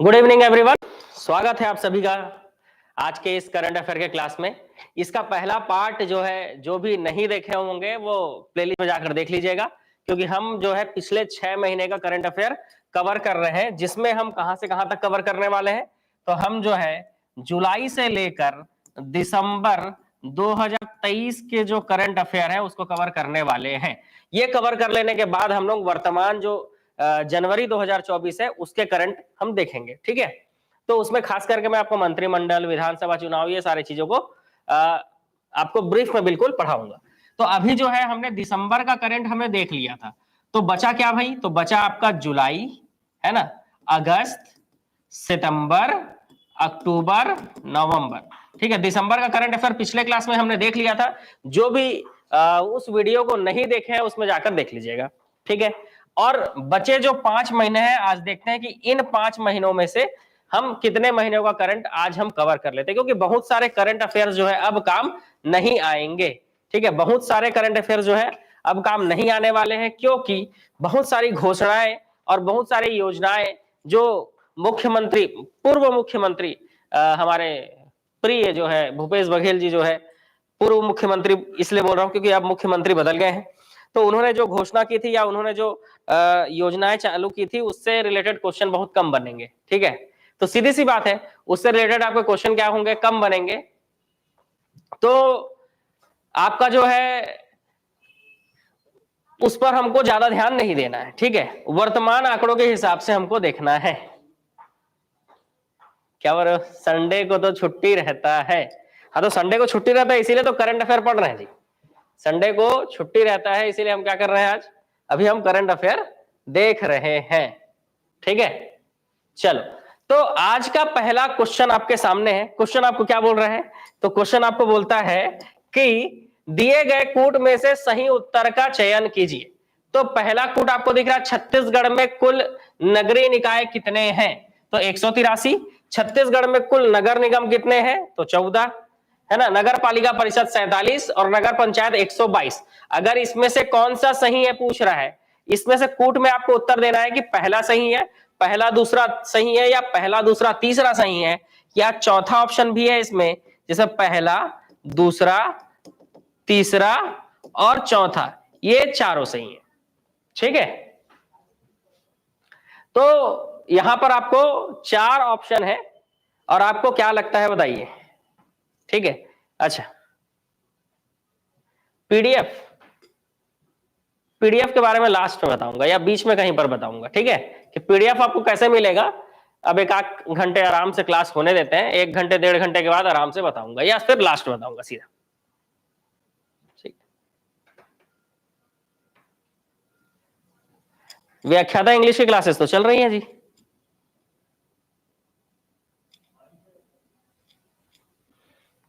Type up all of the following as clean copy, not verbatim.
Good evening everyone, स्वागत है आप सभी का आज के इस करंट अफेयर के क्लास में। इसका पहला पार्ट जो है, जो भी नहीं देखे होंगे वो प्लेलिस्ट में जाकर देख लीजिएगा, क्योंकि हम जो है पिछले 6 महीने का करंट अफेयर कवर कर रहे हैं, जिसमें हम कहां से कहां तक कवर करने वाले हैं। तो हम जो है जुलाई से लेकर दिसंबर 2023 के जो करंट अफेयर है उसको कवर करने वाले हैं। ये कवर कर लेने के बाद हम लोग वर्तमान जो जनवरी 2024 है उसके करंट हम देखेंगे, ठीक है। तो उसमें खास करके मैं आपको मंत्रिमंडल, विधानसभा चुनाव, ये सारी चीजों को आपको ब्रीफ में बिल्कुल पढ़ाऊंगा। तो अभी जो है हमने दिसंबर का करंट हमें देख लिया था, तो बचा क्या भाई? तो बचा आपका जुलाई, है ना, अगस्त, सितंबर, अक्टूबर, नवंबर, ठीक है। दिसंबर का करंट अफेयर पिछले क्लास में हमने देख लिया था। जो भी उस वीडियो को नहीं देखे हैं उसमें जाकर देख लीजिएगा, ठीक है। और बचे जो 5 महीने हैं, आज देखते हैं कि इन 5 महीनों में से हम कितने महीनों का करंट आज हम कवर कर लेते हैं, क्योंकि बहुत सारे करंट अफेयर्स जो है अब काम नहीं आएंगे, ठीक है। बहुत सारे करंट अफेयर्स जो है अब काम नहीं आने वाले हैं, क्योंकि बहुत सारी घोषणाएं और बहुत सारी योजनाएं जो मुख्यमंत्री, पूर्व मुख्यमंत्री हमारे प्रिय जो है भूपेश बघेल जी जो है, पूर्व मुख्यमंत्री इसलिए बोल रहा हूं क्योंकि अब मुख्यमंत्री बदल गए हैं, तो उन्होंने जो घोषणा की थी या उन्होंने जो योजनाएं चालू की थी उससे रिलेटेड क्वेश्चन बहुत कम बनेंगे, ठीक है। तो सीधी सी बात है, उससे रिलेटेड आपके क्वेश्चन क्या होंगे? कम बनेंगे। तो आपका जो है उस पर हमको ज्यादा ध्यान नहीं देना है, ठीक है। वर्तमान आंकड़ों के हिसाब से हमको देखना है। क्या बोल रहे हो? संडे को तो छुट्टी रहता है। हाँ, तो संडे को छुट्टी रहता है इसीलिए तो करंट अफेयर पढ़ रहे हैं जी। संडे को छुट्टी रहता है इसीलिए हम क्या कर रहे हैं? आज अभी हम करंट अफेयर देख रहे हैं, ठीक है। चलो, तो आज का पहला क्वेश्चन आपके सामने है। क्वेश्चन आपको क्या बोल रहा है? तो क्वेश्चन आपको बोलता है कि दिए गए कूट में से सही उत्तर का चयन कीजिए। तो पहला कूट आपको दिख रहा है, छत्तीसगढ़ में कुल नगरीय निकाय कितने हैं? तो 183। छत्तीसगढ़ में कुल नगर निगम कितने हैं? तो 14, है ना। नगर पालिका परिषद 47 और नगर पंचायत 122। अगर इसमें से कौन सा सही है पूछ रहा है, इसमें से कूट में आपको उत्तर देना है कि पहला सही है, पहला दूसरा सही है, या पहला दूसरा तीसरा सही है, या चौथा ऑप्शन भी है इसमें, जैसे पहला, दूसरा, तीसरा और चौथा, ये चारों सही है, ठीक है। तो यहां पर आपको 4 ऑप्शन है और आपको क्या लगता है बताइए, ठीक है। अच्छा, पीडीएफ के बारे में लास्ट में बताऊंगा या बीच में कहीं पर बताऊंगा, ठीक है, कि पीडीएफ आपको कैसे मिलेगा। अब एक आध घंटे आराम से क्लास होने देते हैं, 1 घंटे 1.5 घंटे के बाद आराम से बताऊंगा, या फिर लास्ट में बताऊंगा सीधा, ठीक। व्याख्याता इंग्लिश की क्लासेस तो चल रही हैं जी।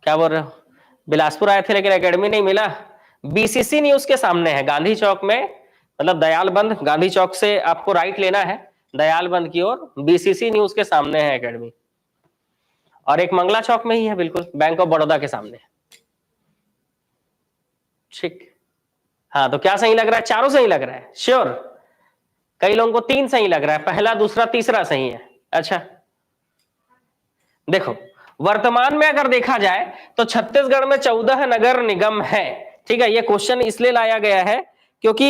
क्या बोल रहे हो? बिलासपुर आए थे लेकिन एकेडमी नहीं मिला। बीसीसी न्यूज के सामने है, गांधी चौक में, मतलब दयालबंद, गांधी चौक से आपको राइट लेना है दयालबंद की ओर, बीसीसी न्यूज के सामने है एकेडमी। और एक मंगला चौक में ही है, बिल्कुल बैंक ऑफ बड़ौदा के सामने, ठीक। हाँ, तो क्या सही लग रहा है? चारों सही लग रहा है? श्योर? कई लोगों को 3 सही लग रहा है, पहला, दूसरा, तीसरा सही है। अच्छा, देखो, वर्तमान में अगर देखा जाए तो छत्तीसगढ़ में 14 नगर निगम है, ठीक है। ये क्वेश्चन इसलिए लाया गया है क्योंकि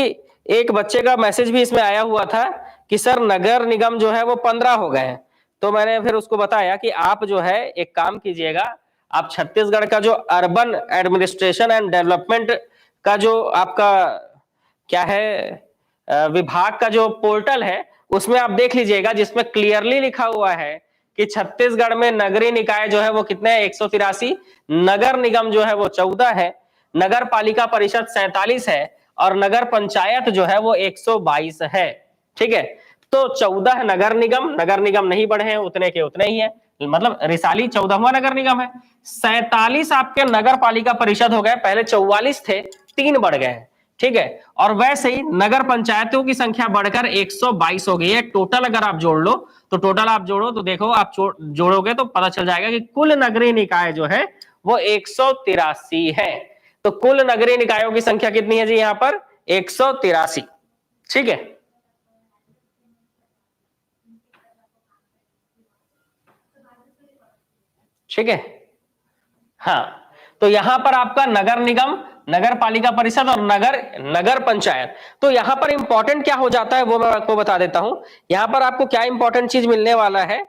एक बच्चे का मैसेज भी इसमें आया हुआ था कि सर नगर निगम जो है वो 15 हो गए हैं। तो मैंने फिर उसको बताया कि आप जो है एक काम कीजिएगा, आप छत्तीसगढ़ का जो अर्बन एडमिनिस्ट्रेशन एंड डेवलपमेंट का जो आपका क्या है विभाग का जो पोर्टल है उसमें आप देख लीजिएगा, जिसमें क्लियरली लिखा हुआ है कि छत्तीसगढ़ में नगरीय निकाय जो है वो कितने हैं? 183। नगर निगम जो है वो 14 है, नगर पालिका परिषद 47 है और नगर पंचायत जो है वो 122 है, ठीक है। तो 14 नगर निगम नहीं बढ़े हैं, उतने के उतने ही है, मतलब रिसाली 14वां नगर निगम है। 47 आपके नगर पालिका परिषद हो गए, पहले 44 थे, 3 बढ़ गए हैं, ठीक है। और वैसे ही नगर पंचायतों की संख्या बढ़कर 122 हो गई है। टोटल अगर आप जोड़ लो तो टोटल आप जोड़ो तो देखो, आप जोड़ोगे तो पता चल जाएगा कि कुल नगरीय निकाय जो है वो 183 है। तो कुल नगरीय निकायों की संख्या कितनी है जी? यहां पर 183, ठीक है। ठीक है। हाँ, तो यहां पर आपका नगर निगम, नगर पालिका परिषद और नगर पंचायत। तो यहां पर इंपॉर्टेंट क्या हो जाता है वो मैं आपको बता देता हूं। यहां पर आपको क्या इंपॉर्टेंट चीज मिलने वाला है,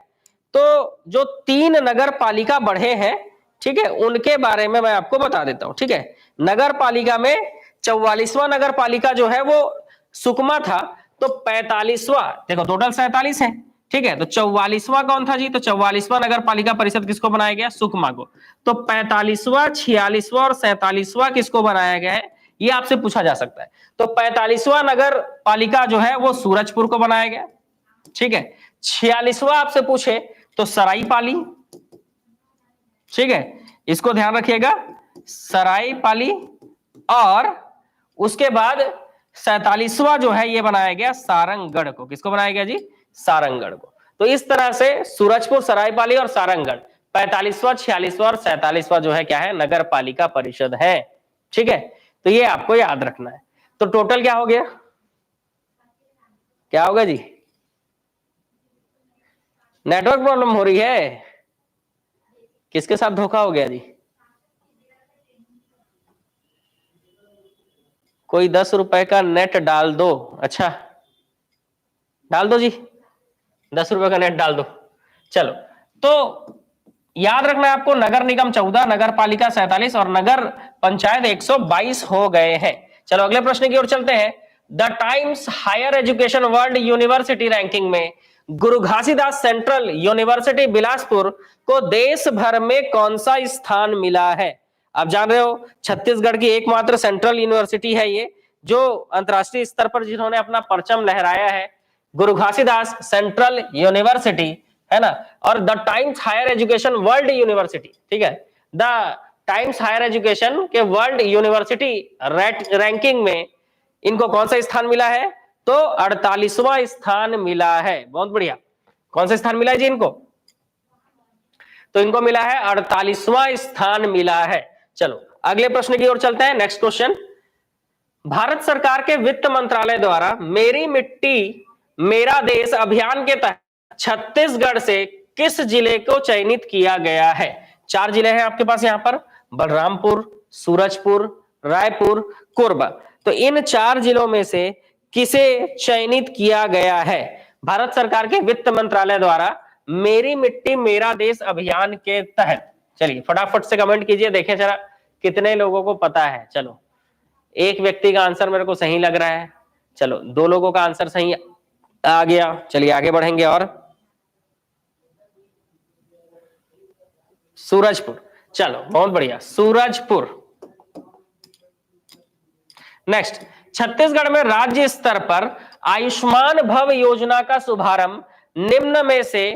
तो जो 3 नगर पालिका बढ़े हैं, ठीक है, उनके बारे में मैं आपको बता देता हूं। ठीक है, नगर पालिका में 44वां नगर पालिका जो है वो सुकमा था, तो 45वां, देखो टोटल 47 है। ठीक है, तो 44वां कौन था जी? तो 44वां नगर पालिका परिषद किसको बनाया गया? सुकमा को। तो 45वां, 46वां और 47वां किसको बनाया गया है, ये आपसे पूछा जा सकता है। तो 45वां नगर पालिका जो है वो सूरजपुर को बनाया गया। ठीक है, 46वां आपसे पूछे तो सराईपाली। ठीक है, इसको ध्यान रखिएगा, सराईपाली। और उसके बाद 47वां जो है ये बनाया गया सारंगगढ़ को। किसको बनाया गया जी? सारंगगढ़ को। तो इस तरह से सूरजपुर, सरायपाली और सारंगगढ़ 45वां, 46वां और 47वां जो है क्या है? नगर पालिका परिषद है। ठीक है, तो ये आपको याद रखना है। तो टोटल क्या हो गया? क्या होगा जी? नेटवर्क प्रॉब्लम हो रही है? किसके साथ धोखा हो गया जी? कोई 10 रुपए का नेट डाल दो। अच्छा, डाल दो जी, 10 रुपए का नेट डाल दो। चलो, तो याद रखना है आपको, नगर निगम 14, नगर पालिका 47 और नगर पंचायत 122 हो गए हैं। चलो अगले प्रश्न की ओर चलते हैं। The Times higher education world university ranking में गुरु घासीदास सेंट्रल यूनिवर्सिटी बिलासपुर को देश भर में कौन सा स्थान मिला है? आप जान रहे हो, छत्तीसगढ़ की एकमात्र सेंट्रल यूनिवर्सिटी है ये, जो अंतरराष्ट्रीय स्तर पर जिन्होंने अपना परचम लहराया है, गुरु घासीदास सेंट्रल यूनिवर्सिटी, है ना। और the Times higher education world university, ठीक है, द टाइम्स हायर एजुकेशन के वर्ल्ड यूनिवर्सिटी रैंकिंग में इनको कौन सा स्थान मिला है? तो 48वां स्थान मिला है। बहुत बढ़िया। कौन सा स्थान मिला है जी इनको? तो इनको मिला है 48वां स्थान मिला है। चलो अगले प्रश्न की ओर चलते हैं। नेक्स्ट क्वेश्चन, भारत सरकार के वित्त मंत्रालय द्वारा मेरी मिट्टी मेरा देश अभियान के तहत छत्तीसगढ़ से किस जिले को चयनित किया गया है? 4 जिले हैं आपके पास यहां पर, बलरामपुर, सूरजपुर, रायपुर, कोरबा। तो इन 4 जिलों में से किसे चयनित किया गया है भारत सरकार के वित्त मंत्रालय द्वारा मेरी मिट्टी मेरा देश अभियान के तहत? चलिए फटाफट से कमेंट कीजिए, देखें जरा कितने लोगों को पता है। चलो, एक व्यक्ति का आंसर मेरे को सही लग रहा है। चलो 2 लोगों का आंसर सही आ गया। चलिए आगे बढ़ेंगे। और सूरजपुर, चलो बहुत बढ़िया, सूरजपुर। नेक्स्ट, छत्तीसगढ़ में राज्य स्तर पर आयुष्मान भव योजना का शुभारंभ निम्न में से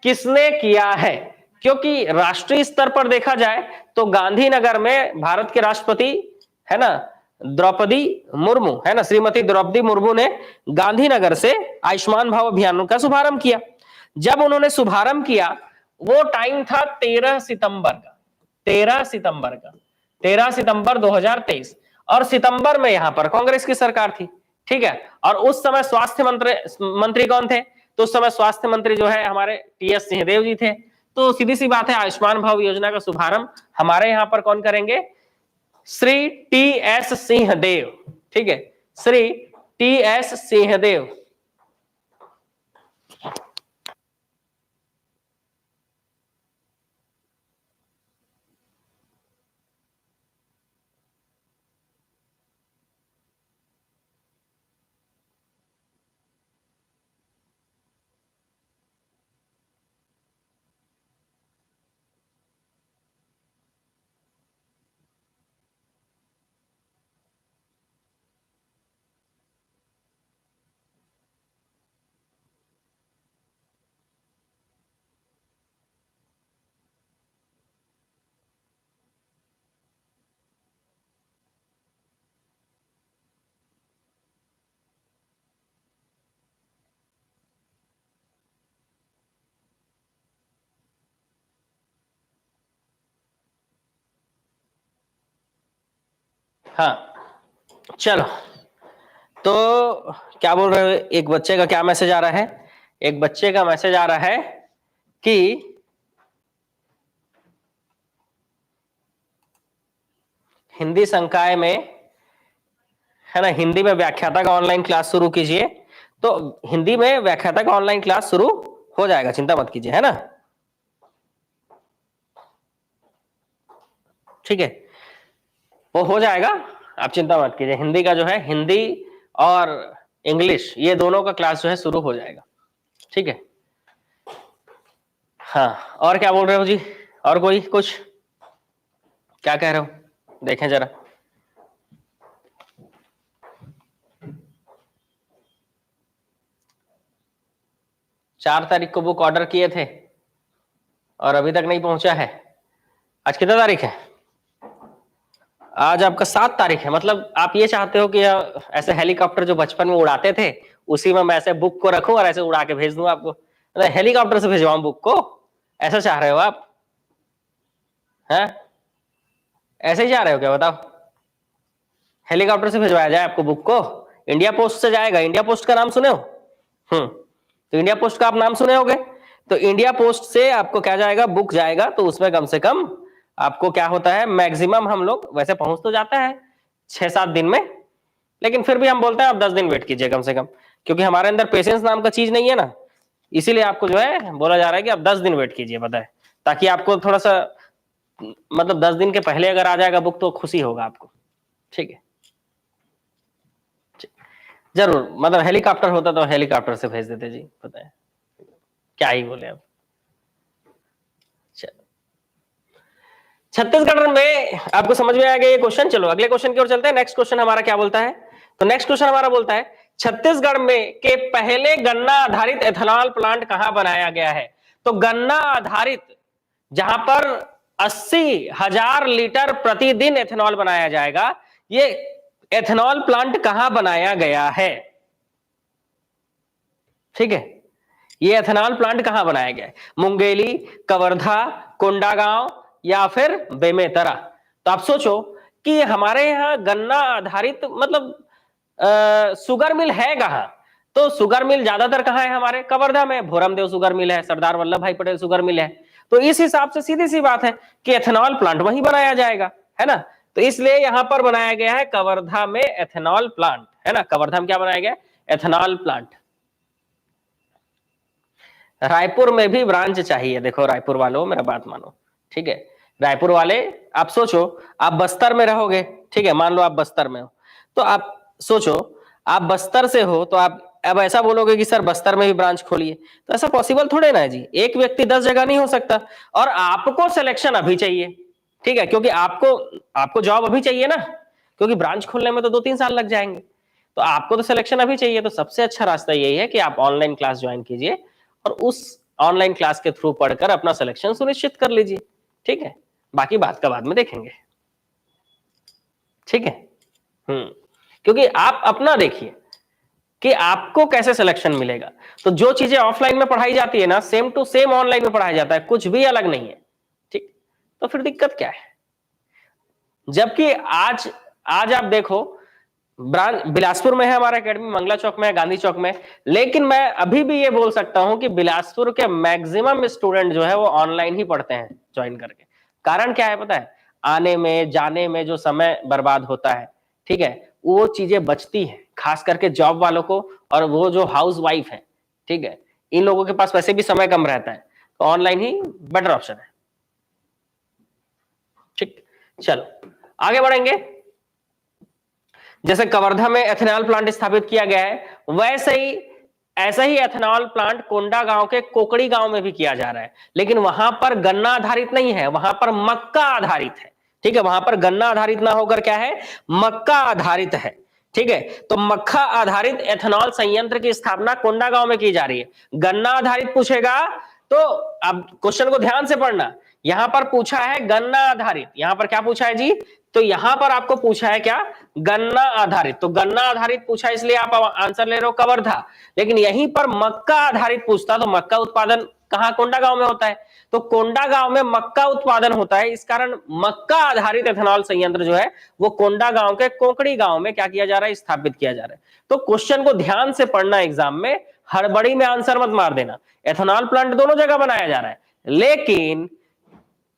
किसने किया है? क्योंकि राष्ट्रीय स्तर पर देखा जाए तो गांधीनगर में भारत के राष्ट्रपति, है ना, द्रौपदी मुर्मू, है ना, श्रीमती द्रौपदी मुर्मू ने गांधीनगर से आयुष्मान भारत अभियान का शुभारंभ किया। जब उन्होंने शुभारंभ किया वो टाइम था 13 सितंबर का, 13 सितंबर का, 13 सितंबर 2023। और सितंबर में यहां पर कांग्रेस की सरकार थी। ठीक है, और उस समय स्वास्थ्य मंत्री कौन थे? तो उस समय स्वास्थ्य मंत्री जो है हमारे टीएस सिंहदेव जी थे। तो सीधी सी बात है, आयुष्मान भारत योजना का शुभारंभ हमारे यहां पर कौन करेंगे? श्री टीएस सिंहदेव। ठीक है, श्री टीएस सिंहदेव। हाँ चलो, तो क्या बोल रहे हो? एक बच्चे का क्या मैसेज आ रहा है? एक बच्चे का मैसेज आ रहा है कि हिंदी संकाय में, है ना, हिंदी में व्याख्याता का ऑनलाइन क्लास शुरू कीजिए। तो हिंदी में व्याख्याता का ऑनलाइन क्लास शुरू हो जाएगा, चिंता मत कीजिए, है ना। ठीक है, वो हो जाएगा, आप चिंता मत कीजिए। हिंदी का जो है, हिंदी और इंग्लिश ये दोनों का क्लास जो है शुरू हो जाएगा। ठीक है, हाँ, और क्या बोल रहे हो जी? और कोई कुछ क्या कह रहे हो, देखें जरा। चार तारीख को बुक ऑर्डर किए थे और अभी तक नहीं पहुंचा है। आज कितना तारीख है? आज आपका 7 तारीख है। मतलब आप ये चाहते हो कि ऐसे हेलीकॉप्टर जो बचपन में उड़ाते थे, उसी में मैं ऐसे बुक को रखूं और ऐसे उड़ा के भेज दूं आपको, मतलब हेलीकॉप्टर से भिजवाऊं बुक को, ऐसा चाह रहे हो आप? हैं, ऐसे ही चाह रहे हो क्या, बताओ? हेलीकॉप्टर से भिजवाया जाए आपको बुक को? इंडिया पोस्ट से जाएगा। इंडिया पोस्ट का नाम सुने हो? तो इंडिया पोस्ट का आप नाम सुने होगे। तो इंडिया पोस्ट से आपको क्या जाएगा, बुक जाएगा। तो उसमें कम से कम आपको क्या होता है, मैक्सिमम हम लोग वैसे पहुंच तो जाता है 6-7 दिन में, लेकिन फिर भी हम बोलते हैं आप 10 दिन वेट कीजिए कम से कम, क्योंकि हमारे अंदर पेशेंस नाम का चीज नहीं है ना, इसीलिए आपको जो है बोला जा रहा है कि आप 10 दिन वेट कीजिए, पता है, ताकि आपको थोड़ा सा, मतलब 10 दिन के पहले अगर आ जाएगा बुक तो खुशी होगा आपको। ठीक है, जरूर, मतलब हेलीकॉप्टर होता तो हेलीकॉप्टर से भेज देते जी, पता है, क्या ही बोले अब। छत्तीसगढ़ में आपको समझ में आ गया ये क्वेश्चन। चलो अगले क्वेश्चन की ओर चलते हैं। नेक्स्ट क्वेश्चन हमारा क्या बोलता है? तो नेक्स्ट क्वेश्चन हमारा बोलता है, छत्तीसगढ़ में के पहले गन्ना आधारित एथेनॉल प्लांट कहां बनाया गया है? तो गन्ना आधारित, जहां पर 80,000 लीटर प्रतिदिन एथेनॉल बनाया जाएगा, ये एथेनॉल प्लांट कहां बनाया गया है? ठीक है, ये एथेनॉल प्लांट कहां बनाया गया है? मुंगेली, कवर्धा, कोंडागांव या फिर बेमेतरा? तो आप सोचो कि हमारे यहाँ गन्ना आधारित, मतलब सुगर मिल है कहाँ? तो सुगर मिल ज्यादातर कहाँ है हमारे? कवर्धा में भोरमदेव सुगर मिल है, सरदार वल्लभ भाई पटेल सुगर मिल है। तो इस हिसाब से सीधी सी बात है कि एथेनॉल प्लांट वहीं बनाया जाएगा, है ना। तो इसलिए यहां पर बनाया गया है कवर्धा में एथेनॉल प्लांट, है ना। कवर्धा में क्या बनाया गया? Ethanol plant. रायपुर में भी ब्रांच चाहिए। देखो रायपुर वालों, मेरा बात मानो, ठीक है। रायपुर वाले, आप सोचो, आप बस्तर में रहोगे, ठीक है, मान लो आप बस्तर में हो, तो आप सोचो, आप बस्तर से हो, तो आप अब ऐसा बोलोगे कि सर बस्तर में भी ब्रांच खोलिए, तो ऐसा पॉसिबल थोड़े ना है जी। एक व्यक्ति 10 जगह नहीं हो सकता, और आपको सिलेक्शन अभी चाहिए, ठीक है, क्योंकि आपको जॉब अभी चाहिए ना, क्योंकि ब्रांच खोलने में तो 2-3 साल लग जाएंगे। तो आपको तो सिलेक्शन अभी चाहिए, तो सबसे अच्छा रास्ता यही है कि आप ऑनलाइन क्लास ज्वाइन कीजिए और उस ऑनलाइन क्लास के थ्रू पढ़कर अपना सिलेक्शन सुनिश्चित कर लीजिए, ठीक है। बाकी बात का बाद में देखेंगे, ठीक है। क्योंकि आप अपना देखिए कि आपको कैसे सिलेक्शन मिलेगा। तो जो चीजें ऑफलाइन में पढ़ाई जाती है ना, सेम टू सेम ऑनलाइन में पढ़ाया जाता है, कुछ भी अलग नहीं है, ठीक। तो फिर दिक्कत क्या है? जबकि आज आप देखो, ब्रांच बिलासपुर में है हमारा एकेडमी, मंगला चौक में है, गांधी चौक में, लेकिन मैं अभी भी ये बोल सकता हूं कि बिलासपुर के मैक्सिमम स्टूडेंट जो है वो ऑनलाइन ही पढ़ते हैं ज्वाइन करके। कारण क्या है पता है? आने में जाने में जो समय बर्बाद होता है, ठीक है, वो चीजें बचती है, खास करके जॉब वालों को, और वो जो हाउस वाइफ है, ठीक है, इन लोगों के पास वैसे भी समय कम रहता है, तो ऑनलाइन ही बेटर ऑप्शन है, ठीक। चलो आगे बढ़ेंगे। जैसे कवर्धा में एथेनॉल प्लांट स्थापित किया गया है, वैसे ही ऐसा ही एथेनॉल प्लांट कोंडा गांव के कोकड़ी गांव में भी किया जा रहा है, लेकिन वहां पर गन्ना आधारित नहीं है, वहां पर मक्का आधारित है, ठीक है। वहां पर गन्ना आधारित ना होकर क्या है, मक्का आधारित है, ठीक है। तो मक्का आधारित एथेनॉल संयंत्र की स्थापना कोंडा गांव में की जा रही है। गन्ना आधारित पूछेगा तो अब क्वेश्चन को ध्यान से पढ़ना, यहां पर पूछा है गन्ना आधारित, यहां पर क्या पूछा है जी? तो यहां पर आपको पूछा है क्या? गन्ना आधारित। तो गन्ना आधारित पूछा इसलिए आप आंसर ले रहे हो कवर्धा, लेकिन यहीं पर मक्का आधारित पूछता तो मक्का उत्पादन कहां? कोंडा गांव में होता है। तो कोंडा गांव में मक्का उत्पादन होता है, इस कारण मक्का आधारित एथेनॉल संयंत्र जो है वो कोंडा गांव के कोकड़ी गांव में क्या किया जा रहा है? स्थापित किया जा रहा है। तो क्वेश्चन को ध्यान से पढ़ना एग्जाम में, हड़बड़ी में आंसर मत मार देना। एथेनॉल प्लांट दोनों जगह बनाया जा रहा है, लेकिन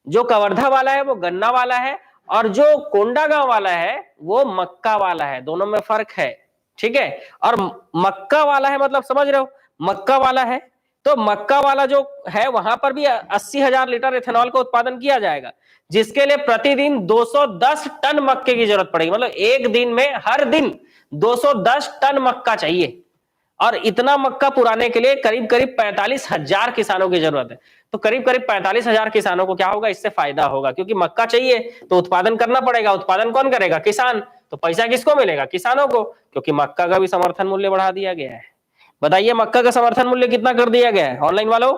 जो कवर्धा वाला है वो गन्ना वाला है, और जो कोंडागांव वाला है वो मक्का वाला है, दोनों में फर्क है, ठीक है। और मक्का वाला है मतलब समझ रहे हो, मक्का वाला है तो मक्का वाला जो है वहां पर भी 80,000 लीटर इथेनॉल का उत्पादन किया जाएगा, जिसके लिए प्रतिदिन 210 टन मक्के की जरूरत पड़ेगी। मतलब एक दिन में हर दिन 210 टन मक्का चाहिए, और इतना मक्का पुराने के लिए करीब करीब 45,000 किसानों की जरूरत है। तो करीब करीब 45,000 किसानों को क्या होगा, इससे फायदा होगा, क्योंकि मक्का चाहिए तो उत्पादन करना पड़ेगा। उत्पादन कौन करेगा, किसान। तो पैसा किसको मिलेगा, किसानों को, क्योंकि मक्का का भी समर्थन मूल्य बढ़ा दिया गया है। बताइए मक्का का समर्थन मूल्य कितना कर दिया गया है, ऑनलाइन वालों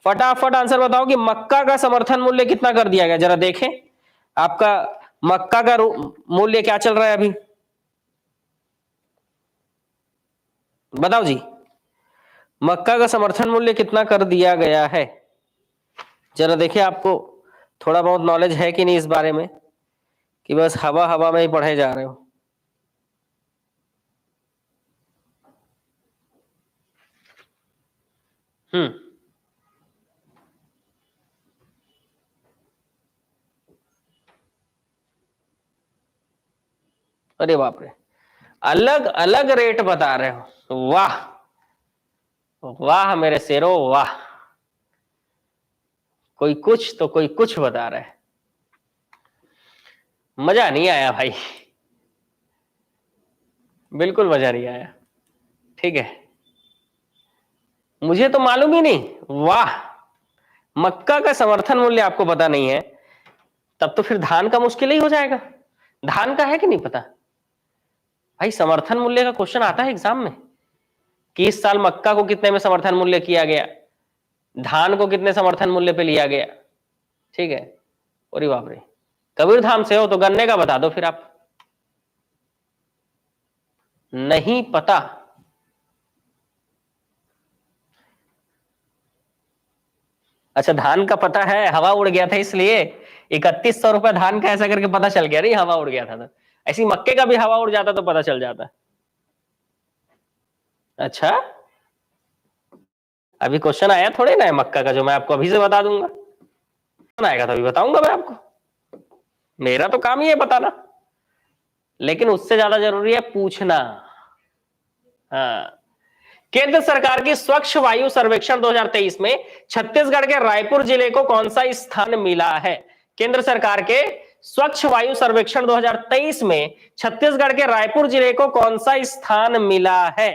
फटाफट आंसर बताओ कि मक्का का समर्थन मूल्य कितना कर दिया गया, जरा देखें आपका मक्का का मूल्य क्या चल रहा है अभी, बताओ जी। मक्का का समर्थन मूल्य कितना कर दिया गया है, जरा देखिए आपको थोड़ा बहुत नॉलेज है कि नहीं इस बारे में, कि बस हवा हवा में ही पढ़े जा रहे हो। अरे बाप रे, अलग अलग रेट बता रहे हो, वाह वाह मेरे शेरो वाह, कोई कुछ तो कोई कुछ बता रहा है, मजा नहीं आया भाई, बिल्कुल मजा नहीं आया, ठीक है। मुझे तो मालूम ही नहीं, वाह, मक्का का समर्थन मूल्य आपको पता नहीं है, तब तो फिर धान का मुश्किल ही हो जाएगा। धान का है कि नहीं पता भाई, समर्थन मूल्य का क्वेश्चन आता है एग्जाम में कि इस साल मक्का को कितने में समर्थन मूल्य किया गया, धान को कितने समर्थन मूल्य पे लिया गया, ठीक है। अरे बाप रे, कबीरधाम से हो तो गन्ने का बता दो फिर आप, नहीं पता। अच्छा धान का पता है, हवा उड़ गया था इसलिए 3100 रुपए धान का ऐसा करके पता चल गया, नहीं हवा उड़ गया था तो ऐसी मक्के का भी हवा उड़ जाता तो पता चल जाता। अच्छा अभी क्वेश्चन आया थोड़े ना है मक्का का, जो मैं आपको अभी से बता दूंगा, आएगा तभी बताऊंगा मैं आपको, मेरा तो काम ही है बताना, लेकिन उससे ज्यादा जरूरी है पूछना। हाँ, केंद्र सरकार की स्वच्छ वायु सर्वेक्षण 2023 में छत्तीसगढ़ के रायपुर जिले को कौन सा स्थान मिला है। केंद्र सरकार के स्वच्छ वायु सर्वेक्षण 2023 में छत्तीसगढ़ के रायपुर जिले को कौन सा स्थान मिला है,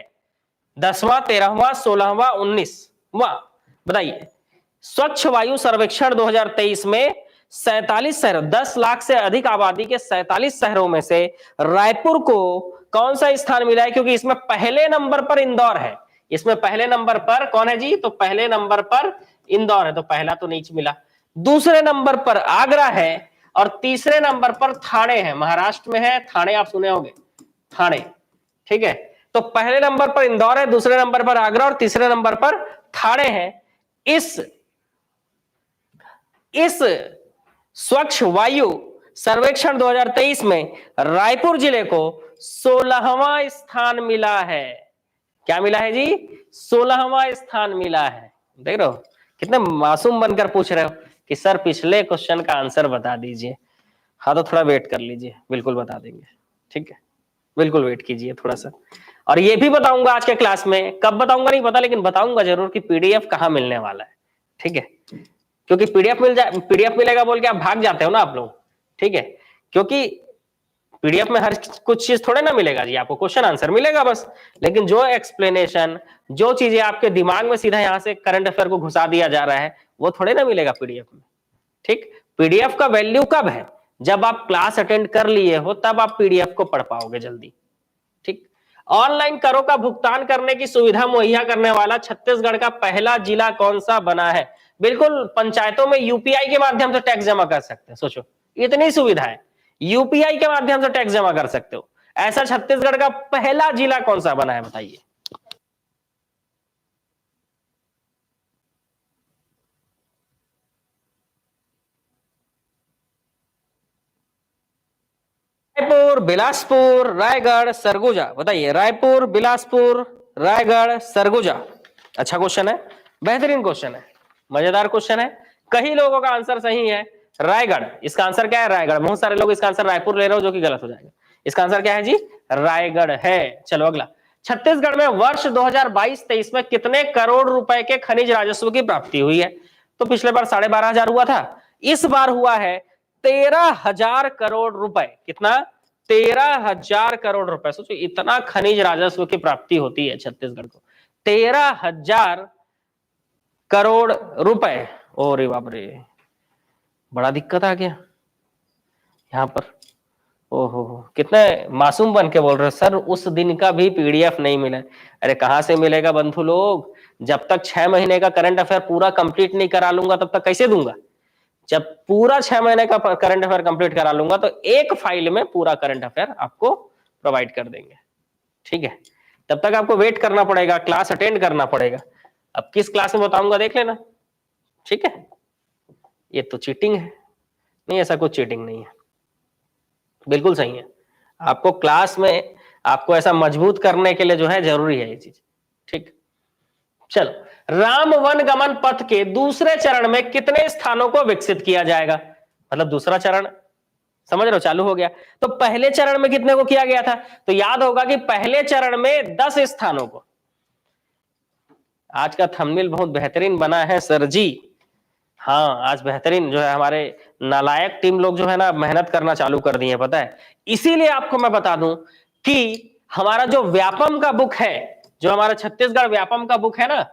10वां, 13वां, 16वां, 19वां, बताइए। स्वच्छ वायु सर्वेक्षण 2023 में 47 शहर, 10 लाख से अधिक आबादी के 47 शहरों में से रायपुर को कौन सा स्थान मिला है, क्योंकि इसमें पहले नंबर पर इंदौर है, इसमें पहले नंबर पर कौन है जी, तो पहले नंबर पर इंदौर है, तो पहला तो नहीं मिला। दूसरे नंबर पर आगरा है और तीसरे नंबर पर थाने है, महाराष्ट्र में है थाने, आप सुने होंगे थाने, ठीक है। तो पहले नंबर पर इंदौर है, दूसरे नंबर पर आगरा और तीसरे नंबर पर थाने है। इस स्वच्छ वायु सर्वेक्षण 2023 में रायपुर जिले को 16वां स्थान मिला है। क्या मिला है जी, 16वां स्थान मिला है। देख रहे हो कितने मासूम बनकर पूछ रहे हो कि सर पिछले क्वेश्चन का आंसर बता दीजिए। हाँ तो थोड़ा वेट कर लीजिए, बिल्कुल बता देंगे, ठीक है, बिल्कुल वेट कीजिए थोड़ा सा। और ये भी बताऊंगा आज के क्लास में, कब बताऊंगा नहीं पता, लेकिन बताऊंगा जरूर कि पीडीएफ कहाँ मिलने वाला है, ठीक है। क्योंकि पीडीएफ मिलेगा बोल के आप भाग जाते हो ना आप लोग, ठीक है, क्योंकि पीडीएफ में हर कुछ चीज थोड़े ना मिलेगा जी, आपको क्वेश्चन आंसर मिलेगा बस, लेकिन जो एक्सप्लेनेशन, जो चीजें आपके दिमाग में सीधा यहाँ से करंट अफेयर को घुसा दिया जा रहा है, वो थोड़े ना मिलेगा पीडीएफ में, ठीक। पीडीएफ का वैल्यू कब है, जब आप क्लास अटेंड कर लिए हो, तब आप पीडीएफ को पढ़ पाओगे जल्दी, ठीक। ऑनलाइन करों का भुगतान करने की सुविधा मुहैया करने वाला छत्तीसगढ़ का पहला जिला कौन सा बना है। बिल्कुल, पंचायतों में यूपीआई के माध्यम से टैक्स जमा कर सकते हैं, सोचो इतनी सुविधा है, यूपीआई के माध्यम से टैक्स जमा कर सकते हो। ऐसा छत्तीसगढ़ का पहला जिला कौन सा बना है, बताइए। रायपुर, बिलासपुर, रायगढ़, सरगुजा, बताइए। रायपुर, बिलासपुर, रायगढ़, सरगुजा। अच्छा क्वेश्चन है, बेहतरीन क्वेश्चन है, मजेदार क्वेश्चन है, कई लोगों का आंसर सही है, रायगढ़। इसका आंसर क्या है? रायगढ़। बहुत सारे लोग इसका आंसर रायपुर ले रहे हो, जो कि गलत हो जाएगा। इसका आंसर क्या है जी? रायगढ़ है। चलो अगला, छत्तीसगढ़ में वर्ष 2022-23 में कितने करोड़ रुपए के खनिज राजस्व की प्राप्ति हुई है? तो पिछले बार 12,500 हुआ था, इस बार हुआ है 13,000 करोड़ रुपए। कितना? 13,000 करोड़ रुपए। सोचो इतना खनिज राजस्व की प्राप्ति होती है छत्तीसगढ़ को, 13,000 करोड़ रुपए। ओरे बाप रे, बड़ा दिक्कत आ गया यहाँ पर। ओहो, कितने मासूम बन के बोल रहे हो सर, उस दिन का भी पीडीएफ नहीं मिला। अरे कहाँ से मिलेगा बंधु लोग, जब तक 6 महीने का करंट अफेयर पूरा कंप्लीट नहीं करा लूंगा तब तक कैसे दूंगा? जब पूरा 6 महीने का करंट अफेयर कंप्लीट करा लूंगा तो एक फाइल में पूरा करंट अफेयर आपको प्रोवाइड कर देंगे। ठीक है, तब तक आपको वेट करना पड़ेगा, क्लास अटेंड करना पड़ेगा। अब किस क्लास में बताऊंगा देख लेना। ठीक है, ये तो चीटिंग है। नहीं, ऐसा कुछ चीटिंग नहीं है, बिल्कुल सही है। आपको क्लास में आपको ऐसा मजबूत करने के लिए जो है जरूरी है ये चीज। ठीक, चलो, राम वन गमन पथ के दूसरे चरण में कितने स्थानों को विकसित किया जाएगा? मतलब दूसरा चरण समझ रहे हो, चालू हो गया। तो पहले चरण में कितने को किया गया था? तो याद होगा कि पहले चरण में 10 स्थानों को। आज का थंबनेल बहुत बेहतरीन बना है सर जी। हाँ, आज बेहतरीन जो है हमारे नालायक टीम लोग जो है ना मेहनत करना चालू कर दिए, पता है। इसीलिए आपको मैं बता दूं कि हमारा जो व्यापम का बुक है, जो हमारा छत्तीसगढ़ व्यापम का बुक है ना,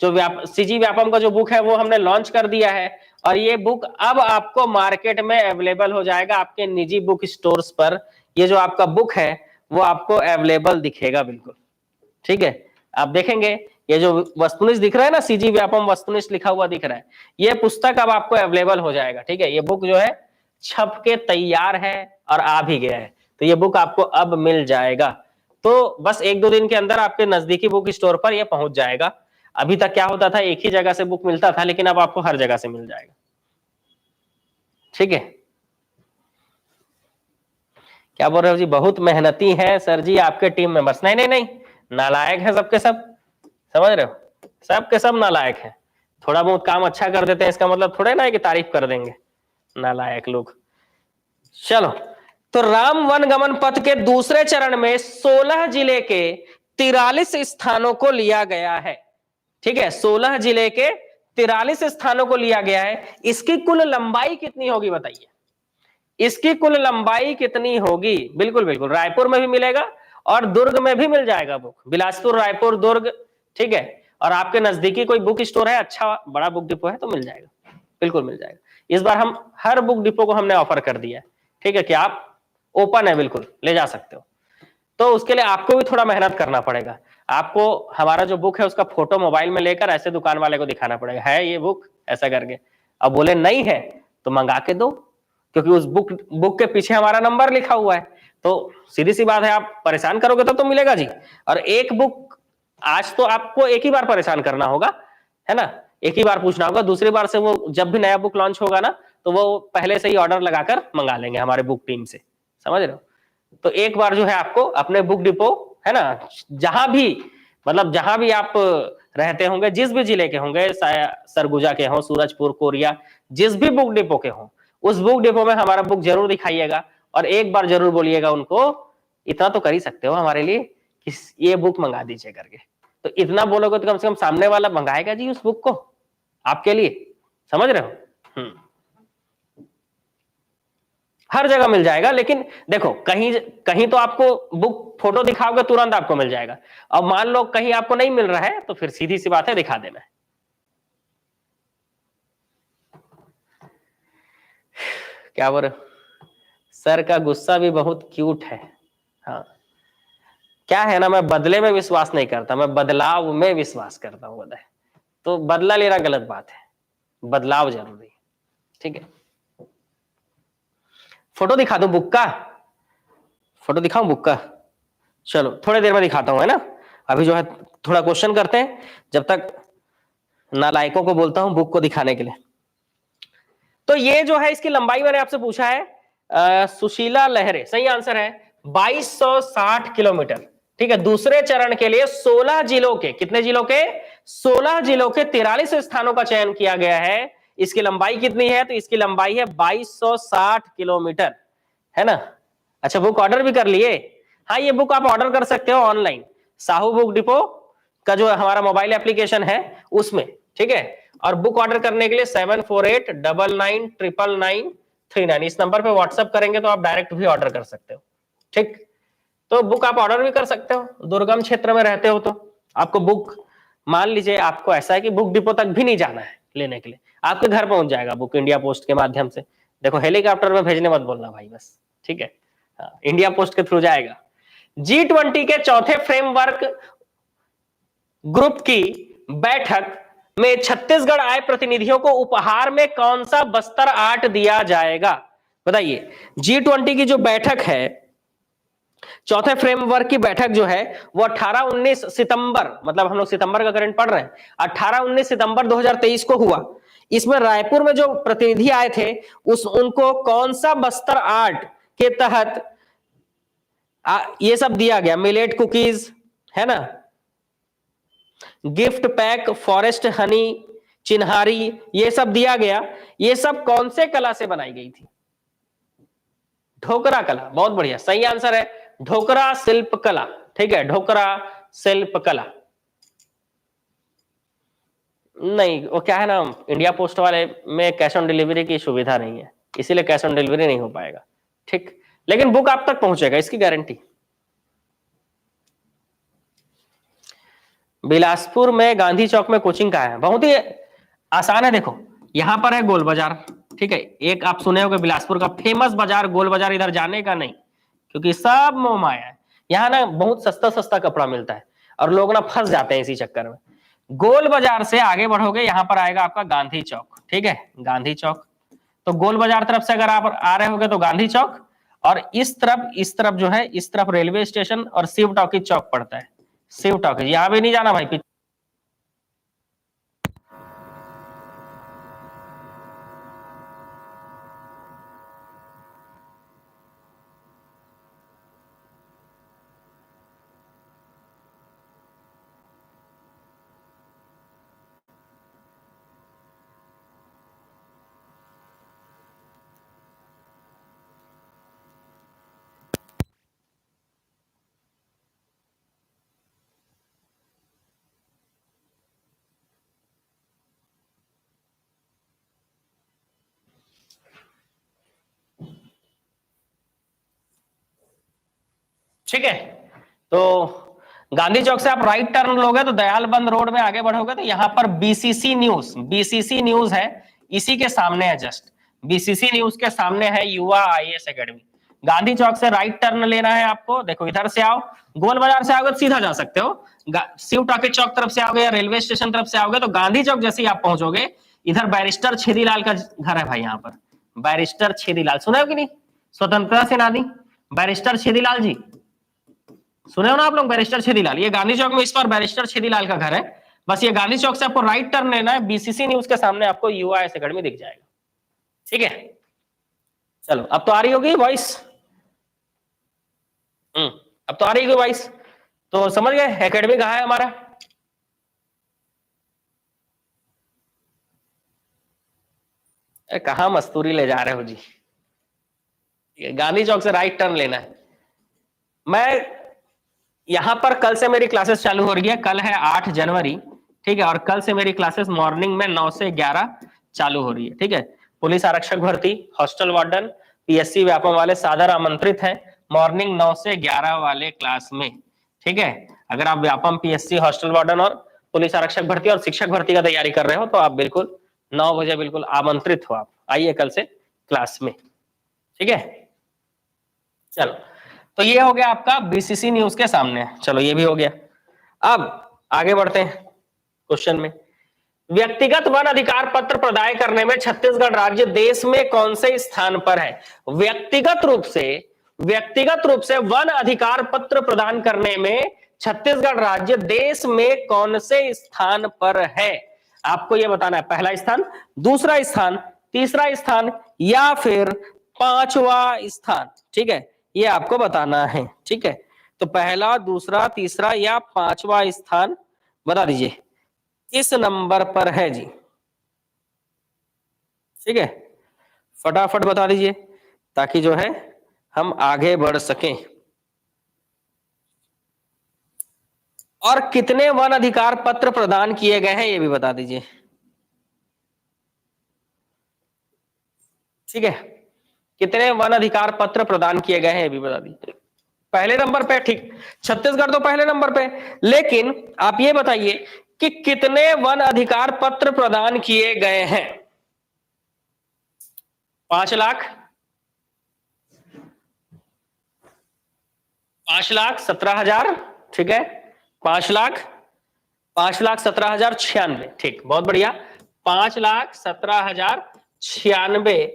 जो सीजी व्यापम का जो बुक है वो हमने लॉन्च कर दिया है। और ये बुक अब आपको मार्केट में अवेलेबल हो जाएगा आपके निजी बुक स्टोर्स पर। ये जो आपका बुक है वो आपको अवेलेबल दिखेगा बिल्कुल। ठीक है, आप देखेंगे ये जो वस्तुनिष्ठ दिख रहा है ना, सीजी व्यापम वस्तुनिष्ठ लिखा हुआ दिख रहा है, ये पुस्तक अब आपको अवेलेबल हो जाएगा। ठीक है, ये बुक जो है छप के तैयार है और आ भी गया है, तो ये बुक आपको अब मिल जाएगा। तो बस 1-2 दिन के अंदर आपके नजदीकी बुक स्टोर पर ये पहुंच जाएगा। अभी तक क्या होता था, एक ही जगह से बुक मिलता था, लेकिन अब आपको हर जगह से मिल जाएगा। ठीक है, क्या बोल रहे हो जी? बहुत मेहनती है सर जी आपके टीम मेंबर्स। नहीं नहीं नहीं, नालायक है सबके सब, समझ रहे हो, सबके सब नालायक है। थोड़ा बहुत काम अच्छा कर देते हैं इसका मतलब थोड़े ना है कि तारीफ कर देंगे, नालायक लोग। चलो, तो राम वन गमन पथ के दूसरे चरण में 16 जिले के 43 स्थानों को लिया गया है। ठीक है, 16 जिले के 43 स्थानों को लिया गया है। इसकी कुल लंबाई कितनी होगी बताइए? इसकी कुल लंबाई कितनी होगी? बिल्कुल बिल्कुल, रायपुर में भी मिलेगा और दुर्ग में भी मिल जाएगा बुक। बिलासपुर, रायपुर, दुर्ग। ठीक है, और आपके नजदीकी कोई बुक स्टोर है, अच्छा बड़ा बुक डिपो है, तो मिल जाएगा, बिल्कुल मिल जाएगा। इस बार हम हर बुक डिपो को हमने ऑफर कर दिया है। ठीक है, कि आप ओपन है, बिल्कुल ले जा सकते हो। तो उसके लिए आपको भी थोड़ा मेहनत करना पड़ेगा। आपको हमारा जो बुक है उसका फोटो मोबाइल में लेकर ऐसे दुकान वाले को दिखाना पड़ेगा, है ये बुक, ऐसा करके। अब बोले नहीं है तो मंगा के दो, क्योंकि उस बुक के पीछे हमारा नंबर लिखा हुआ है। तो सीधी सी बात है, आप परेशान करोगे तब तो मिलेगा जी। और एक बुक आज तो आपको एक ही बार परेशान करना होगा, है ना, एक ही बार पूछना होगा। दूसरी बार से वो जब भी नया बुक लॉन्च होगा ना, तो वो पहले से ही ऑर्डर लगाकर मंगा लेंगे हमारे बुक टीम से, समझ रहे हो। तो एक बार जो है आपको अपने बुक डिपो, है ना, जहां भी मतलब जहां भी आप रहते होंगे, जिस भी जिले के होंगे, सरगुजा के हो, सूरजपुर, कोरिया, जिस भी बुक डिपो के हो, उस बुक डिपो में हमारा बुक जरूर दिखाइएगा और एक बार जरूर बोलिएगा उनको, इतना तो कर ही सकते हो हमारे लिए कि ये बुक मंगा दीजिए करके। तो इतना बोलोगे तो कम से कम सामने वाला मंगाएगा जी उस बुक को आपके लिए, समझ रहे हो। हर जगह मिल जाएगा, लेकिन देखो कहीं कहीं तो आपको बुक फोटो दिखाओगे तुरंत आपको मिल जाएगा। अब मान लो कहीं आपको नहीं मिल रहा है तो फिर सीधी सी बात है, दिखा देना है। क्या बोल रहे हो? सर का गुस्सा भी बहुत क्यूट है। हाँ, क्या है ना, मैं बदले में विश्वास नहीं करता, मैं बदलाव में विश्वास करता हूँ। बताए तो बदला लेना गलत बात है, बदलाव जरूरी है। ठीक है, फोटो दिखा दूं बुक का? फोटो दिखाऊं बुक का? चलो थोड़ी देर में दिखाता हूं, है ना। अभी जो है थोड़ा क्वेश्चन करते हैं, जब तक नालायकों को बोलता हूं बुक को दिखाने के लिए। तो ये जो है इसकी लंबाई मैंने आपसे पूछा है, सुशीला लहरे, सही आंसर है 2260 किलोमीटर। ठीक है, दूसरे चरण के लिए 16 जिलों के, कितने जिलों के? 16 जिलों के 43 स्थानों का चयन किया गया है। इसकी लंबाई कितनी है? तो इसकी लंबाई है 2260 किलोमीटर, है ना। अच्छा, बुक ऑर्डर भी कर लिए? हाँ, ये बुक आप ऑर्डर कर सकते हो ऑनलाइन, साहू बुक डिपो का जो हमारा मोबाइल एप्लीकेशन है उसमें, ठीक है। और बुक ऑर्डर करने के लिए 7489999939 इस नंबर पे व्हाट्सएप करेंगे तो आप डायरेक्ट भी ऑर्डर कर सकते हो, ठीक। तो बुक आप ऑर्डर भी कर सकते हो, दुर्गम क्षेत्र में रहते हो तो आपको बुक, मान लीजिए आपको ऐसा है कि बुक डिपो तक भी नहीं जाना है लेने के लिए, आपके घर पहुंच जाएगा बुक इंडिया पोस्ट के माध्यम से। देखो, हेलीकॉप्टर में भेजने मत बोलना भाई, बस, ठीक है। हाँ, इंडिया पोस्ट के थ्रू जाएगा। G20 के चौथे फ्रेमवर्क ग्रुप की बैठक में छत्तीसगढ़ आए प्रतिनिधियों को उपहार में कौन सा बस्तर आर्ट दिया जाएगा? बताइए। G20 की जो बैठक है, चौथे फ्रेमवर्क की बैठक जो है वो 18-19 सितंबर, मतलब हम लोग सितंबर का करंट पढ़ रहे हैं, 18-19 सितंबर 2023 को हुआ। इसमें रायपुर में जो प्रतिनिधि आए थे उनको कौन सा बस्तर आर्ट के तहत ये सब दिया गया? मिलेट कुकीज, है ना, गिफ्ट पैक, फॉरेस्ट हनी, चिन्हारी, ये सब दिया गया। ये सब कौन से कला से बनाई गई थी? ढोकरा कला, बहुत बढ़िया, सही आंसर है ढोकरा शिल्प कला, ठीक है, ढोकरा शिल्प कला। नहीं, वो क्या है ना, इंडिया पोस्ट वाले में कैश ऑन डिलीवरी की सुविधा नहीं है, इसीलिए कैश ऑन डिलीवरी नहीं हो पाएगा, ठीक। लेकिन बुक आप तक पहुंचेगा, इसकी गारंटी। बिलासपुर में गांधी चौक में कोचिंग का है, बहुत ही आसान है। देखो, यहां पर है गोल बाजार, ठीक है। एक आप सुने होंगे बिलासपुर का फेमस बाजार गोल बाजार, इधर जाने का नहीं, क्योंकि सब मोह माया है। यहाँ ना बहुत सस्ता सस्ता कपड़ा मिलता है और लोग ना फंस जाते हैं इसी चक्कर में। गोल बाजार से आगे बढ़ोगे, यहाँ पर आएगा आपका गांधी चौक, ठीक है, गांधी चौक। तो गोल बाजार तरफ से अगर आप आ रहे होगे तो गांधी चौक, और इस तरफ जो है, इस तरफ रेलवे स्टेशन और शिव टॉकीज चौक पड़ता है। शिव टॉकीज, यहां भी नहीं जाना भाई। ठीक है, तो गांधी चौक से आप राइट टर्न लोगे तो दयालबंद रोड में आगे बढ़ोगे तो यहाँ पर बीसीसी न्यूज है, इसी के सामने है, जस्ट बीसीसी न्यूज के सामने है युवा आईएएस एकेडमी। गांधी चौक से राइट टर्न लेना है आपको। देखो, इधर से आओ, गोल बाजार से आओगे तो सीधा जा सकते हो, शिव टॉकीज चौक तरफ से आओगे या रेलवे स्टेशन तरफ से आओगे तो गांधी चौक जैसे ही आप पहुंचोगे, इधर बैरिस्टर छेदीलाल का घर है भाई। यहाँ पर बैरिस्टर छेदीलाल, सुना हो कि नहीं? स्वतंत्रता सेनानी बैरिस्टर छेदीलाल जी, सुने हो ना आप लोग? बैरिस्टर छेदीलाल, ये गांधी चौक में इस बार बैरिस्टर छेदीलाल का घर है। बस ये गांधी चौक से आपको राइट टर्न लेना है, बीसीसी न्यूज के सामने आपको युवा आईएएस एकेडमी दिख जाएगा, ठीक है। चलो, अब तो आ रही होगी वॉइस, अब तो आ रही होगी वॉइस। तो समझ गए एकेडमी कहाँ है हमारा? कहाँ मस्तूरी ले जा रहे हो जी? गांधी चौक से राइट टर्न लेना है। मैं यहां पर कल से मेरी क्लासेस चालू हो रही है, कल है 8 जनवरी, ठीक है, और कल से मेरी क्लासेस मॉर्निंग में 9 से 11 चालू हो रही है, ठीक है। पुलिस आरक्षक भर्ती, हॉस्टल वार्डन, पीएससी व्यापम वाले सादर आमंत्रित हैं मॉर्निंग 9 से 11 वाले क्लास में, ठीक है। अगर आप व्यापम, पीएससी, हॉस्टल वार्डन और पुलिस आरक्षक भर्ती और शिक्षक भर्ती का तैयारी कर रहे हो तो आप बिल्कुल 9 बजे बिल्कुल आमंत्रित हो, आप आइए कल से क्लास में, ठीक है। चलो, तो ये हो गया आपका बीसीसी न्यूज के सामने। चलो, ये भी हो गया। अब आगे बढ़ते हैं क्वेश्चन में। व्यक्तिगत वन अधिकार पत्र प्रदाय करने में छत्तीसगढ़ राज्य देश में कौन से स्थान पर है? व्यक्तिगत रूप से वन अधिकार पत्र प्रदान करने में छत्तीसगढ़ राज्य देश में कौन से स्थान पर है? आपको यह बताना है, पहला स्थान, दूसरा स्थान, तीसरा स्थान या फिर 5वां स्थान, ठीक है, ये आपको बताना है, ठीक है। तो पहला, दूसरा, तीसरा या 5वां स्थान बता दीजिए किस नंबर पर है जी? ठीक है, फटाफट बता दीजिए ताकि जो है हम आगे बढ़ सकें। और कितने वन अधिकार पत्र प्रदान किए गए हैं ये भी बता दीजिए। ठीक है, कितने वन अधिकार पत्र प्रदान किए गए हैं ये भी बता दीजिए। पहले नंबर पे, ठीक, छत्तीसगढ़ तो पहले नंबर पे, लेकिन आप ये बताइए कि कितने वन अधिकार पत्र प्रदान किए गए हैं। 5 लाख, 5,17,000, ठीक है, 5,17,096, ठीक, बहुत बढ़िया, 5,17,096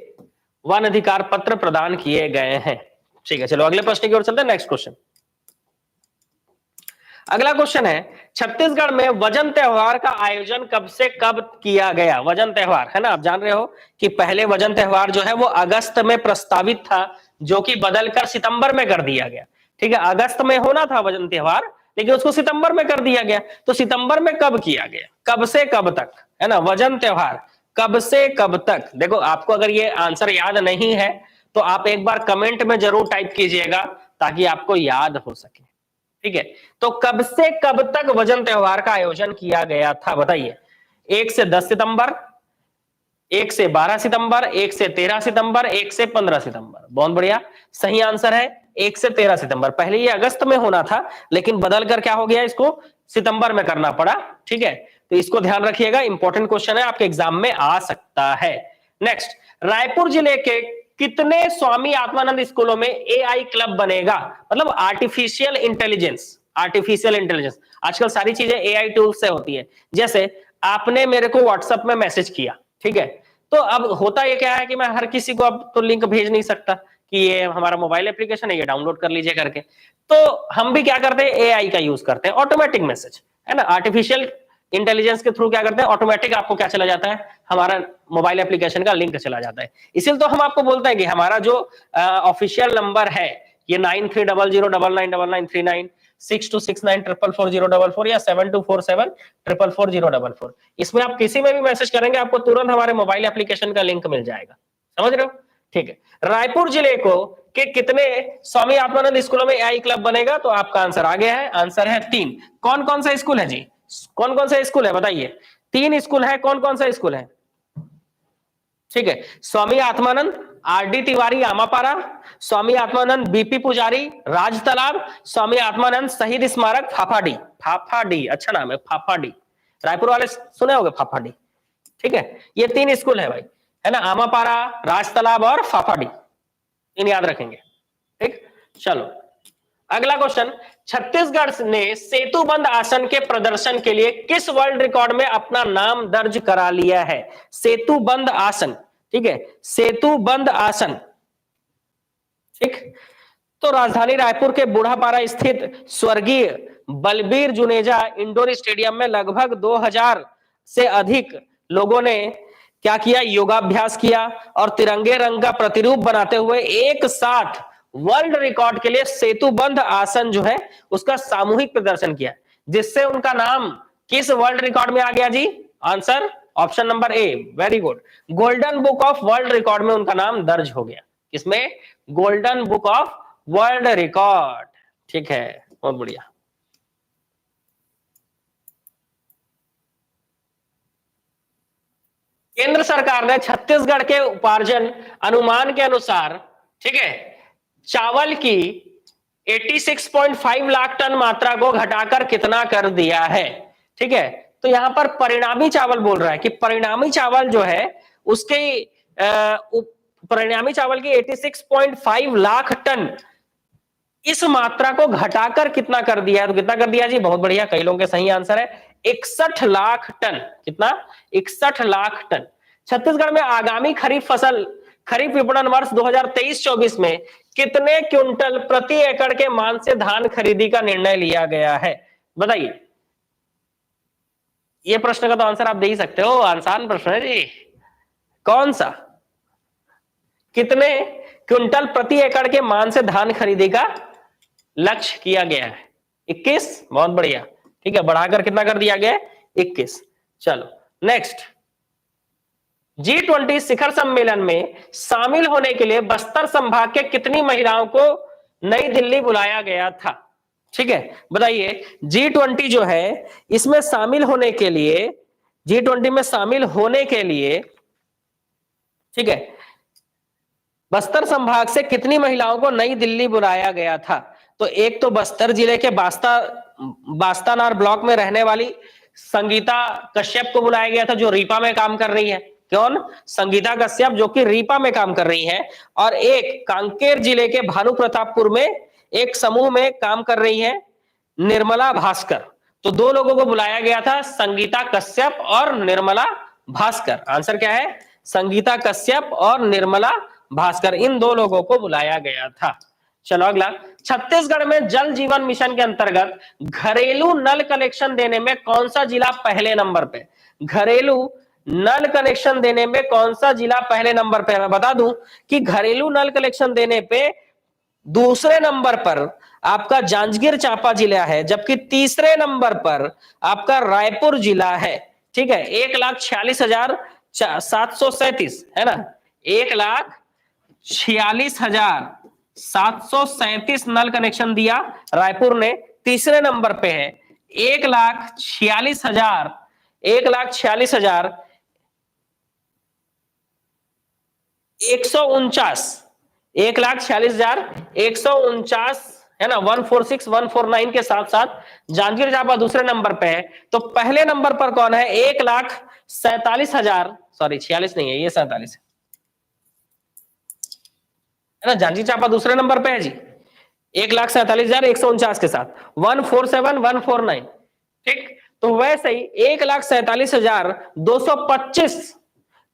वन अधिकार पत्र प्रदान किए गए हैं। ठीक है, चलो अगले प्रश्न की ओर चलते हैं। नेक्स्ट क्वेश्चन, अगला क्वेश्चन है, छत्तीसगढ़ में वजन त्योहार का आयोजन कब से कब किया गया। वजन त्योहार है ना, आप जान रहे हो कि पहले वजन त्योहार जो है वो अगस्त में प्रस्तावित था, जो कि बदलकर सितंबर में कर दिया गया। ठीक है, अगस्त में होना था वजन त्योहार, लेकिन उसको सितंबर में कर दिया गया। तो सितंबर में कब किया गया, कब से कब तक, है ना, वजन त्योहार कब से कब तक। देखो, आपको अगर ये आंसर याद नहीं है तो आप एक बार कमेंट में जरूर टाइप कीजिएगा ताकि आपको याद हो सके। ठीक है, तो कब से कब तक वजन त्योहार का आयोजन किया गया था बताइए। 1 से 10 सितंबर, 1 से 12 सितंबर, 1 से 13 सितंबर, 1 से 15 सितंबर। बहुत बढ़िया, सही आंसर है 1 से 13 सितंबर। पहले ये अगस्त में होना था, लेकिन बदल कर क्या हो गया, इसको सितंबर में करना पड़ा। ठीक है, तो इसको ध्यान रखिएगा, इंपॉर्टेंट क्वेश्चन है, आपके एग्जाम में आ सकता है। नेक्स्ट, रायपुर जिले के कितने स्वामी आत्मानंद स्कूलों में एआई क्लब बनेगा, मतलब आर्टिफिशियल इंटेलिजेंस। आर्टिफिशियल इंटेलिजेंस, आजकल सारी चीजें एआई टूल से होती है। जैसे आपने मेरे को व्हाट्सएप में मैसेज किया, ठीक है, तो अब होता ये क्या है कि मैं हर किसी को अब तो लिंक भेज नहीं सकता कि ये हमारा मोबाइल एप्लीकेशन है, ये डाउनलोड कर लीजिए करके। तो हम भी क्या करते हैं, एआई का यूज करते हैं, ऑटोमेटिक मैसेज, है ना, आर्टिफिशियल इंटेलिजेंस के थ्रू क्या करते हैं, ऑटोमेटिक आपको क्या चला जाता है, हमारा मोबाइल एप्लीकेशन का लिंक चला जाता है। इसीलिए तो हम आपको बोलते हैं कि हमारा जो ऑफिशियल नंबर है ये 9300999939 6269444044 या 7247444044, इसमें आप किसी में भी मैसेज करेंगे आपको तुरंत हमारे मोबाइल एप्लीकेशन का लिंक मिल जाएगा। समझ रहे हो? ठीक है, रायपुर जिले को के कितने स्वामी आत्मानंद स्कूलों में एआई क्लब बनेगा, तो आपका आंसर आ गया है, आंसर है 3। कौन कौन सा स्कूल है जी, कौन कौन सा स्कूल है बताइए। 3 स्कूल है, कौन कौन सा स्कूल है। ठीक है, स्वामी आत्मानंद आरडी तिवारी आमापारा, स्वामी आत्मानंद बीपी पुजारी राज तालाब, स्वामी आत्मानंद शहीद स्मारक फाफाडी। फाफाडी अच्छा नाम है, फाफाडी, रायपुर वाले सुने होंगे फाफाडी। ठीक है, ये 3 स्कूल है भाई, है ना, आमापारा, राज तालाब और फाफाडी, इन याद रखेंगे। ठीक, चलो अगला क्वेश्चन, छत्तीसगढ़ ने सेतुबंद आसन के प्रदर्शन के लिए किस वर्ल्ड रिकॉर्ड में अपना नाम दर्ज करा लिया है। सेतुबंद आसन, ठीक है, सेतुबंद आसन। ठीक, तो राजधानी रायपुर के बूढ़ापारा स्थित स्वर्गीय बलबीर जुनेजा इंडोर स्टेडियम में लगभग 2000 से अधिक लोगों ने क्या किया, योगाभ्यास किया और तिरंगे रंग का प्रतिरूप बनाते हुए एक साथ वर्ल्ड रिकॉर्ड के लिए सेतुबंद आसन जो है उसका सामूहिक प्रदर्शन किया, जिससे उनका नाम किस वर्ल्ड रिकॉर्ड में आ गया जी। Answer option number A, very good, golden book of world record में उनका नाम दर्ज हो गया। किसमें, golden book of world record. ठीक है, बहुत बढ़िया। केंद्र सरकार ने छत्तीसगढ़ के उपार्जन अनुमान के अनुसार, ठीक है, चावल की 86.5 लाख टन मात्रा को घटाकर कितना कर दिया है। ठीक है, तो यहां पर परिणामी चावल बोल रहा है कि परिणामी चावल जो है उसके परिणामी चावल की 86.5 लाख टन इस मात्रा को घटाकर कितना कर दिया है, तो कितना कर दिया जी, बहुत बढ़िया, कई लोगों के सही आंसर है 61 लाख टन। कितना, 61 लाख टन। छत्तीसगढ़ में आगामी खरीफ फसल, खरीफ विपणन वर्ष 2023-24 में कितने क्विंटल प्रति एकड़ के मान से धान खरीदी का निर्णय लिया गया है बताइए। ये प्रश्न का तो आंसर आप दे ही सकते हो, आसान प्रश्न है जी। कौन सा, कितने क्विंटल प्रति एकड़ के मान से धान खरीदी का लक्ष्य किया गया है। 21, बहुत बढ़िया, ठीक है, बढ़ाकर कितना कर दिया गया है, 21। चलो नेक्स्ट, G20 शिखर सम्मेलन में शामिल होने के लिए बस्तर संभाग के कितनी महिलाओं को नई दिल्ली बुलाया गया था? ठीक है, बताइए। G20 जो है इसमें शामिल होने के लिए, G20 में शामिल होने के लिए, ठीक है, बस्तर संभाग से कितनी महिलाओं को नई दिल्ली बुलाया गया था? तो एक तो बस्तर जिले के बास्तानार ब्लॉक में रहने वाली संगीता कश्यप को बुलाया गया था, जो रीपा में काम कर रही है। कौन? संगीता कश्यप, जो कि रीपा में काम कर रही है। और एक कांकेर जिले के भानु प्रतापपुर में एक समूह में काम कर रही है, निर्मला भास्कर। तो दो लोगों को बुलाया गया था, संगीता कश्यप और निर्मला भास्कर। आंसर क्या है? संगीता कश्यप और निर्मला भास्कर, इन दो लोगों को बुलाया गया था। चलो अगला, छत्तीसगढ़ में जल जीवन मिशन के अंतर्गत घरेलू नल कनेक्शन देने में कौन सा जिला पहले नंबर पे? घरेलू नल कनेक्शन देने में कौन सा जिला पहले नंबर पे? मैं बता दूं कि घरेलू नल कनेक्शन देने पे दूसरे नंबर पर आपका जांजगीर चांपा जिला है, जबकि तीसरे नंबर पर आपका रायपुर जिला है। ठीक है, 1,46,737 है ना, 1,46,737 नल कनेक्शन दिया रायपुर ने, तीसरे नंबर पे है। 1,46,000 1,46,149 1,46,149 है ना, 146,149 के साथ साथ जांजगीर चांपा दूसरे नंबर पे है। तो पहले नंबर पर कौन है? 1,47,000, सॉरी 46 नहीं है, ये 47 है ना। जांजगीर चांपा दूसरे नंबर पे है जी, 1,47,149 के साथ 147,149। ठीक, तो वैसे ही 1,47,225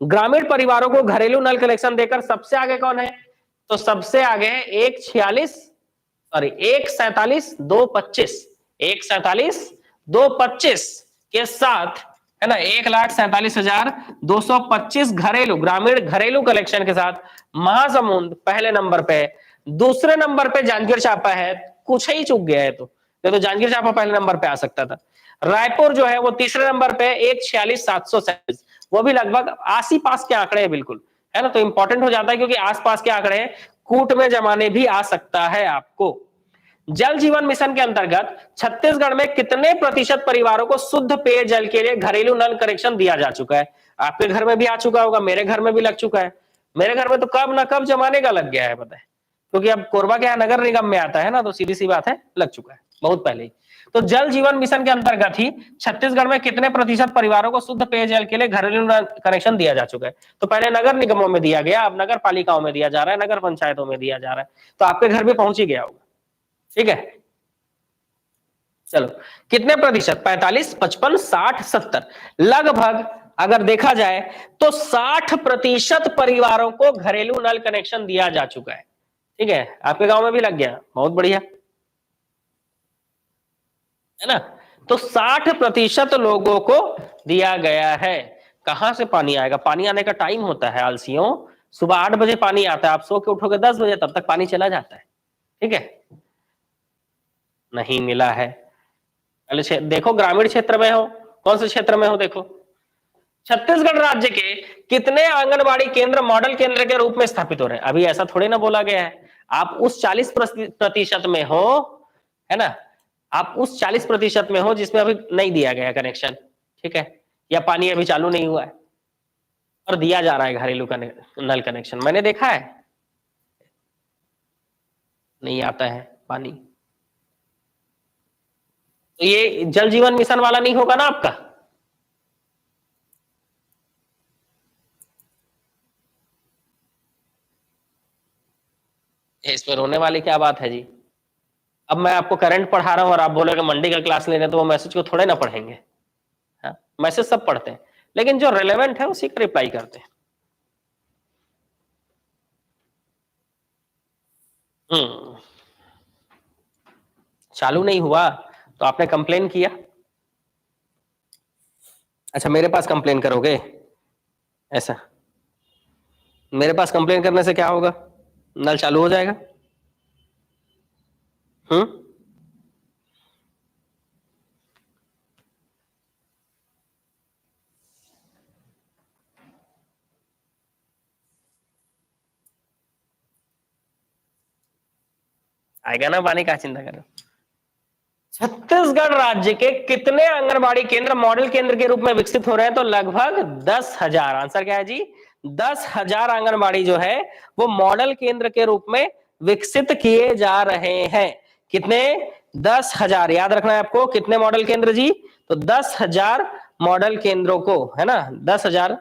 ग्रामीण परिवारों को घरेलू नल कनेक्शन देकर सबसे आगे कौन है? तो सबसे आगे है 1,47,225 1,47,225 के साथ है ना, 1,47,225 घरेलू ग्रामीण घरेलू कलेक्शन के साथ महासमुंद पहले नंबर पे है। दूसरे नंबर पे जांजगीर चांपा है, कुछ ही चूक गया है तो जांजगीर चांपा पहले नंबर पे आ सकता था। रायपुर जो है वो तीसरे नंबर पे 1,46,737, वो भी लगभग आस ही पास के आंकड़े हैं बिल्कुल, है ना। तो इंपॉर्टेंट हो जाता है क्योंकि आसपास के आंकड़े कूट में जमाने भी आ सकता है आपको। जल जीवन मिशन के अंतर्गत छत्तीसगढ़ में कितने प्रतिशत परिवारों को शुद्ध पेयजल के लिए घरेलू नल कनेक्शन दिया जा चुका है? आपके घर में भी आ चुका होगा, मेरे घर में भी लग चुका है। मेरे घर में तो कब ना कब जमाने का लग गया है, पता है, क्योंकि अब कोरबा क्या नगर निगम में आता है ना, तो सीधी सी बात है, लग चुका है बहुत पहले ही। तो जल जीवन मिशन के अंतर्गत ही छत्तीसगढ़ में कितने प्रतिशत परिवारों को शुद्ध पेयजल के लिए घरेलू कनेक्शन दिया जा चुका है? तो पहले नगर निगमों में दिया गया, अब नगर पालिकाओं में दिया जा रहा है, नगर पंचायतों में दिया जा रहा है। तो आपके घर भी पहुंच ही गया होगा। ठीक है, चलो कितने प्रतिशत? 45, 55, 60, 70, लगभग अगर देखा जाए तो 60% परिवारों को घरेलू नल कनेक्शन दिया जा चुका है। ठीक है, आपके गांव में भी लग गया, बहुत बढ़िया, है ना। तो 60% लोगों को दिया गया है। कहां से पानी आएगा? पानी आने का टाइम होता है आलसियों, सुबह 8 बजे पानी आता है, आप सो के उठोगे 10 बजे, तब तक पानी चला जाता है। ठीक है, नहीं मिला है। पहले देखो ग्रामीण क्षेत्र में हो, कौन से क्षेत्र में हो देखो। छत्तीसगढ़ राज्य के कितने आंगनबाड़ी केंद्र मॉडल केंद्र के रूप में स्थापित हो रहे हैं? अभी ऐसा थोड़ी ना बोला गया है, आप उस 40% में हो, है ना, आप उस 40% में हो जिसमें अभी नहीं दिया गया कनेक्शन। ठीक है, या पानी अभी चालू नहीं हुआ है और दिया जा रहा है घरेलू नल कनेक्शन। मैंने देखा है, नहीं आता है पानी। तो ये जल जीवन मिशन वाला नहीं होगा ना आपका। इस पर रोने वाली क्या बात है जी? अब मैं आपको करंट पढ़ा रहा हूं और आप बोलोगे मंडी का क्लास लेने, तो वो मैसेज को थोड़े ना पढ़ेंगे। हाँ, मैसेज सब पढ़ते हैं, लेकिन जो रेलेवेंट है उसी का रिप्लाई करते हैं। चालू नहीं हुआ तो आपने कंप्लेन किया? अच्छा, मेरे पास कंप्लेन करोगे? ऐसा मेरे पास कंप्लेन करने से क्या होगा? नल चालू हो जाएगा। हम्म, आएगा ना पानी, का चिंता कर रहे हो। छत्तीसगढ़ राज्य के कितने आंगनबाड़ी केंद्र मॉडल केंद्र के रूप में विकसित हो रहे हैं? तो लगभग 10,000। आंसर क्या है जी? 10,000 आंगनबाड़ी जो है वो मॉडल केंद्र के रूप में विकसित किए जा रहे हैं। कितने? 10,000। याद रखना है आपको, कितने मॉडल केंद्र जी? तो 10,000 मॉडल केंद्रों को, है ना, 10,000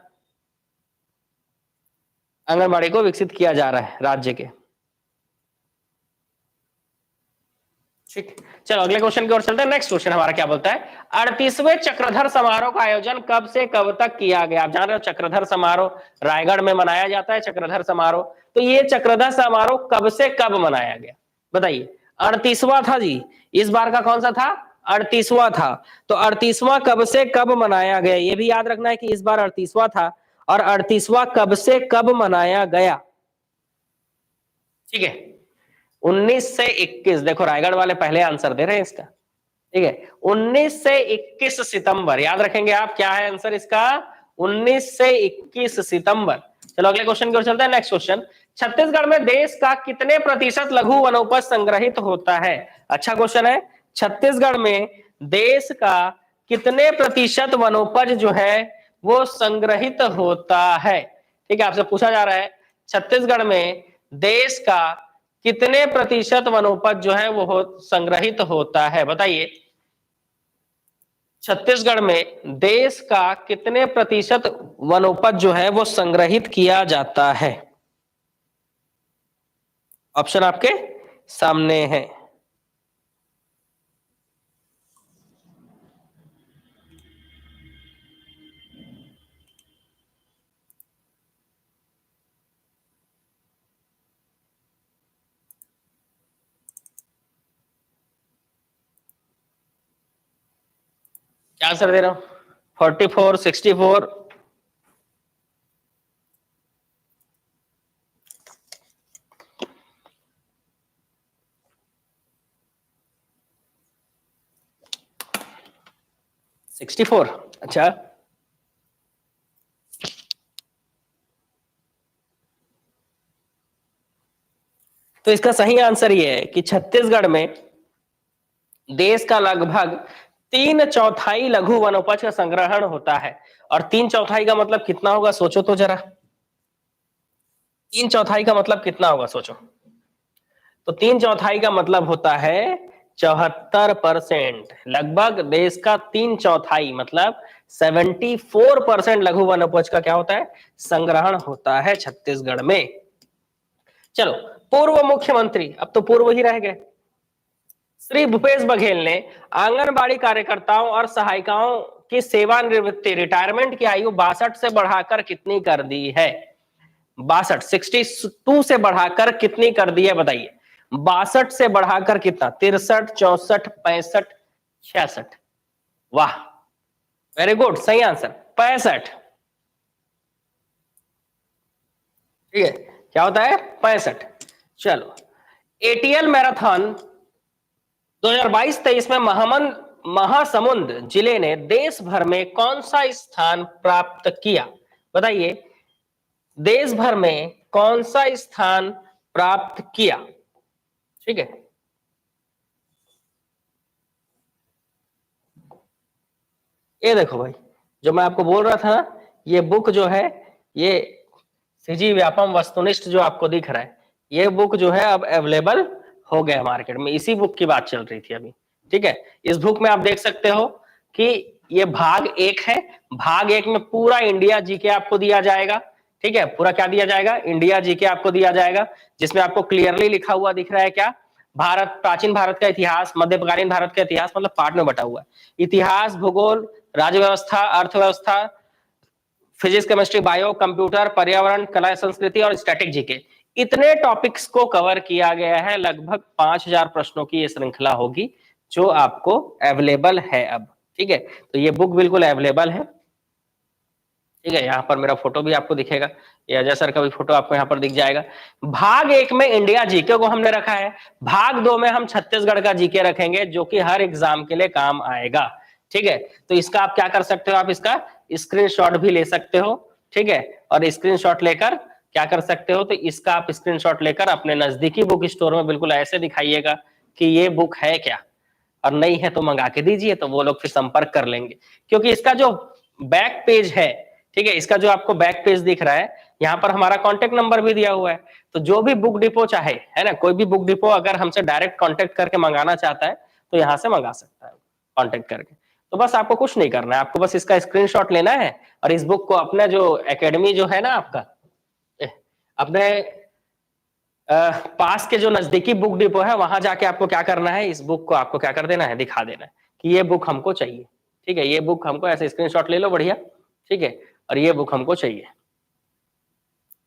आंगनबाड़ी को विकसित किया जा रहा है राज्य के। ठीक, चलो अगले क्वेश्चन की ओर चलते हैं। नेक्स्ट क्वेश्चन हमारा क्या बोलता है? 38वें चक्रधर समारोह का आयोजन कब से कब तक किया गया? आप जान रहे हो चक्रधर समारोह रायगढ़ में मनाया जाता है, चक्रधर समारोह। तो ये चक्रधर समारोह कब से कब मनाया गया बताइए? 38वां था जी, इस बार का कौन सा था? 38वां था। तो 38वां कब से कब मनाया गया, ये भी याद रखना है कि इस बार 38वां था और 38वां कब से कब मनाया गया। ठीक है, 19 से 21। देखो रायगढ़ वाले पहले आंसर दे रहे हैं इसका। ठीक है, 19 से 21 सितंबर। याद रखेंगे आप, क्या है आंसर इसका? 19 से 21 सितंबर। चलो अगले क्वेश्चन की ओर चलते हैं। नेक्स्ट क्वेश्चन, छत्तीसगढ़ में देश का कितने प्रतिशत लघु वनोपज संग्रहित होता है? अच्छा क्वेश्चन है। छत्तीसगढ़ में देश का कितने प्रतिशत वनोपज जो है वो संग्रहित होता है? ठीक है, आपसे पूछा जा रहा है छत्तीसगढ़ में देश का कितने प्रतिशत वनोपज जो है वो संग्रहित होता है? बताइए, छत्तीसगढ़ में देश का कितने प्रतिशत वनोपज जो है वो संग्रहित किया जाता है? ऑप्शन आपके सामने है। क्या आंसर दे रहा हूं? 44, 64, 64। अच्छा, तो इसका सही आंसर ये है कि छत्तीसगढ़ में देश का लगभग 3/4 लघु वनोपज का संग्रहण होता है। और 3/4 का मतलब कितना होगा सोचो तो जरा, 3/4 का मतलब कितना होगा सोचो। तो 3/4 का मतलब होता है 74%। लगभग देश का 3/4 मतलब 74% लघु वनोपज का क्या होता है? संग्रहण होता है छत्तीसगढ़ में। चलो, पूर्व मुख्यमंत्री, अब तो पूर्व ही रह गए, श्री भूपेश बघेल ने आंगनबाड़ी कार्यकर्ताओं और सहायिकाओं की सेवानिवृत्ति रिटायरमेंट की आयु 62 से बढ़ाकर कितनी कर दी है? 62, 62 से बढ़ाकर कितनी कर दी है बताइए? 62 से बढ़ाकर कितना? 63, 64, 65, 66। वाह, वेरी गुड, सही आंसर 65। ठीक है, क्या होता है? 65। चलो, एटीएल मैराथन 2022-23 में महासमुंद जिले ने देश भर में कौन सा स्थान प्राप्त किया? बताइए, देश भर में कौन सा स्थान प्राप्त किया? ठीक है, ये देखो भाई, जो मैं आपको बोल रहा था ना, ये बुक जो है, ये सीजी व्यापम वस्तुनिष्ठ जो आपको दिख रहा है, ये बुक जो है अब अवेलेबल हो गया मार्केट में। इसी बुक की बात चल रही थी अभी। ठीक है, इस बुक में आप देख सकते हो कि ये भाग 1 है। भाग 1 में पूरा इंडिया जीके आपको दिया जाएगा। ठीक है, पूरा क्या दिया जाएगा? इंडिया जीके आपको दिया जाएगा, जिसमें आपको क्लियरली लिखा हुआ दिख रहा है क्या? भारत, प्राचीन भारत का इतिहास, मध्यकालीन भारत का इतिहास, मतलब पार्ट में बटा हुआ है। इतिहास, भूगोल, राज्य व्यवस्था, अर्थव्यवस्था, फिजिक्स, केमिस्ट्री, बायो, कंप्यूटर, पर्यावरण, कला, संस्कृति और स्टैटिक जीके, इतने टॉपिक्स को कवर किया गया है। लगभग 5000 प्रश्नों की ये श्रृंखला होगी जो आपको अवेलेबल है अब। ठीक है, तो ये बुक बिल्कुल अवेलेबल है। ठीक है, यहाँ पर मेरा फोटो भी आपको दिखेगा, ये अजय सर का भी फोटो आपको यहाँ पर दिख जाएगा। भाग 1 में इंडिया जीके को हमने रखा है, भाग 2 में हम छत्तीसगढ़ का जीके रखेंगे, जो कि हर एग्जाम के लिए काम आएगा। ठीक है, तो इसका आप क्या कर सकते हो? आप इसका स्क्रीनशॉट भी ले सकते हो। ठीक है, और स्क्रीनशॉट लेकर क्या कर सकते हो, तो इसका आप स्क्रीनशॉट लेकर अपने नजदीकी बुक स्टोर में बिल्कुल ऐसे दिखाइएगा कि ये बुक है क्या, और नहीं है तो मंगा के दीजिए, तो वो लोग फिर संपर्क कर लेंगे। क्योंकि इसका जो बैक पेज है, ठीक है, इसका जो आपको बैक पेज दिख रहा है, यहाँ पर हमारा कॉन्टेक्ट नंबर भी दिया हुआ है। तो जो भी बुक डिपो चाहे, है ना, कोई भी बुक डिपो अगर हमसे डायरेक्ट कॉन्टेक्ट करके मंगाना चाहता है तो यहाँ से मंगा सकता है कॉन्टेक्ट करके। तो बस आपको कुछ नहीं करना है, आपको बस इसका स्क्रीनशॉट लेना है और इस बुक को अपना जो एकेडमी जो है ना आपका, अपने पास के जो नजदीकी बुक डिपो है वहां जाके आपको क्या करना है, इस बुक को आपको क्या कर देना है, दिखा देना है कि ये बुक हमको चाहिए। ठीक है, ये बुक हमको, ऐसे स्क्रीनशॉट ले लो बढ़िया, ठीक है, और ये बुक हमको चाहिए,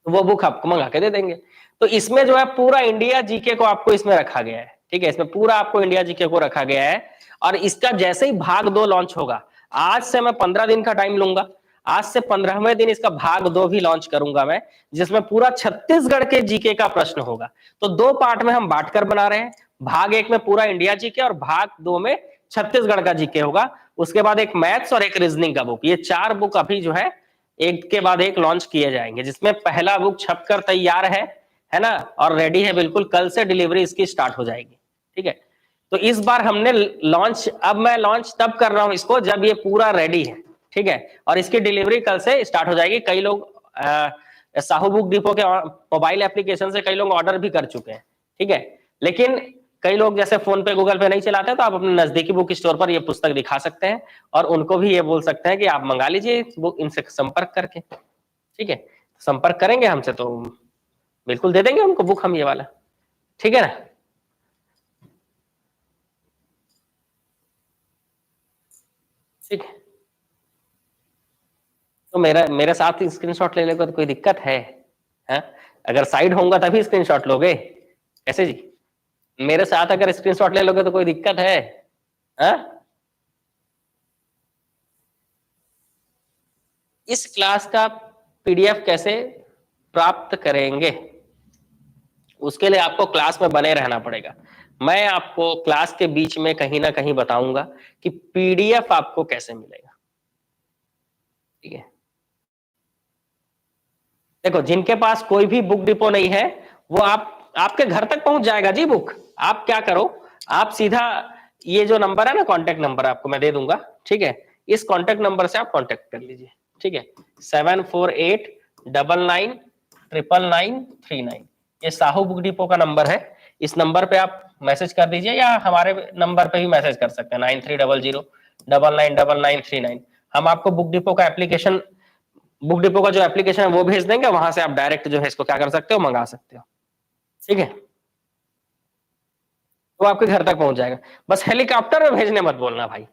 तो वो बुक आपको मंगा के दे देंगे। तो इसमें जो है पूरा इंडिया जीके को आपको इसमें रखा गया है। ठीक है, इसमें पूरा आपको इंडिया जीके को रखा गया है। और इसका जैसे ही भाग 2 लॉन्च होगा, आज से मैं 15 दिन का टाइम लूंगा, आज से 15वें दिन इसका भाग 2 भी लॉन्च करूंगा मैं, जिसमें पूरा छत्तीसगढ़ के जीके का प्रश्न होगा। तो 2 पार्ट में हम बांटकर बना रहे हैं, भाग 1 में पूरा इंडिया जीके और भाग 2 में छत्तीसगढ़ का जीके होगा। उसके बाद एक मैथ्स और एक रीजनिंग का बुक, ये 4 बुक अभी जो है एक के बाद एक लॉन्च किए जाएंगे, जिसमें पहला बुक छपकर तैयार है ना, और रेडी है बिल्कुल, कल से डिलीवरी इसकी स्टार्ट हो जाएगी। ठीक है, तो इस बार हमने लॉन्च, अब मैं लॉन्च तब कर रहा हूं इसको जब ये पूरा रेडी है। ठीक है, और इसकी डिलीवरी कल से स्टार्ट हो जाएगी। कई लोग साहू बुक डिपो के मोबाइल एप्लीकेशन से कई लोग ऑर्डर भी कर चुके हैं। ठीक है, लेकिन कई लोग जैसे फोन पे गूगल पे नहीं चलाते, तो आप अपने नजदीकी बुक स्टोर पर ये पुस्तक दिखा सकते हैं और उनको भी ये बोल सकते हैं कि आप मंगा लीजिए बुक इनसे संपर्क करके। ठीक है, संपर्क करेंगे हमसे तो बिल्कुल दे देंगे उनको बुक हम ये वाला। ठीक है ना, ठीक है, तो मेरे साथ स्क्रीनशॉट ले लेगा तो कोई दिक्कत है? अगर साइड होऊंगा तभी स्क्रीनशॉट लोगे कैसे जी? मेरे साथ अगर स्क्रीनशॉट ले लोगे तो कोई दिक्कत है? इस क्लास का पीडीएफ कैसे प्राप्त करेंगे, उसके लिए आपको क्लास में बने रहना पड़ेगा। मैं आपको क्लास के बीच में कहीं ना कहीं बताऊंगा कि पीडीएफ आपको कैसे मिलेगा। ठीक है, देखो जिनके पास कोई भी बुक डिपो नहीं है वो आपके घर तक पहुंच जाएगा जी बुक। आप क्या करो, आप सीधा ये जो नंबर है ना, कांटेक्ट नंबर आपको मैं दे दूंगा। ठीक है, इस कांटेक्ट नंबर से आप कांटेक्ट कर लीजिए। ठीक है, 7489993939, ये साहू बुक डिपो का नंबर है। इस नंबर पे आप मैसेज कर दीजिए या हमारे नंबर पे भी मैसेज कर सकते हैं 9300999939। हम आपको बुक डिपो का एप्लीकेशन, बुक डिपो का जो एप्लीकेशन है वो भेज देंगे, वहां से आप डायरेक्ट जो है इसको क्या कर सकते हो, मंगा सकते हो। ठीक है, तो आपके घर तक पहुंच जाएगा। बस हेलीकॉप्टर में भेजने मत बोलना भाई।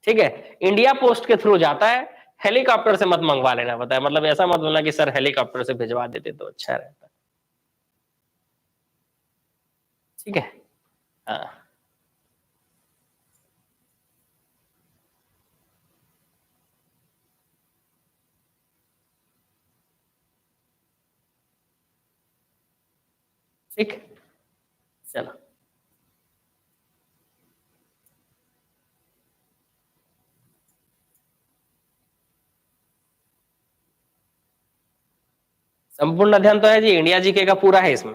ठीक है, इंडिया पोस्ट के थ्रू जाता है, हेलीकॉप्टर से मत मंगवा लेना, पता है, मतलब ऐसा मत बोलना कि सर हेलीकॉप्टर से भिजवा देते तो अच्छा रहता। ठीक है, हाँ, ठीक, चलो संपूर्ण अध्ययन तो है जी, इंडिया जीके का पूरा है इसमें,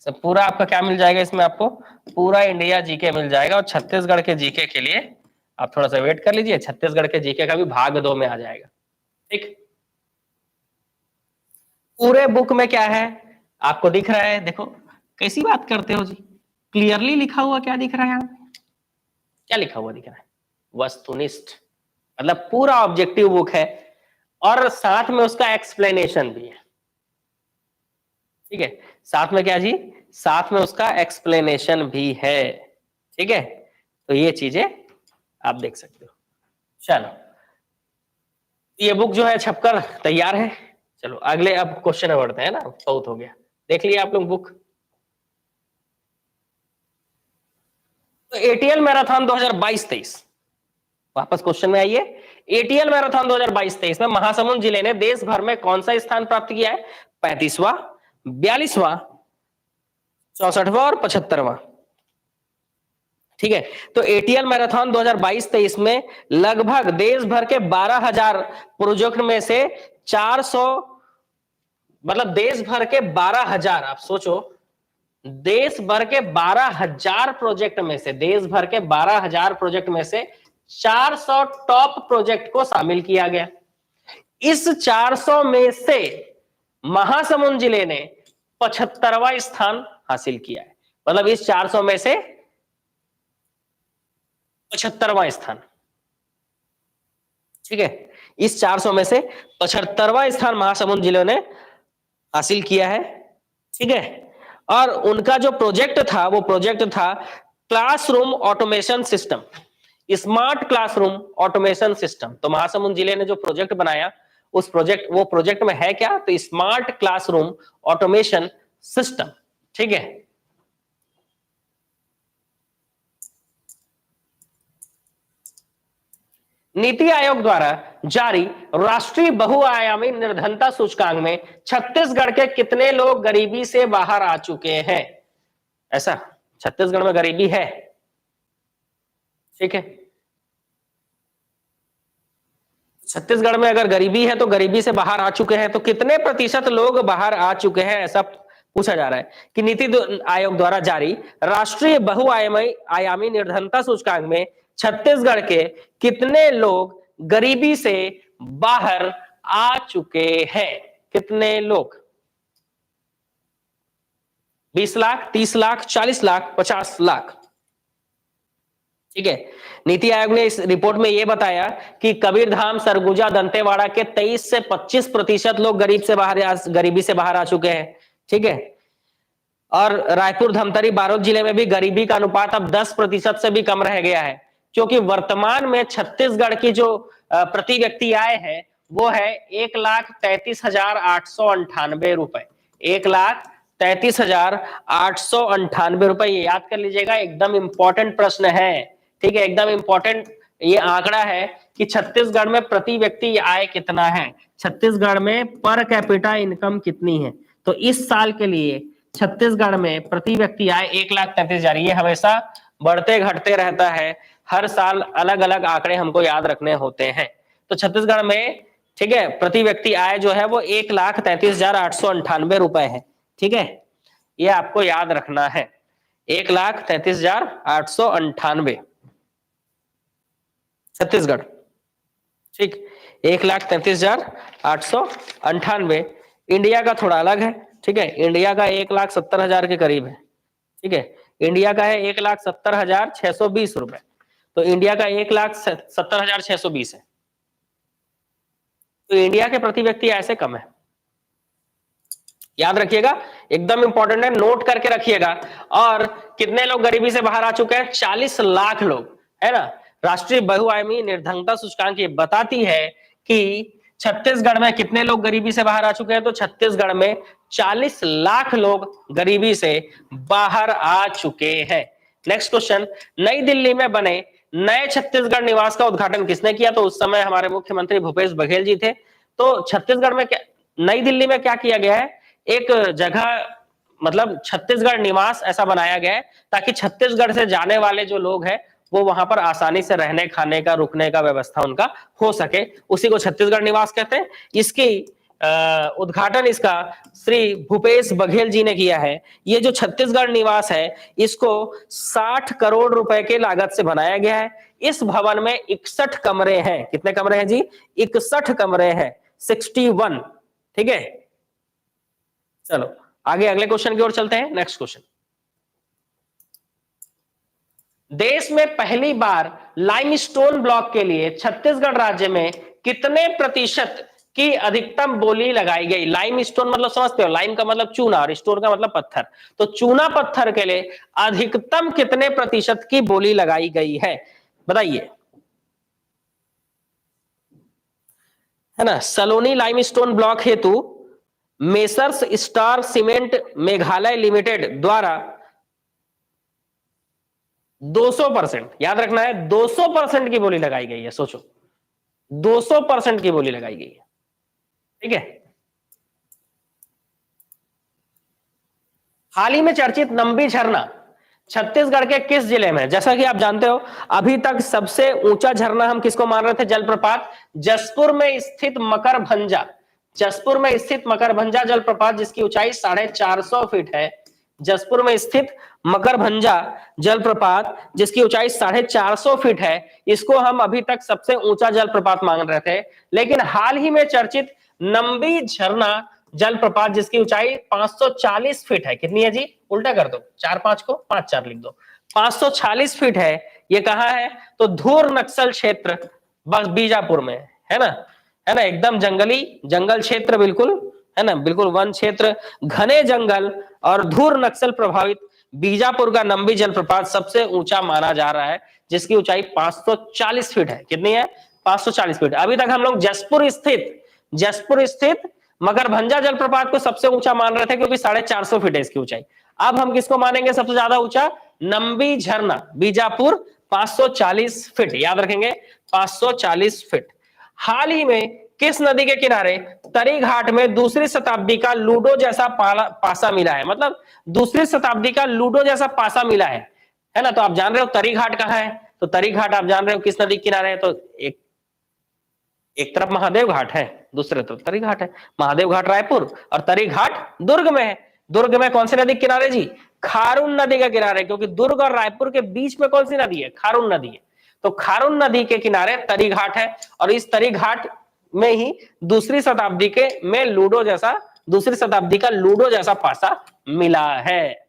सब पूरा आपका क्या मिल जाएगा इसमें, आपको पूरा इंडिया जीके मिल जाएगा। और छत्तीसगढ़ के जीके के लिए आप थोड़ा सा वेट कर लीजिए, छत्तीसगढ़ के जीके का भी भाग 2 में आ जाएगा। ठीक, पूरे बुक में क्या है आपको दिख रहा है, देखो कैसी बात करते हो जी, क्लियरली लिखा हुआ क्या दिख रहा है यहाँ, क्या लिखा हुआ दिख रहा है, वस्तुनिष्ठ, मतलब पूरा ऑब्जेक्टिव बुक है और साथ में उसका एक्सप्लेनेशन भी है। ठीक है, साथ में क्या जी, साथ में उसका एक्सप्लेनेशन भी है। ठीक है, तो ये चीजें आप देख सकते हो। चलो, ये बुक जो है छपकर तैयार है। चलो अगले अब क्वेश्चन में बढ़ते हैं ना, बहुत हो गया, देख लिया आप लोग बुक। तो एटीएल मैराथन 2022-23, वापस क्वेश्चन में आइए। एटीएल मैराथन 2022-23 में महासमुंद जिले ने देश भर में कौन सा स्थान प्राप्त किया है, 35वां, 42वां, 64वां और 75वां। ठीक है, तो एटीएल मैराथन 2022-23 में लगभग देश भर के 12,000 प्रोजेक्ट में से 400 मतलब देश भर के 12,000, आप सोचो, देश भर के 12,000 प्रोजेक्ट में से, देश भर के 12,000 प्रोजेक्ट में से 400 टॉप प्रोजेक्ट को शामिल किया गया। इस 400 में से महासमुंद जिले ने 75वां स्थान हासिल किया है। मतलब इस 400 में से 75वां स्थान, ठीक है, इस 400 में से 75वां स्थान महासमुंद जिले ने हासिल किया है, ठीक है। और उनका जो प्रोजेक्ट था वो प्रोजेक्ट था classroom automation system, smart classroom automation system. तो महासमुंद जिले ने जो प्रोजेक्ट बनाया उस प्रोजेक्ट में है क्या, तो स्मार्ट क्लासरूम ऑटोमेशन सिस्टम, ठीक है। नीति आयोग द्वारा जारी राष्ट्रीय बहुआयामी निर्धनता सूचकांक में छत्तीसगढ़ के कितने लोग गरीबी से बाहर आ चुके हैं? ऐसा छत्तीसगढ़ में गरीबी है, ठीक है। छत्तीसगढ़ में अगर गरीबी है तो गरीबी से बाहर आ चुके हैं, तो कितने प्रतिशत लोग बाहर आ चुके हैं, ऐसा पूछा जा रहा है कि नीति आयोग द्वारा जारी राष्ट्रीय बहुआयामी निर्धनता सूचकांक में छत्तीसगढ़ के कितने लोग गरीबी से बाहर आ चुके हैं? कितने लोग? 20 लाख, 30 लाख, 40 लाख, 50 लाख, ठीक है। नीति आयोग ने इस रिपोर्ट में यह बताया कि कबीरधाम, सरगुजा, दंतेवाड़ा के 23 से 25% लोग गरीबी से बाहर आ चुके हैं, ठीक है। और रायपुर, धमतरी, बालोद जिले में भी गरीबी का अनुपात अब 10% से भी कम रह गया है, क्योंकि वर्तमान में छत्तीसगढ़ की जो प्रति व्यक्ति आय है वो है 1,33,898 रुपए, 1,33,898 रुपए। ये याद कर लीजिएगा, एकदम इंपॉर्टेंट प्रश्न है, ठीक है, एकदम इंपॉर्टेंट ये आंकड़ा है कि छत्तीसगढ़ में प्रति व्यक्ति आय कितना है, छत्तीसगढ़ में पर कैपिटा इनकम कितनी है। तो इस साल के लिए छत्तीसगढ़ में प्रति व्यक्ति आय 1,33,000, ये हमेशा बढ़ते घटते रहता है, हर साल अलग अलग आंकड़े हमको याद रखने होते हैं। तो छत्तीसगढ़ में, ठीक है, प्रति व्यक्ति आय जो है वो 1,33,898 रुपए है, ठीक है, ये आपको याद रखना है, 1,33,898 छत्तीसगढ़, ठीक, 1,33,898। इंडिया का थोड़ा अलग है, ठीक है, इंडिया का 1,70,000 के करीब है, ठीक है, इंडिया का है 1,70,620 रुपए, तो इंडिया का 1,70,620 है, तो इंडिया के प्रति व्यक्ति ऐसे कम है, याद रखिएगा, एकदम इंपॉर्टेंट है, नोट करके रखिएगा। और कितने लोग गरीबी से बाहर आ चुके हैं? 40 लाख लोग, है ना। राष्ट्रीय बहुआयामी निर्धनता सूचकांक ये बताती है कि छत्तीसगढ़ में कितने लोग गरीबी से बाहर आ चुके हैं, तो छत्तीसगढ़ में 40 लाख लोग गरीबी से बाहर आ चुके हैं। नेक्स्ट क्वेश्चन, नई दिल्ली में बने नए छत्तीसगढ़ निवास का उद्घाटन किसने किया? तो उस समय हमारे मुख्यमंत्री भूपेश बघेल जी थे। तो छत्तीसगढ़ में नई दिल्ली में क्या किया गया है? एक जगह, मतलब छत्तीसगढ़ निवास ऐसा बनाया गया है ताकि छत्तीसगढ़ से जाने वाले जो लोग हैं वो वहां पर आसानी से रहने, खाने का, रुकने का व्यवस्था उनका हो सके, उसी को छत्तीसगढ़ निवास कहते हैं। इसकी उद्घाटन इसका श्री भूपेश बघेल जी ने किया है। ये जो छत्तीसगढ़ निवास है इसको 60 करोड़ रुपए के लागत से बनाया गया है। इस भवन में 61 कमरे हैं। कितने कमरे हैं जी? 61 कमरे हैं, 61, ठीक है। चलो आगे अगले क्वेश्चन की ओर चलते हैं। नेक्स्ट क्वेश्चन, देश में पहली बार लाइमस्टोन ब्लॉक के लिए छत्तीसगढ़ राज्य में कितने प्रतिशत की अधिकतम बोली लगाई गई? लाइमस्टोन मतलब समझते हो, लाइम का मतलब चूना और स्टोन का मतलब पत्थर, तो चूना पत्थर के लिए अधिकतम कितने प्रतिशत की बोली लगाई गई है, बताइए, है ना। सलोनी लाइमस्टोन ब्लॉक हेतु messrs star cement Meghalaya limited द्वारा 200%, याद रखना है, 200% की बोली लगाई गई है। सोचो, 200% की बोली लगाई गई है, ठीक है। हाल ही में चर्चित नंबी झरना छत्तीसगढ़ के किस जिले में? जैसा कि आप जानते हो अभी तक सबसे ऊंचा झरना हम किसको मान रहे थे, जलप्रपात, जसपुर में स्थित मकरभंजा, जसपुर में स्थित मकरभंजा जलप्रपात जिसकी ऊंचाई 450 फीट है। जसपुर में स्थित मकरभंजा जलप्रपात जिसकी ऊंचाई 450 फीट है, इसको हम अभी तक सबसे ऊंचा जलप्रपात मान रहे थे, लेकिन हाल ही में चर्चित नंबी झरना जलप्रपात जिसकी ऊंचाई 540 फीट है। कितनी है जी? उल्टा कर दो, 4-5 को 5-4 लिख दो, 540 फीट है। ये कहां है? तो धूर नक्सल क्षेत्र बस बीजापुर में है ना, है ना, एकदम जंगली जंगल क्षेत्र, बिल्कुल है ना, बिल्कुल वन क्षेत्र, घने जंगल और धूर नक्सल प्रभावित बीजापुर का नंबी जलप्रपात सबसे ऊंचा माना जा रहा है, जिसकी ऊंचाई 540 फीट है। कितनी है? 540 फीट। अभी तक हम लोग जसपुर स्थित मकरभंजा जलप्रपात को सबसे ऊंचा मान रहे थे क्योंकि 450 फीट है इसकी ऊंचाई। अब हम किसको मानेंगे सबसे ज्यादा ऊंचा? नंबी झरना बीजापुर 540 फीट, याद रखेंगे 540 फीट। हाल ही में किस नदी के किनारे तरी घाट में दूसरी शताब्दी का लूडो जैसा पासा मिला है? मतलब दूसरी शताब्दी का लूडो जैसा पासा मिला है ना। तो आप जान रहे हो तरी घाट कहां है? तो तरी घाट आप जान रहे हो किस नदी के किनारे है? तो एक तरफ महादेव घाट है, दूसरे तरफ तरी घाट है। महादेव घाट रायपुर और तरी घाट दुर्ग में है। दुर्ग में कौन सी नदी के किनारे जी? खारून नदी का किनारे, क्योंकि दुर्ग और रायपुर के बीच में कौन सी नदी है? खारून नदी है। तो खारून नदी के किनारे तरी घाट है और इस तरी घाट में ही दूसरी शताब्दी का लूडो जैसा पासा मिला है।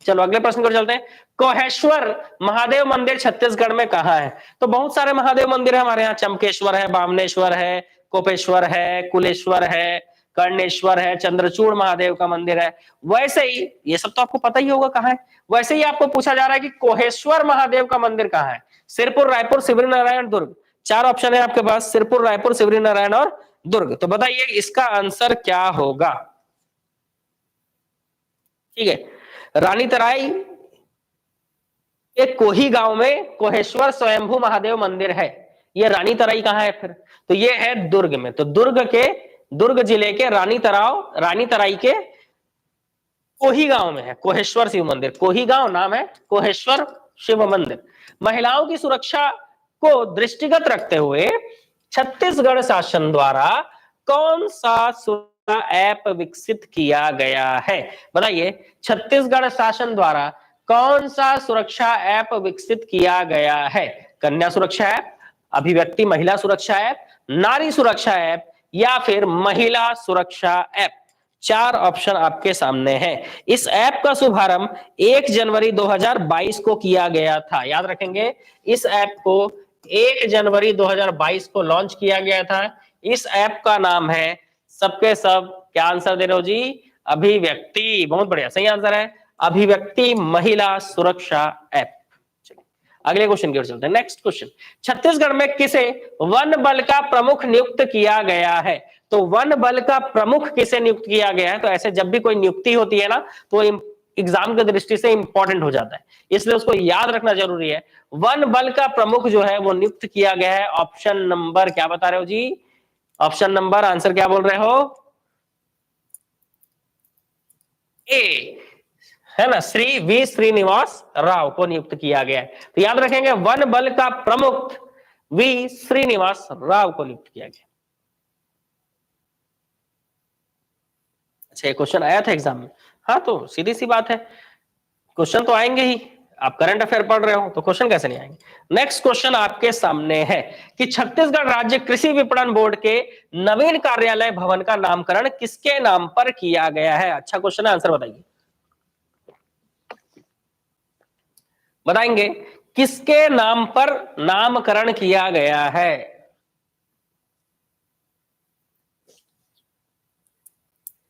चलो अगले प्रश्न को चलते हैं। कोहेश्वर महादेव मंदिर छत्तीसगढ़ में कहां है? तो बहुत सारे महादेव मंदिर है हमारे यहाँ, चमकेश्वर है, बामनेश्वर है, कोपेश्वर है, कुलेश्वर है, कर्णेश्वर है, चंद्रचूड़ महादेव का मंदिर है। वैसे ही ये सब तो आपको पता ही होगा कहां है। वैसे ही आपको पूछा जा रहा है कि कोहेश्वर महादेव का मंदिर कहां है? सिरपुर, रायपुर, सिवरी नारायण, दुर्ग। 4 ऑप्शन है आपके पास, सिरपुर, रायपुर, सिवरी नारायण और दुर्ग। तो बताइए इसका आंसर क्या होगा? ठीक है, रानीतराई के कोही गांव में कोहेश्वर स्वयंभू महादेव मंदिर है। ये रानीतराई कहां है फिर? तो ये है दुर्ग में। तो दुर्ग जिले के रानीतराई के कोही गांव में है कोहेश्वर शिव मंदिर। कोही गांव नाम है, कोहेश्वर शिव मंदिर। महिलाओं की सुरक्षा को दृष्टिगत रखते हुए छत्तीसगढ़ शासन द्वारा कौन सा सुरक्षा ऐप विकसित किया गया है? बताइए, छत्तीसगढ़ शासन द्वारा कौन सा सुरक्षा ऐप विकसित किया गया है? कन्या सुरक्षा ऐप, अभिव्यक्ति महिला सुरक्षा ऐप, नारी सुरक्षा ऐप या फिर महिला सुरक्षा ऐप। 4 ऑप्शन आपके सामने हैं। इस ऐप का शुभारंभ 1 जनवरी 2022 को किया गया था। याद रखेंगे, इस ऐप को 1 जनवरी 2022 को लॉन्च किया गया था। इस ऐप का नाम है सबके सब, क्या आंसर दे रहे हो जी? अभिव्यक्ति। बहुत बढ़िया, सही आंसर है अभिव्यक्ति महिला सुरक्षा ऐप। अगले क्वेश्चन की ओर चलते हैं। नेक्स्ट क्वेश्चन, छत्तीसगढ़ में किसे वन बल का प्रमुख नियुक्त किया गया है? तो वन बल का प्रमुख किसे नियुक्त किया गया है? तो ऐसे जब भी कोई नियुक्ति होती है ना, तो एग्जाम की दृष्टि से इंपॉर्टेंट हो जाता है, इसलिए उसको याद रखना जरूरी है। वन बल का प्रमुख जो है वो नियुक्त किया गया है ऑप्शन नंबर, क्या बता रहे हो जी? ऑप्शन नंबर आंसर क्या बोल रहे हो? ए, है ना, श्री वी श्रीनिवास राव को नियुक्त किया गया है। तो याद रखेंगे वन बल का प्रमुख वी श्रीनिवास राव को नियुक्त किया गया। अच्छा, क्वेश्चन आया था एग्जाम में? हाँ, तो सीधी सी बात है, क्वेश्चन तो आएंगे ही। आप करंट अफेयर पढ़ रहे हो तो क्वेश्चन कैसे नहीं आएंगे? नेक्स्ट क्वेश्चन आपके सामने है कि छत्तीसगढ़ राज्य कृषि विपणन बोर्ड के नवीन कार्यालय भवन का नामकरण किसके नाम पर किया गया है? अच्छा क्वेश्चन है, आंसर बताइए। बताएंगे किसके नाम पर नामकरण किया गया है?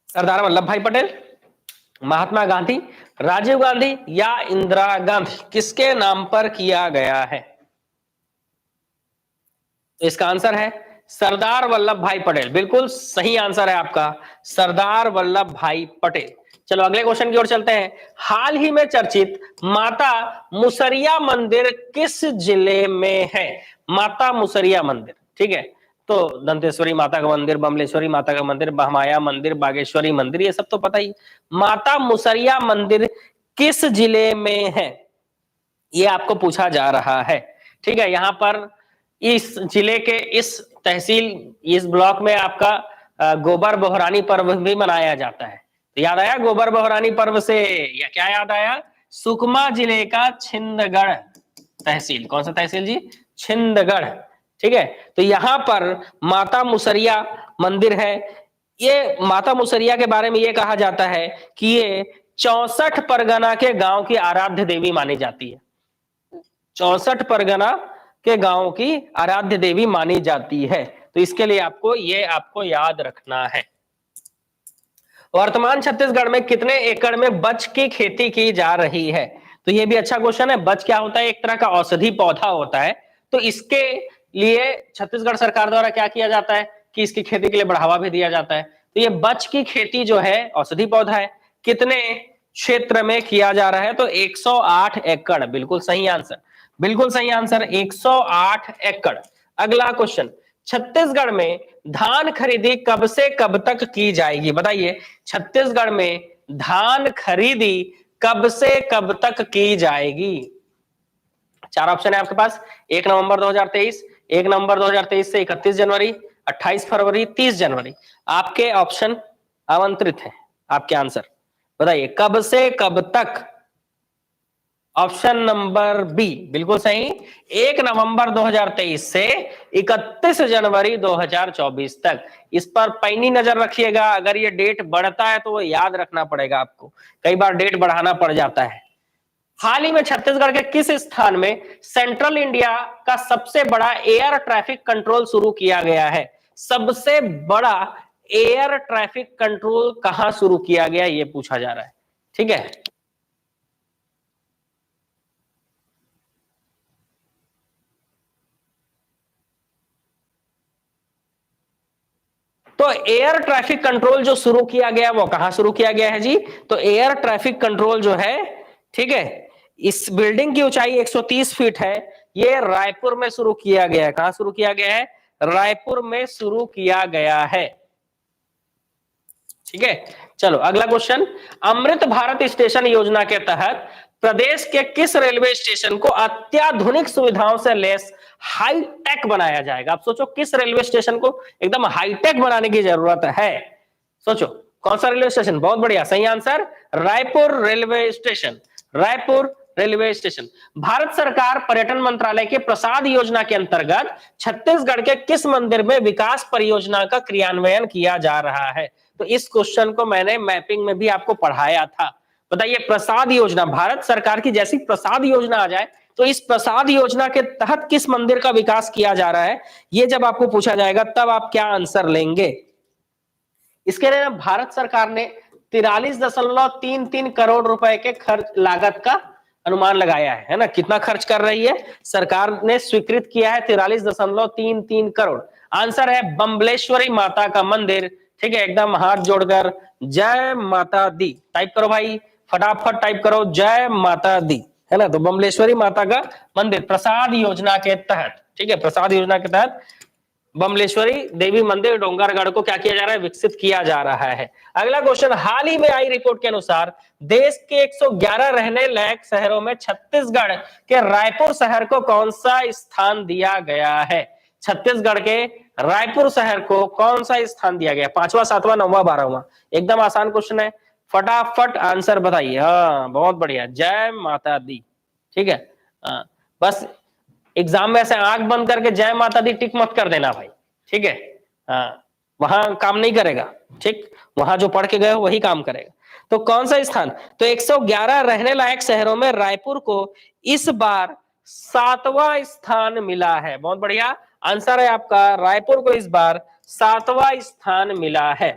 सरदार वल्लभ भाई पटेल, महात्मा गांधी, राजीव गांधी या इंदिरा गांधी, किसके नाम पर किया गया है? तो इसका आंसर है सरदार वल्लभ भाई पटेल। बिल्कुल सही आंसर है आपका, सरदार वल्लभ भाई पटेल। चलो अगले क्वेश्चन की ओर चलते हैं। हाल ही में चर्चित माता मुसरिया मंदिर किस जिले में है? माता मुसरिया मंदिर, ठीक है, तो दंतेश्वरी माता का मंदिर, बमलेश्वरी माता का मंदिर, बहमाया मंदिर, बागेश्वरी मंदिर, ये सब तो पता ही। माता मुसरिया मंदिर किस जिले में है, ये आपको पूछा जा रहा है। ठीक है, यहां पर इस जिले के इस तहसील, इस ब्लॉक में आपका गोबर बोहरानी पर्व भी मनाया जाता है। तो याद आया गोबर बोहरानी पर्व से, या क्या याद आया? सुकमा जिले का छिंदगढ़ तहसील, कौन सा तहसील जी? छिंदगढ़। ठीक है, तो यहाँ पर माता मुसरिया मंदिर है। ये माता मुसरिया के बारे में ये कहा जाता है कि ये 64 परगना के गांव की आराध्य देवी मानी जाती है। 64 परगना के गांव की आराध्य देवी मानी जाती है। तो इसके लिए आपको याद रखना है। वर्तमान छत्तीसगढ़ में कितने एकड़ में बच की खेती की जा रही है? तो ये भी अच्छा क्वेश्चन है। बच क्या होता है? एक तरह का औषधि पौधा होता है। तो इसके लिए छत्तीसगढ़ सरकार द्वारा क्या किया जाता है कि इसकी खेती के लिए बढ़ावा भी दिया जाता है। तो ये बच की खेती जो है औषधि पौधा है, कितने क्षेत्र में किया जा रहा है? तो 108 एकड़, बिल्कुल सही आंसर, बिल्कुल सही आंसर, 108 एकड़। अगला क्वेश्चन, छत्तीसगढ़ में धान खरीदी कब से कब तक की जाएगी? बताइए, छत्तीसगढ़ में धान खरीदी कब से कब तक की जाएगी? चार ऑप्शन है आपके पास। 1 नवंबर 2023, 1 नवंबर 2023 से 31 जनवरी, 28 फरवरी, 30 जनवरी। आपके ऑप्शन आमंत्रित हैं, आपके आंसर बताइए कब से कब तक। ऑप्शन नंबर बी बिल्कुल सही, 1 नवंबर 2023 से 31 जनवरी 2024 तक। इस पर पैनी नजर रखिएगा, अगर ये डेट बढ़ता है तो वो याद रखना पड़ेगा आपको, कई बार डेट बढ़ाना पड़ जाता है। हाल ही में छत्तीसगढ़ के किस स्थान में सेंट्रल इंडिया का सबसे बड़ा एयर ट्रैफिक कंट्रोल शुरू किया गया है? सबसे बड़ा एयर ट्रैफिक कंट्रोल कहां शुरू किया गया, ये पूछा जा रहा है। ठीक है, तो एयर ट्रैफिक कंट्रोल जो शुरू किया गया वो कहां शुरू किया गया है जी? तो एयर ट्रैफिक कंट्रोल जो है, ठीक है, इस बिल्डिंग की ऊंचाई 130 फीट है, ये रायपुर में शुरू किया गया है। कहां शुरू किया गया है? रायपुर में शुरू किया गया है। ठीक है, चलो अगला क्वेश्चन, अमृत भारत स्टेशन योजना के तहत प्रदेश के किस रेलवे स्टेशन को अत्याधुनिक सुविधाओं से लैस हाईटेक बनाया जाएगा? आप सोचो, किस रेलवे स्टेशन को एकदम हाईटेक बनाने की जरूरत है? सोचो कौन सा रेलवे स्टेशन? बहुत बढ़िया, सही answer, Raipur railway station, Raipur railway station. Bharat सरकार पर्यटन मंत्रालय के प्रसाद योजना के अंतर्गत छत्तीसगढ़ के किस मंदिर में विकास परियोजना का क्रियान्वयन किया जा रहा है? तो इस क्वेश्चन को मैंने मैपिंग में भी आपको पढ़ाया था। बताइए, प्रसाद योजना, भारत सरकार की जैसी प्रसाद योजना आ जाए तो इस प्रसाद योजना के तहत किस मंदिर का विकास किया जा रहा है, ये जब आपको पूछा जाएगा तब आप क्या आंसर लेंगे? इसके लिए भारत सरकार ने 43.33 करोड़ रुपए के खर्च लागत का अनुमान लगाया है ना? कितना खर्च कर रही है सरकार ने? स्वीकृत किया है 43.33 करोड़। आंसर है बम्बलेश्वरी माता का मंदिर। ठीक है, एकदम हाथ जोड़कर जय माता दी टाइप करो भाई, फटाफट टाइप करो जय माता दी, है ना? तो बम्बलेश्वरी माता का मंदिर प्रसाद योजना के तहत, ठीक है, प्रसाद योजना के तहत बमलेश्वरी देवी मंदिर डोंगरगढ़ को क्या किया जा रहा है? विकसित किया जा रहा है। अगला क्वेश्चन, हाल ही में आई रिपोर्ट के अनुसार देश के 111 रहने लायक शहरों में छत्तीसगढ़ के रायपुर शहर को कौन सा स्थान दिया गया है? छत्तीसगढ़ के रायपुर शहर को कौन सा स्थान दिया गया? 5वां, 7वां, 9वां, 12वां? एकदम आसान क्वेश्चन है, फटाफट आंसर बताइए। हाँ बहुत बढ़िया, जय माता दी। ठीक है, बस एग्जाम में ऐसे आंख बंद करके जय माता दी टिक मत कर देना भाई। ठीक है, हाँ वहां काम नहीं करेगा। ठीक, वहां जो पढ़ के गए हो वही काम करेगा। तो कौन सा स्थान? तो 111 रहने लायक शहरों में रायपुर को इस बार 7वां स्थान मिला है। बहुत बढ़िया आंसर है आपका, रायपुर को इस बार 7वां स्थान मिला है।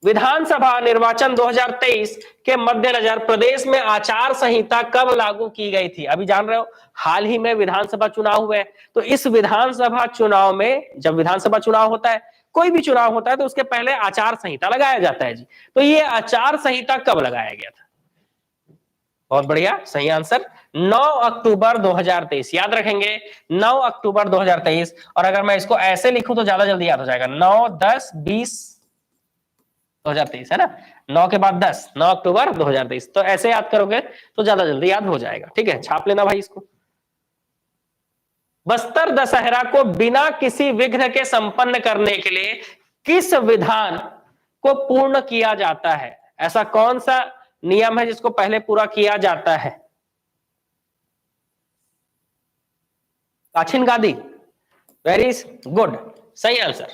विधानसभा निर्वाचन 2023 के मद्देनजर प्रदेश में आचार संहिता कब लागू की गई थी? अभी जान रहे हो, हाल ही में विधानसभा चुनाव हुए। तो इस विधानसभा चुनाव में, जब विधानसभा चुनाव होता है, कोई भी चुनाव होता है, तो उसके पहले आचार संहिता लगाया जाता है जी। तो ये आचार संहिता कब लगाया गया था? बहुत बढ़िया, सही आंसर 9 अक्टूबर 2023। याद रखेंगे 9 अक्टूबर 2023। और अगर मैं इसको ऐसे लिखूं तो ज्यादा जल्दी याद हो जाएगा, 9, 10, 20 2023, है ना? 9 के बाद 10, 9 अक्टूबर 2023। तो ऐसे याद करोगे तो ज्यादा जल्दी याद हो जाएगा। ठीक है, छाप लेना भाई इसको। बस्तर दशहरा को बिना किसी विघ्न के संपन्न करने के लिए किस विधान को पूर्ण किया जाता है? ऐसा कौन सा नियम है जिसको पहले पूरा किया जाता है? काछिन गादी, वेरी गुड, सही आंसर,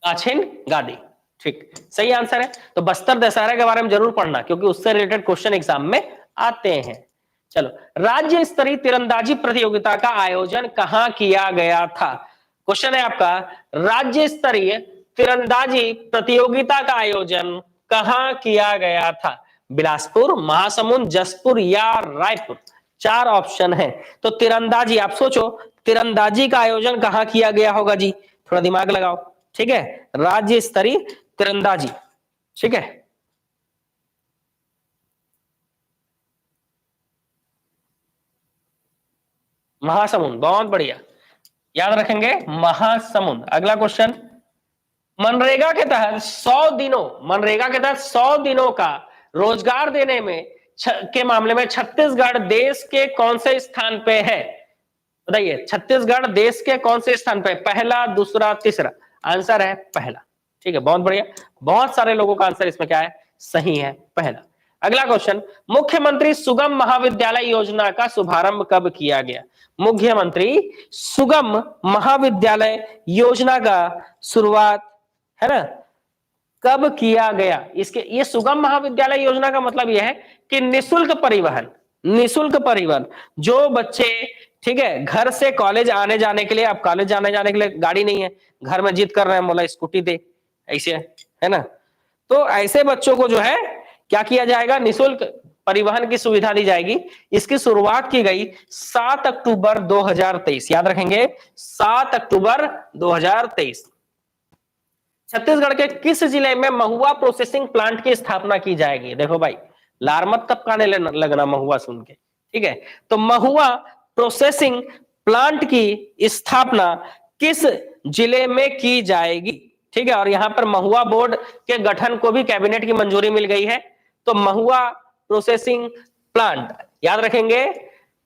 काछिन गादी, ठीक सही आंसर है। तो बस्तर दशहरा के बारे में जरूर पढ़ना क्योंकि उससे रिलेटेड क्वेश्चन एग्जाम में आते हैं। चलो, राज्य स्तरीय तीरंदाजी प्रतियोगिता का आयोजन कहां किया गया था? क्वेश्चन है आपका, राज्य स्तरीय तीरंदाजी प्रतियोगिता का आयोजन कहां किया गया था? बिलासपुर, महासमुंद, जसपुर या रायपुर? 4 ऑप्शन है। तो तीरंदाजी, आप सोचो तीरंदाजी का आयोजन कहां किया गया होगा जी, थोड़ा दिमाग लगाओ, ठीक है। राज्य स्तरीय तीरंदाजी, ठीक है। महासमुंद, बहुत बढ़िया, याद रखेंगे महासमुंद। अगला क्वेश्चन, मनरेगा के तहत 100 दिनों, मनरेगा के तहत 100 दिनों का रोजगार देने में के मामले में छत्तीसगढ़ देश के कौन से स्थान पे है? बताइए, छत्तीसगढ़ देश के कौन से स्थान पे? पहला, दूसरा, तीसरा? आंसर है पहला, ठीक है, बहुत बढ़िया। बहुत सारे लोगों का आंसर इसमें क्या है? सही है, पहला। अगला क्वेश्चन, मुख्यमंत्री सुगम महाविद्यालय योजना का शुभारंभ कब किया गया? मुख्यमंत्री सुगम महाविद्यालय योजना का शुरुआत, है ना, कब किया गया? इसके, ये सुगम महाविद्यालय योजना का मतलब यह है कि निशुल्क परिवहन, निशुल्क परिवहन, जो बच्चे, ठीक है, घर से कॉलेज आने जाने के लिए, अब कॉलेज आने जाने के लिए गाड़ी नहीं है, घर में जिद कर रहे हैं, बोला स्कूटी दे, ऐसे है ना, तो ऐसे बच्चों को जो है क्या किया जाएगा? निशुल्क परिवहन की सुविधा दी जाएगी। इसकी शुरुआत की गई 7 अक्टूबर 2023, याद रखेंगे 7 अक्टूबर 2023। छत्तीसगढ़ के किस जिले में महुआ प्रोसेसिंग प्लांट की स्थापना की जाएगी? देखो भाई, लारमत टपकाने लगना महुआ सुन के, ठीक है। तो महुआ प्रोसेसिंग प्लांट की स्थापना किस जिले में की जाएगी? ठीक है, और यहां पर महुआ बोर्ड के गठन को भी कैबिनेट की मंजूरी मिल गई है। तो महुआ प्रोसेसिंग प्लांट, याद रखेंगे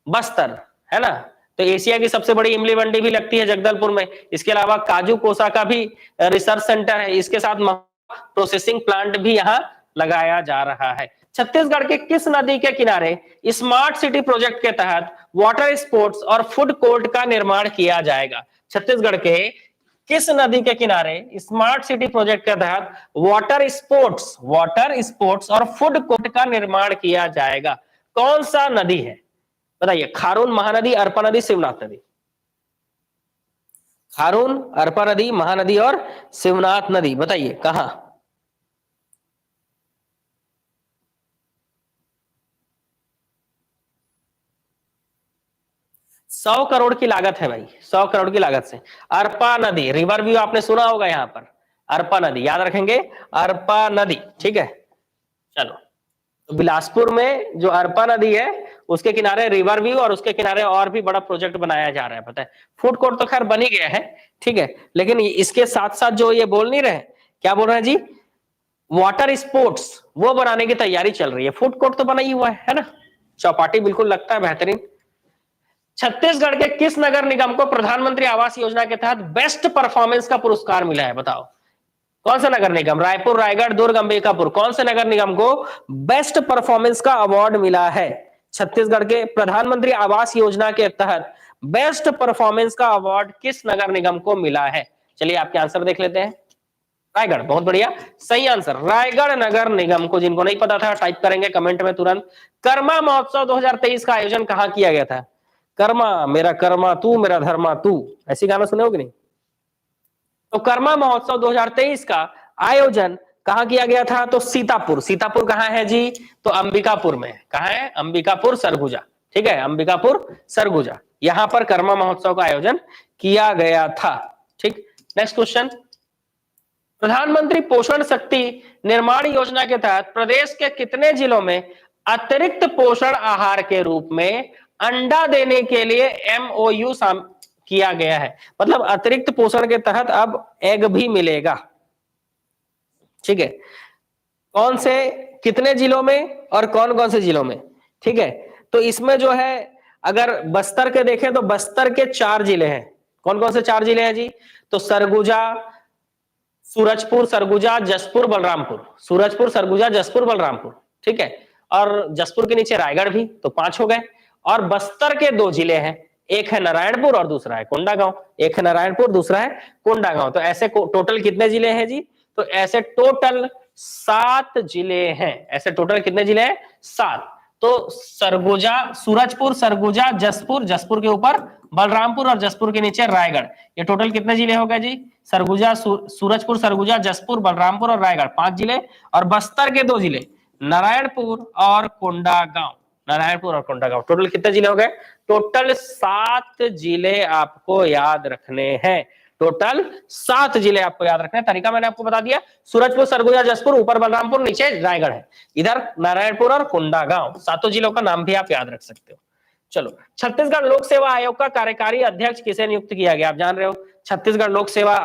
बस्तर, है ना। तो एशिया की सबसे बड़ी इमली मंडी भी लगती है जगदलपुर में। इसके अलावा काजू कोसा का भी रिसर्च सेंटर है, इसके साथ प्रोसेसिंग प्लांट भी यहाँ लगाया जा रहा है। छत्तीसगढ़ के किस नदी के किनारे स्मार्ट सिटी प्रोजेक्ट के तहत वाटर स्पोर्ट्स और फूड कोर्ट का निर्माण किया जाएगा? छत्तीसगढ़ के किस नदी के किनारे स्मार्ट सिटी प्रोजेक्ट के तहत वाटर स्पोर्ट्स और फूड कोर्ट का निर्माण किया जाएगा? कौन सा नदी है? बताइए, खारून, महानदी, अरपा नदी, शिवनाथ नदी? खारून, अरपा नदी, महानदी और शिवनाथ नदी, बताइए कहां? सौ करोड़ की लागत है भाई, 100 करोड़ की लागत से। अरपा नदी, रिवर व्यू आपने सुना होगा यहां पर, अरपा नदी, याद रखेंगे अरपा नदी, ठीक है। चलो, तो बिलासपुर में जो अरपा नदी है उसके किनारे रिवर व्यू और उसके किनारे और भी बड़ा प्रोजेक्ट बनाया जा रहा है, पता है। फूड कोर्ट तो खैर बन ही गया है, ठीक है, लेकिन इसके साथ साथ जो ये बोल नहीं रहे, क्या बोल रहे हैं जी, वाटर स्पोर्ट्स वो बनाने की तैयारी चल रही है। फूड कोर्ट तो बना ही हुआ है ना, चौपाटी बिल्कुल लगता है बेहतरीन। छत्तीसगढ़ के किस नगर निगम को प्रधानमंत्री आवास योजना के तहत बेस्ट परफॉर्मेंस का पुरस्कार मिला है? बताओ कौन सा नगर निगम? रायपुर, रायगढ़, दुर्ग, अंबिकापुर? कौन से नगर निगम को बेस्ट परफॉर्मेंस का अवार्ड मिला है? छत्तीसगढ़ के प्रधानमंत्री आवास योजना के तहत बेस्ट परफॉर्मेंस का अवार्ड किस नगर निगम को मिला है? चलिए आपके आंसर देख लेते हैं। रायगढ़, बहुत बढ़िया, सही आंसर, रायगढ़ नगर निगम को। जिनको नहीं पता था टाइप करेंगे कमेंट में तुरंत। कर्मा महोत्सव 2023 का आयोजन कहां किया गया था? कर्मा मेरा कर्मा तू मेरा धर्मा तू, ऐसी गाना सुने हो कि नहीं? तो कर्मा महोत्सव 2023 का आयोजन कहां किया गया था? तो सीतापुर। सीतापुर कहां है जी? तो अंबिकापुर में। कहां है? अंबिकापुर, सरगुजा, ठीक है, अंबिकापुर, सरगुजा, यहां पर कर्मा महोत्सव का आयोजन किया गया था, ठीक। नेक्स्ट क्वेश्चन, प्रधानमंत्री पोषण शक्ति निर्माण योजना के तहत प्रदेश के कितने जिलों में अतिरिक्त पोषण आहार के रूप में अंडा देने के लिए MOU किया गया है? मतलब अतिरिक्त पोषण के तहत अब एग भी मिलेगा, ठीक है। कौन से, कितने जिलों में और कौन कौन से जिलों में, ठीक है। तो इसमें जो है अगर बस्तर के देखें तो बस्तर के 4 जिले हैं। कौन कौन से 4 जिले हैं जी? तो सरगुजा, सूरजपुर, सरगुजा, जसपुर, बलरामपुर, सूरजपुर, सरगुजा, जसपुर, बलरामपुर, ठीक है। और जसपुर के नीचे रायगढ़ भी, तो 5 हो गए। और बस्तर के 2 जिले हैं, एक है नारायणपुर और दूसरा है कोंडागांव। एक है नारायणपुर, दूसरा है कोंडागांव। तो ऐसे टोटल कितने जिले हैं जी? तो ऐसे टोटल 7 जिले हैं। ऐसे टोटल कितने जिले हैं? 7। तो सरगुजा, सूरजपुर, सरगुजा, जसपुर, जसपुर के ऊपर बलरामपुर और जसपुर के नीचे रायगढ़, ये टोटल कितने जिले हो गए जी? सरगुजा, सूरजपुर, सरगुजा, जसपुर, बलरामपुर और रायगढ़, 5 जिले। और बस्तर के 2 जिले, नारायणपुर और कोंडागांव, नारायणपुर और कोंडागांव, टोटल कितने जिले हो गए? टोटल 7 जिले आपको याद रखने हैं। टोटल 7 जिले आपको याद रखना है। तरीका मैंने आपको बता दिया, सूरजपुर, सरगुजा, जसपुर, ऊपर बलरामपुर, नीचे रायगढ़ है, इधर नारायणपुर और कोंडागांव। 7 जिलों का नाम भी आप याद रख सकते हो। चलो, छत्तीसगढ़ लोक सेवा आयोग का कार्यकारी अध्यक्ष किसे नियुक्त किया गया? आप जान रहे हो, छत्तीसगढ़ लोक सेवा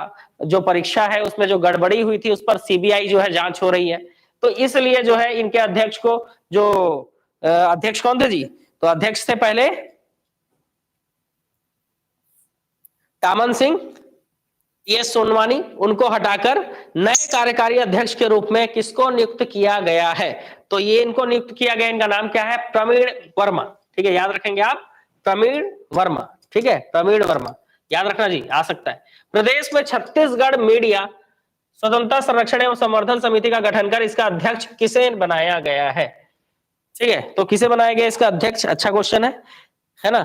जो परीक्षा है उसमें जो गड़बड़ी हुई थी उस पर सीबीआई जो है जांच हो रही है, तो इसलिए जो है इनके अध्यक्ष को, जो अध्यक्ष कौन थे जी? तो अध्यक्ष थे पहले टामन सिंह, ये सोनवानी, उनको हटाकर नए कार्यकारी अध्यक्ष के रूप में किसको नियुक्त किया गया है? तो ये इनको नियुक्त किया गया, इनका नाम क्या है? प्रवीण वर्मा, ठीक है, याद रखेंगे आप, प्रवीण वर्मा, ठीक है, प्रवीण वर्मा, याद रखना जी, आ सकता है। प्रदेश में छत्तीसगढ़ मीडिया स्वतंत्रता संरक्षण एवं संवर्धन समिति का गठन कर इसका अध्यक्ष किसे बनाया गया है? ठीक है, तो किसे बनाया गया इसका अध्यक्ष? अच्छा क्वेश्चन है ना।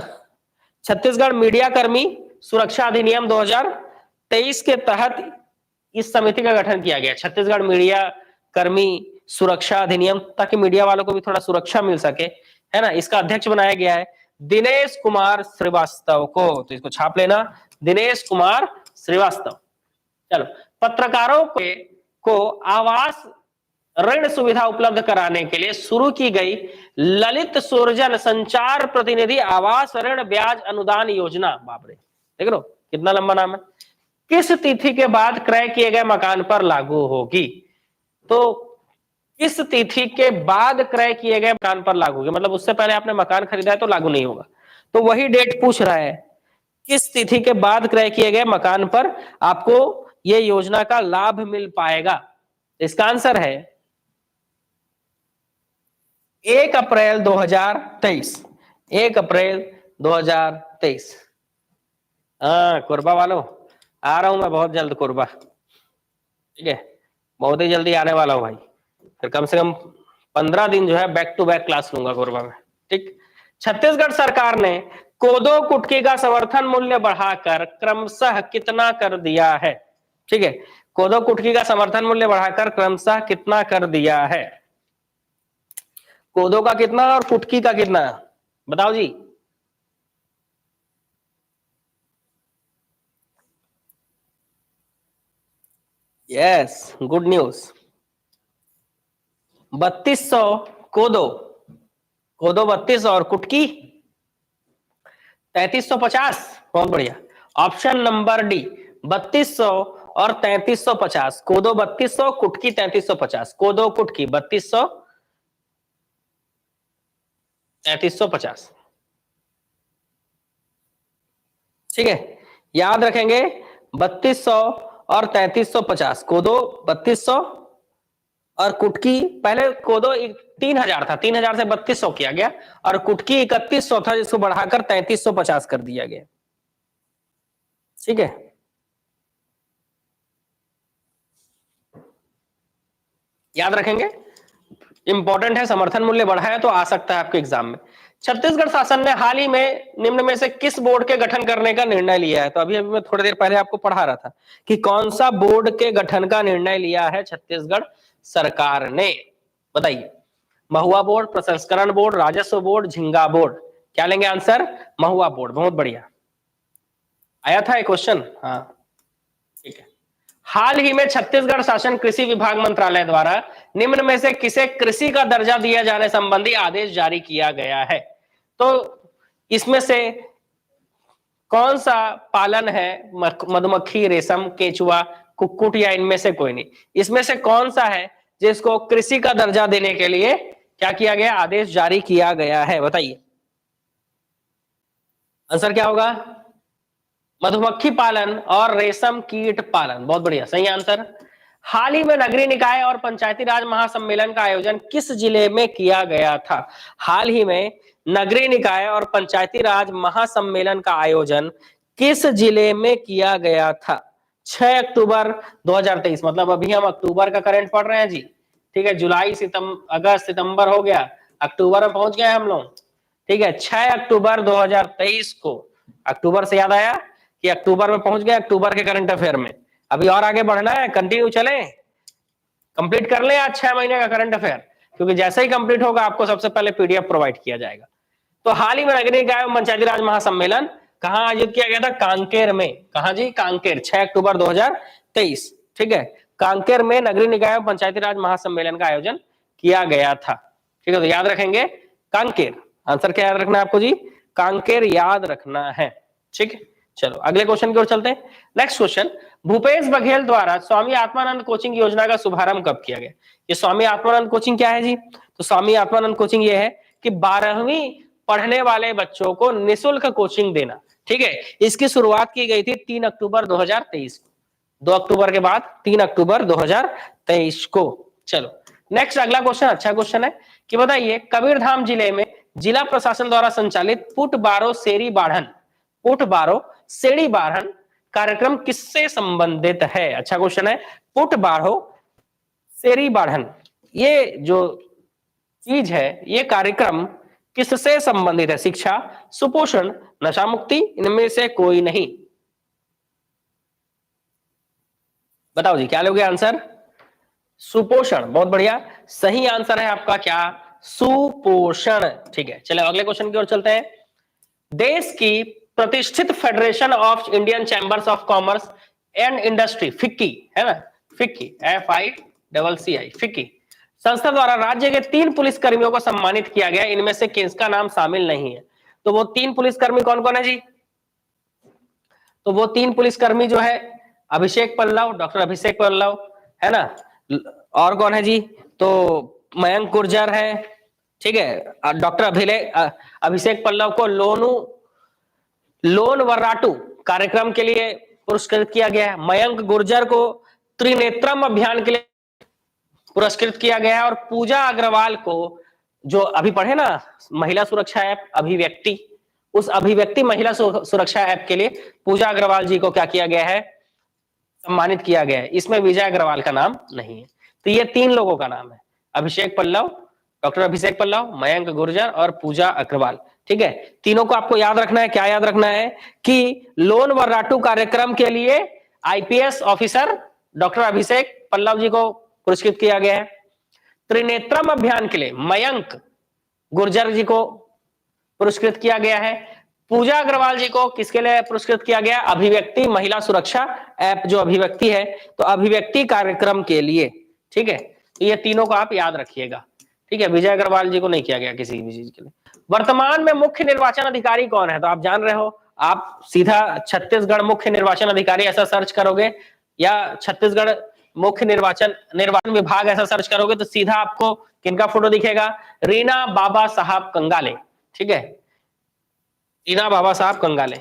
छत्तीसगढ़ मीडिया कर्मी सुरक्षा अधिनियम 2023 के तहत इस समिति का गठन किया गया। छत्तीसगढ़ मीडिया कर्मी सुरक्षा अधिनियम, ताकि मीडिया वालों को भी थोड़ा सुरक्षा मिल सके, है ना। इसका अध्यक्ष बनाया गया है दिनेश कुमार श्रीवास्तव को, तो इसको छाप लेना, दिनेश कुमार श्रीवास्तव। चलो, पत्रकारों को आवास ऋण सुविधा उपलब्ध कराने के लिए शुरू की गई ललित सुरजन संचार प्रतिनिधि आवास ऋण ब्याज अनुदान योजना, बाप रे, देख लो कितना लंबा नाम है, किस तिथि के बाद क्रय किए गए मकान पर लागू होगी? तो किस तिथि के बाद क्रय किए गए मकान पर लागू होगी, मतलब उससे पहले आपने मकान खरीदा है तो लागू नहीं होगा। तो वही डेट पूछ रहा है, किस तिथि के बाद क्रय किए गए मकान पर आपको ये योजना का लाभ मिल पाएगा? इसका आंसर है 1 अप्रैल 2023, 1 अप्रैल 2023। हाँ कोरबा वालों, आ रहा हूं मैं बहुत जल्द कोरबा, ठीक है, बहुत ही जल्दी आने वाला हूं भाई। फिर कम से कम 15 दिन जो है बैक टू बैक क्लास लूंगा कोरबा में, ठीक। छत्तीसगढ़ सरकार ने कोदो कुटकी का समर्थन मूल्य बढ़ाकर क्रमशः कितना कर दिया है? ठीक है, कोदो कुटकी का समर्थन मूल्य बढ़ाकर क्रमशः कितना कर दिया है? कोदो का कितना और कुटकी का कितना, बताओ जी। Yes, good news. 3200 कोदो, कोदो 3200 और कुटकी 3350, बहुत बढ़िया। ऑप्शन नंबर डी, 3200 और 3350, कोदो 3200, कुटकी 3350, कोदो कुटकी 3200 3350, ठीक है, याद रखेंगे 3200 और 3350, कोदो 3200 और कुटकी, पहले कोदो 3000 था, 3000 से 3200 किया गया, और कुटकी 3100 था जिसको बढ़ाकर 3350 कर दिया गया, ठीक है। याद रखेंगे, इंपॉर्टेंट है, समर्थन मूल्य बढ़ा है तो आ सकता है आपके एग्जाम में। छत्तीसगढ़ शासन ने हाल ही में निम्न में से किस बोर्ड के गठन करने का निर्णय लिया है? तो अभी मैं थोड़ी देर पहले आपको पढ़ा रहा था कि कौन सा बोर्ड के गठन का निर्णय लिया है छत्तीसगढ़ सरकार ने, बताइए। महुआ बोर्ड, प्रसंस्करण बोर्ड, राजस्व बोर्ड, झींगा बोर्ड, क्या लेंगे आंसर? महुआ बोर्ड, बहुत बढ़िया, आया था एक क्वेश्चन, हाँ ठीक है। हाल ही में छत्तीसगढ़ शासन कृषि विभाग मंत्रालय द्वारा निम्न में से किसे कृषि का दर्जा दिए जाने संबंधी आदेश जारी किया गया है? तो इसमें से कौन सा पालन है, मधुमक्खी, रेशम, केचुआ, कुक्कुट, या इनमें से कोई नहीं? इसमें से कौन सा है जिसको कृषि का दर्जा देने के लिए क्या किया गया, आदेश जारी किया गया है, बताइए। आंसर क्या होगा? मधुमक्खी पालन और रेशम कीट पालन। बहुत बढ़िया, सही आंसर। हाल ही में नगरीय निकाय और पंचायती राज महासम्मेलन का आयोजन किस जिले में किया गया था? हाल ही में नगरीय निकाय और पंचायती राज महासम्मेलन का आयोजन किस जिले में किया गया था? 6 अक्टूबर 2023, मतलब अभी हम अक्टूबर का करंट पढ़ रहे हैं जी। ठीक है, जुलाई, सितंबर, अगस्त, सितंबर हो गया, अक्टूबर में पहुंच गए हम लोग। ठीक है, 6 अक्टूबर 2023 को, अक्टूबर से याद आया कि अक्टूबर में पहुंच गए, अक्टूबर के करंट अफेयर में। अभी और आगे बढ़ना है, कंटिन्यू चले, कंप्लीट कर ले आज 6 महीने का करंट अफेयर, क्योंकि जैसे ही कंप्लीट होगा आपको सबसे पहले पीडीएफ प्रोवाइड किया जाएगा। तो हाल ही में नगरीय निकाय एवं पंचायती राज महासम्मेलन कहां आयोजित किया गया था? कांकेर में। कहां जी? कांकेर, 6 अक्टूबर 2023। ठीक है, कांकेर में नगरीय निकाय एवं पंचायती राज महासम्मेलन का आयोजन किया गया था। ठीक है, तो याद रखेंगे कांकेर। आंसर क्या याद रखना है आपको जी? कांकेर याद रखना है। ठीक है, चलो अगले क्वेश्चन की ओर चलते हैं। नेक्स्ट क्वेश्चन, भूपेश बघेल द्वारा स्वामी आत्मानंद कोचिंग योजना का शुभारंभ कब किया गया? ये स्वामी आत्मानंद कोचिंग क्या है जी? तो स्वामी आत्मानंद कोचिंग ये है कि 12वीं पढ़ने वाले बच्चों को निःशुल्क कोचिंग देना। ठीक है, इसकी शुरुआत की गई थी 3 अक्टूबर 2023 को, 2 अक्टूबर के बाद 3 अक्टूबर 2023 को। चलो नेक्स्ट अगला क्वेश्चन अच्छा क्वेश्चन है कि बताइए, कबीरधाम जिले में जिला प्रशासन द्वारा संचालित पुट बारो सेरी बाढ़न, पुट बारो सेड़ी बाढ़न कार्यक्रम किससे संबंधित है? अच्छा क्वेश्चन है। पुट बारो सेरी बाढ़न, ये जो चीज है, ये कार्यक्रम किससे संबंधित है? शिक्षा, सुपोषण, नशा मुक्ति, इनमें से कोई नहीं। बताओ जी, क्या लोगे आंसर? सुपोषण। बहुत बढ़िया, सही आंसर है आपका क्या? सुपोषण। ठीक है, चलो अगले क्वेश्चन की ओर चलते हैं। देश की प्रतिष्ठित federation of Indian chambers of commerce and industry, FICCI है ना, फिक्की, FICCI, फिक्की संस्था द्वारा राज्य के 3 पुलिस कर्मियों को सम्मानित किया गया, इनमें से किसका नाम शामिल नहीं है? तो वो 3 पुलिसकर्मी कौन कौन है जी? तो वो 3 पुलिसकर्मी जो है, अभिषेक पल्लव, डॉक्टर अभिषेक पल्लव है ना, और कौन है जी? तो मयंक गुर्जर है। ठीक है, डॉक्टर अभिषेक पल्लव को लोन वर्राटू कार्यक्रम के लिए पुरस्कृत किया गया है। मयंक गुर्जर को त्रिनेत्रम अभियान के लिए पुरस्कृत किया गया है। और पूजा अग्रवाल को, जो अभी पढ़े ना महिला सुरक्षा ऐप अभिव्यक्ति, उस अभिव्यक्ति महिला सुरक्षा ऐप के लिए पूजा अग्रवाल जी को क्या किया गया है? सम्मानित किया गया है। इसमें विजय अग्रवाल का नाम नहीं है। तो ये 3 लोगों का नाम है, अभिषेक पल्लव, डॉक्टर अभिषेक पल्लव, मयंक गुर्जर और पूजा अग्रवाल। ठीक है, तीनों को आपको याद रखना है। क्या याद रखना है? कि लोन वर्राटू कार्यक्रम के लिए IPS officer doctor Abhishek Pallav जी को पुरस्कृत किया गया है। त्रिनेत्रम अभियान के लिए मयंक गुर्जर जी को पुरस्कृत किया गया है। पूजा अग्रवाल जी को किसके लिए पुरस्कृत किया गया? अभिव्यक्ति महिला सुरक्षा ऐप जो अभिव्यक्ति है, तो अभिव्यक्ति कार्यक्रम के लिए। ठीक है, तो ये तीनों को आप याद रखिएगा। ठीक है, विजय अग्रवाल जी को नहीं किया गया किसी भी चीज के लिए। वर्तमान में मुख्य निर्वाचन अधिकारी कौन है? तो आप जान रहे हो, आप सीधा छत्तीसगढ़ मुख्य निर्वाचन अधिकारी ऐसा सर्च करोगे, या छत्तीसगढ़ मुख्य निर्वाचन विभाग ऐसा सर्च करोगे, तो सीधा आपको किनका फोटो दिखेगा? रीना बाबा साहब कंगाले। ठीक है, रीना बाबा साहब Kangale.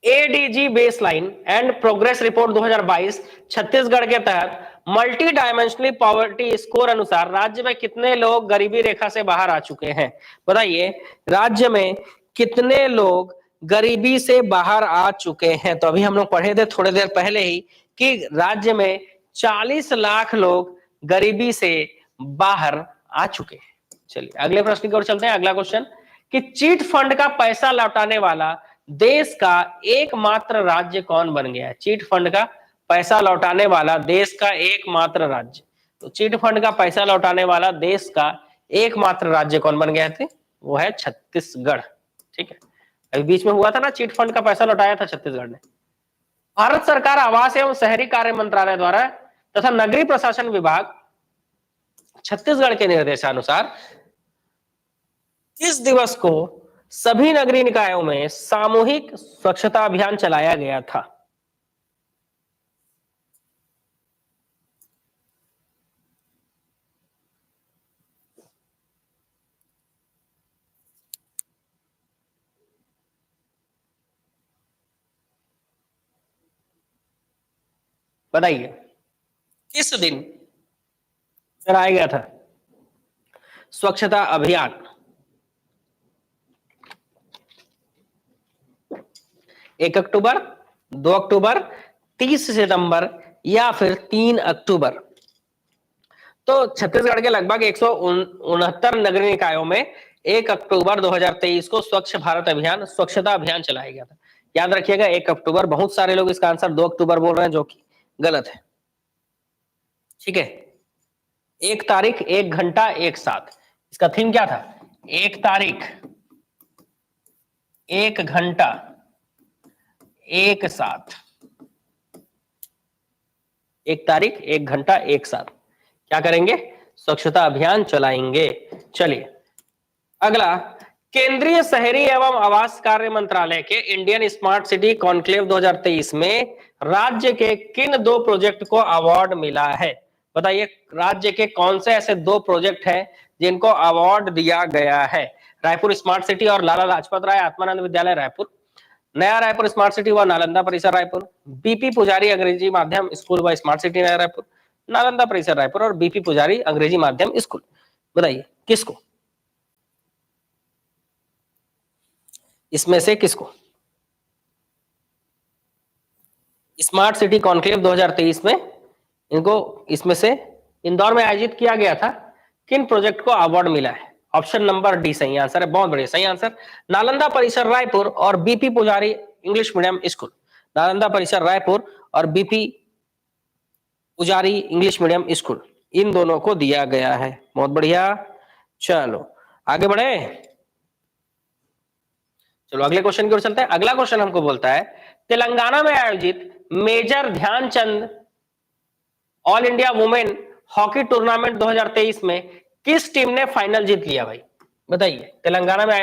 ADG baseline and progress report 2022 Chhattisgarh के तहत मल्टी डायमेंशनली पॉवर्टी स्कोर अनुसार राज्य में कितने लोग गरीबी रेखा से बाहर आ चुके हैं? बताइए, राज्य में कितने लोग गरीबी से बाहर आ चुके हैं? तो अभी हम लोग पढ़े थे थोड़ी देर पहले ही कि राज्य में 40 लाख लोग गरीबी से बाहर आ चुके हैं। चलिए अगले प्रश्न की ओर चलते हैं। अगला क्वेश्चन कि चीट फंड का पैसा लौटाने वाला देश का एकमात्र राज्य कौन बन गया है? चीट फंड का पैसा लौटाने वाला देश का एकमात्र राज्य, तो चीट फंड का पैसा लौटाने वाला देश का एकमात्र राज्य कौन बन गया थे? वो है छत्तीसगढ़। ठीक है, अभी बीच में हुआ था ना, चीट फंड का पैसा लौटाया था छत्तीसगढ़ ने। भारत सरकार आवास एवं शहरी कार्य मंत्रालय द्वारा तथा नगरीय प्रशासन विभाग छत्तीसगढ़ के निर्देशानुसार किस दिवस को सभी नगरीय निकायों में सामूहिक स्वच्छता अभियान चलाया गया था? बताइए किस दिन चलाया गया था स्वच्छता अभियान? 1 अक्टूबर, 2 अक्टूबर, 30 सितंबर या फिर 3 अक्टूबर? तो छत्तीसगढ़ के लगभग 169 नगरीय निकायों में 1 अक्टूबर 2023 को स्वच्छ भारत अभियान, स्वच्छता अभियान चलाया गया था। याद रखिएगा 1 अक्टूबर। बहुत सारे लोग इसका आंसर 2 अक्टूबर बोल रहे हैं, जो कि गलत है। ठीक है, 1 तारीख, 1 घंटा, 1 साथ। इसका थीम क्या था? 1 तारीख, 1 घंटा, 1 साथ। 1 तारीख, 1 घंटा, 1 साथ क्या करेंगे? स्वच्छता अभियान चलाएंगे। चलिए अगला, केंद्रीय शहरी एवं आवास कार्य मंत्रालय के इंडियन स्मार्ट सिटी कॉन्क्लेव 2023 में राज्य के किन 2 प्रोजेक्ट को अवार्ड मिला है? बताइए राज्य के कौन से ऐसे 2 प्रोजेक्ट हैं जिनको अवार्ड दिया गया है? रायपुर स्मार्ट सिटी और लाला लाजपत राय आत्मानंद विद्यालय रायपुर, नया रायपुर स्मार्ट सिटी व नालंदा परिसर रायपुर, बीपी पुजारी अंग्रेजी माध्यम स्कूल व स्मार्ट सिटी नया रायपुर, नालंदा परिसर रायपुर और बीपी पुजारी अंग्रेजी माध्यम स्कूल। बताइए किसको, इसमें से किसको? स्मार्ट सिटी कॉन्क्लेव 2023 में इनको, इसमें से इंदौर में आयोजित किया गया था, किन प्रोजेक्ट को अवार्ड मिला है? ऑप्शन नंबर डी सही आंसर है। बहुत बढ़िया, सही आंसर नालंदा परिसर रायपुर और बीपी पुजारी इंग्लिश मीडियम स्कूल। नालंदा परिसर रायपुर और बीपी पुजारी इंग्लिश मीडियम स्कूल, इन दोनों को दिया गया है। बहुत बढ़िया, चलो आगे बढ़े। चलो अगले क्वेश्चन की ओर चलते हैं। अगला क्वेश्चन हमको बोलता है, तेलंगाना में आयोजित major Dhyan Chand all India women hockey tournament 2023 में किस टीम ने फाइनल जीत लिया भाई? बताइए तेलंगाना में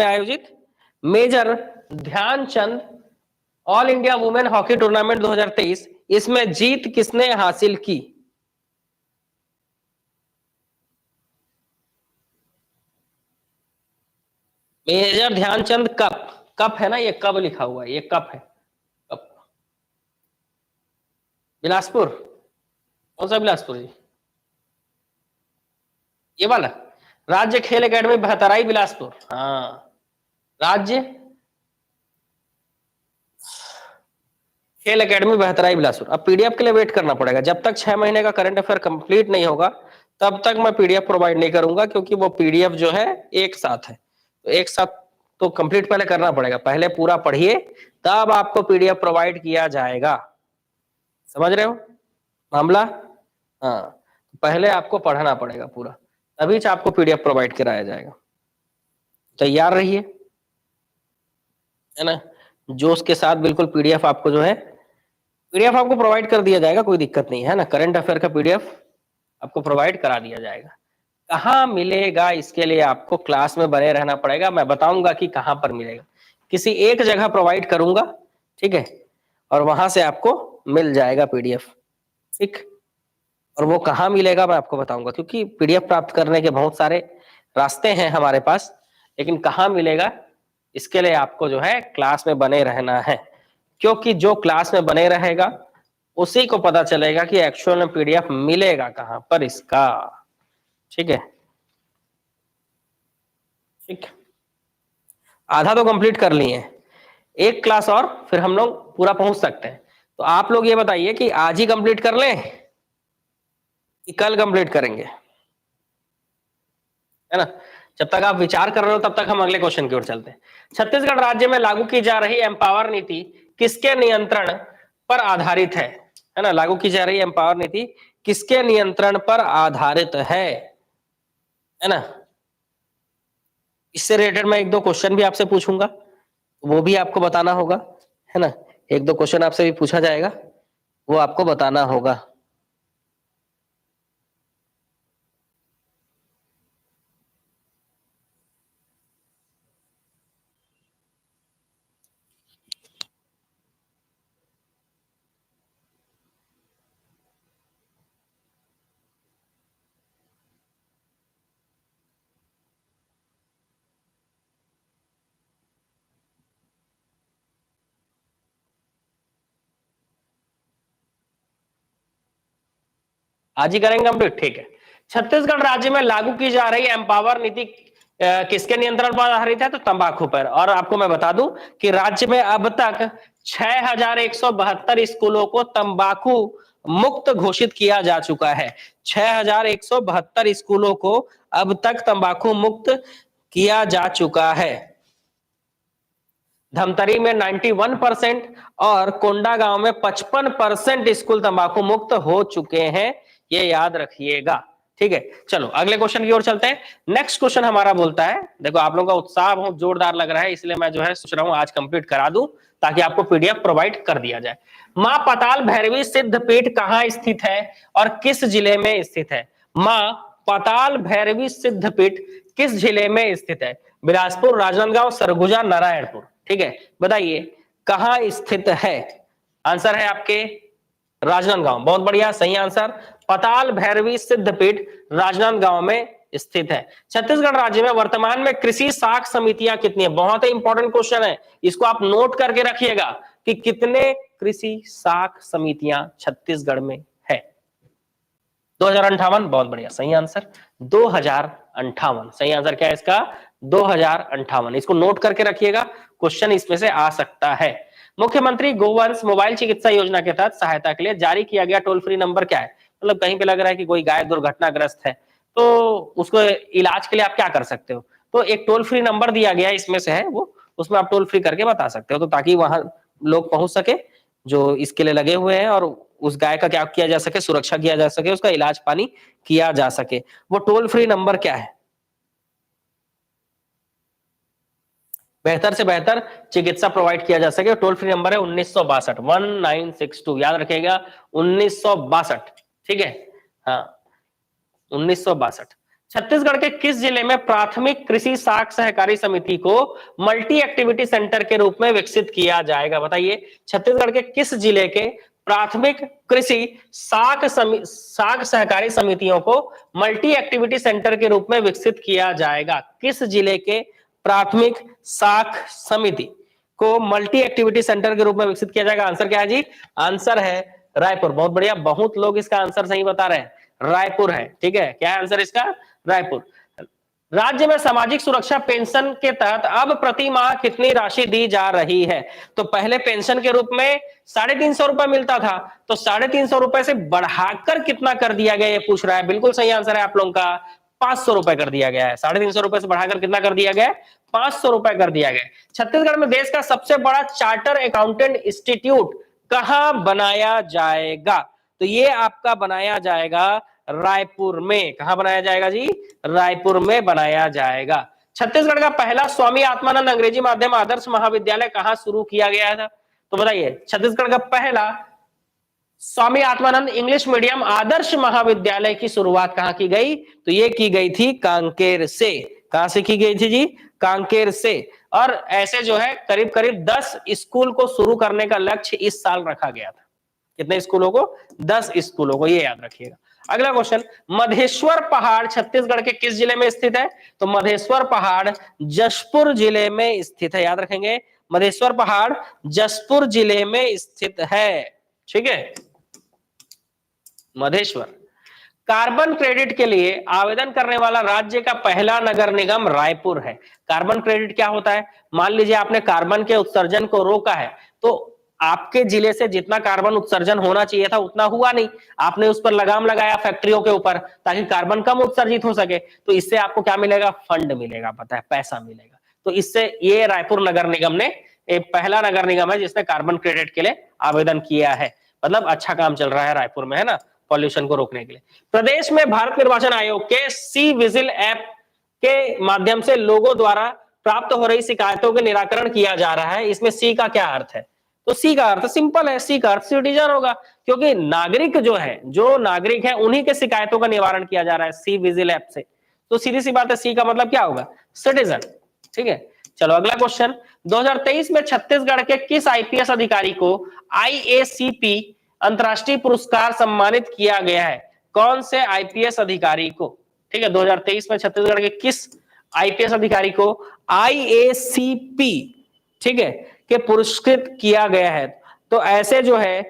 आयोजित major Dhyan Chand all India women hockey tournament 2023, इसमें जीत किसने हासिल की? मेजर ध्यानचंद कप, कप है ना, ये कब लिखा हुआ है, ये कप है, कप। बिलासपुर, कौन सा बिलासपुर जी? ये वाला राज्य खेल एकेडमी बहतराई बिलासपुर। हाँ, राज्य खेल एकेडमी बहतराई बिलासपुर। अब पीडीएफ के लिए वेट करना पड़ेगा, जब तक 6 महीने का करंट अफेयर कंप्लीट नहीं होगा तब तक मैं पीडीएफ प्रोवाइड नहीं करूंगा, क्योंकि वो पीडीएफ जो है एक साथ है, तो एक साथ तो कंप्लीट पहले करना पड़ेगा। पहले पूरा पढ़िए, तब आपको पीडीएफ प्रोवाइड किया जाएगा। समझ रहे हो मामला? हाँ, पहले आपको पढ़ना पड़ेगा पूरा, तभी से आपको पीडीएफ प्रोवाइड कराया जाएगा। तैयार रहिए, है ना, जोश के साथ बिल्कुल। पीडीएफ आपको जो है, पीडीएफ आपको प्रोवाइड कर दिया जाएगा, कोई दिक्कत नहीं है ना। करंट अफेयर का पीडीएफ आपको प्रोवाइड करा दिया जाएगा। कहाँ मिलेगा, इसके लिए आपको क्लास में बने रहना पड़ेगा। मैं बताऊंगा कि कहाँ पर मिलेगा, किसी एक जगह प्रोवाइड करूंगा, ठीक है, और वहां से आपको मिल जाएगा पीडीएफ, ठीक। और वो कहाँ मिलेगा मैं आपको बताऊंगा, क्योंकि पीडीएफ प्राप्त करने के बहुत सारे रास्ते हैं हमारे पास, लेकिन कहाँ मिलेगा इसके लिए आपको जो है क्लास में बने रहना है। क्योंकि जो क्लास में बने रहेगा उसी को पता चलेगा कि एक्चुअल में पीडीएफ मिलेगा कहाँ पर इसका। ठीक है, ठीक, आधा तो कंप्लीट कर लिए हैं, एक क्लास और फिर हम लोग पूरा पहुंच सकते हैं। तो आप लोग ये बताइए कि आज ही कंप्लीट कर लें कि कल कंप्लीट करेंगे, है ना। जब तक आप विचार कर रहे हो तब तक हम अगले क्वेश्चन की ओर चलते हैं। छत्तीसगढ़ राज्य में लागू की जा रही एम्पावर नीति किसके नियंत्रण पर आधारित है ना। लागू की जा रही एम्पावर नीति किसके नियंत्रण पर आधारित है ना। इससे रिलेटेड मैं एक दो क्वेश्चन भी आपसे पूछूंगा, वो भी आपको बताना होगा, है ना। एक दो क्वेश्चन आपसे भी पूछा जाएगा, वो आपको बताना होगा। आज ही करेंगे कंप्लीट, ठीक है। छत्तीसगढ़ राज्य में लागू की जा रही एम्पावर नीति किसके नियंत्रण पर आधारित है? तो तंबाकू पर। और आपको मैं बता दूं कि राज्य में अब तक 6172 स्कूलों को तंबाकू मुक्त घोषित किया जा चुका है। 6172 स्कूलों को अब तक तंबाकू मुक्त किया जा चुका है। धमतरी में 91% और कोंडागांव में 55% स्कूल तंबाकू मुक्त हो चुके हैं, ये याद रखिएगा, ठीक है। चलो अगले क्वेश्चन की ओर चलते हैं। नेक्स्ट क्वेश्चन हमारा बोलता है, देखो आप लोगों का उत्साह बहुत जोरदार लग रहा है, इसलिए मैं जो है सोच रहा हूं आज कंप्लीट करा दूं ताकि आपको पीडीएफ प्रोवाइड कर दिया जाए। मां पाताल भैरवी सिद्धपीठ कहां स्थित है और किस जिले में स्थित है? मां पाताल भैरवी सिद्धपीठ किस जिले में स्थित है? बिलासपुर, राजनांदगांव, सरगुजा, नारायणपुर, ठीक है। बताइए कहां स्थित है? आंसर है आपके राजनांदगांव, बहुत बढ़िया, सही आंसर। पाताल भैरवी सिद्धपीठ राजनांदगांव में स्थित है। छत्तीसगढ़ राज्य में वर्तमान में कृषि साख समितियां कितनी है? बहुत ही इंपॉर्टेंट क्वेश्चन है, इसको आप नोट करके रखिएगा कि कितने कृषि साख समितियां छत्तीसगढ़ में है। 2058, बहुत बढ़िया, सही आंसर 2058, सही आंसर क्या है इसका? 2058, इसको नोट करके रखिएगा, क्वेश्चन इसमें से आ सकता है। मुख्यमंत्री गोवंश मोबाइल चिकित्सा योजना के तहत सहायता के लिए जारी किया गया टोल फ्री नंबर क्या है? मतलब कहीं पे लग रहा है कि कोई गाय दुर्घटनाग्रस्त है तो उसको इलाज के लिए आप क्या कर सकते हो, तो एक टोल फ्री नंबर दिया गया इसमें से है वो, उसमें आप टोल फ्री करके बता सकते हो, तो ताकि वहां लोग पहुंच सके जो इसके लिए लगे हुए हैं और उस गाय का क्या किया जा सके, सुरक्षा किया जा सके, उसका इलाज पानी किया जा सके। वो टोल फ्री नंबर क्या है? बेहतर से बेहतर चिकित्सा प्रोवाइड किया जा सके, टोल फ्री नंबर है 1962 1962, याद रखिएगा 1962, ठीक है, हाँ 1962। छत्तीसगढ़ के किस जिले में प्राथमिक कृषि साख सहकारी समिति को मल्टी एक्टिविटी सेंटर के रूप में विकसित किया जाएगा? बताइए छत्तीसगढ़ के किस जिले के प्राथमिक कृषि साख सहकारी समितियों को मल्टी एक्टिविटी सेंटर के रूप में विकसित किया जाएगा? किस जिले के प्राथमिक साख समिति को मल्टी एक्टिविटी सेंटर के रूप में विकसित किया जाएगा? आंसर क्या है जी? आंसर है रायपुर, बहुत बढ़िया, बहुत लोग इसका आंसर सही बता रहे हैं, रायपुर है, ठीक है। क्या है आंसर इसका? रायपुर। राज्य में सामाजिक सुरक्षा पेंशन के तहत अब प्रति माह कितनी राशि दी जा रही है? तो पहले पेंशन के रूप में 350 रुपए मिलता था, तो 350 रुपए से बढ़ाकर कितना कर दिया गया, ये पूछ रहा है। बिल्कुल सही आंसर है आप लोगों का, 500 रुपए कर दिया गया है। 350 रुपए से बढ़ाकर कितना कर दिया गया? 500 रुपए कर दिया गया। छत्तीसगढ़ में देश का सबसे बड़ा चार्टर अकाउंटेंट इंस्टीट्यूट कहां बनाया जाएगा? तो ये आपका बनाया जाएगा रायपुर में। कहां बनाया जाएगा जी? रायपुर में बनाया जाएगा। छत्तीसगढ़ का पहला स्वामी आत्मानंद अंग्रेजी माध्यम आदर्श महाविद्यालय कहां शुरू किया गया था? तो बताइए छत्तीसगढ़ का पहला स्वामी आत्मानंद इंग्लिश मीडियम आदर्श महाविद्यालय की शुरुआत कहां की गई? तो ये की गई थी कांकेर से। कहां से की गई थी जी? कांकेर से। और ऐसे जो है करीब करीब 10 स्कूल को शुरू करने का लक्ष्य इस साल रखा गया था। कितने स्कूलों को? 10 स्कूलों को, ये याद रखिएगा। अगला क्वेश्चन, मधेश्वर पहाड़ छत्तीसगढ़ के किस जिले में स्थित है? तो मधेश्वर पहाड़ जशपुर जिले में स्थित है, याद रखेंगे, मधेश्वर पहाड़ जशपुर जिले में स्थित है, ठीक है। मधेश्वर। कार्बन क्रेडिट के लिए आवेदन करने वाला राज्य का पहला नगर निगम रायपुर है। कार्बन क्रेडिट क्या होता है? मान लीजिए आपने कार्बन के उत्सर्जन को रोका है, तो आपके जिले से जितना कार्बन उत्सर्जन होना चाहिए था उतना हुआ नहीं, आपने उस पर लगाम लगाया फैक्ट्रियों के ऊपर ताकि कार्बन कम उत्सर्जित हो सके, तो इससे आपको क्या मिलेगा? फंड मिलेगा, पता है, पैसा मिलेगा। तो इससे ये रायपुर नगर निगम ने पहला नगर निगम है जिसने कार्बन क्रेडिट के लिए आवेदन किया है। मतलब अच्छा काम चल रहा है रायपुर में, है ना, पॉल्यूशन को रोकने के लिए। प्रदेश में भारत निर्वाचन आयोग के सी विजिल ऐप के माध्यम से लोगों द्वारा प्राप्त हो रही शिकायतों के निराकरण किया जा रहा है। इसमें सी का क्या अर्थ है? तो सी का अर्थ सिंपल है, सी का अर्थ सिटीजन होगा, क्योंकि नागरिक जो है, जो नागरिक है उन्हीं के शिकायतों का निवारण किया जा रहा है सी विजिल ऐप से। तो सीधी सी बात है, सी का मतलब क्या होगा? सिटीजन, ठीक है। चलो अगला क्वेश्चन, 2023 में छत्तीसगढ़ के किस आईपीएस अधिकारी को आईएसीपी अंतरराष्ट्रीय पुरस्कार सम्मानित किया गया है? कौन से आईपीएस अधिकारी को? ठीक है, 2023 में छत्तीसगढ़ के किस आईपीएस अधिकारी को आईएसीपी, ठीक है, के पुरस्कृत किया गया है? तो ऐसे जो है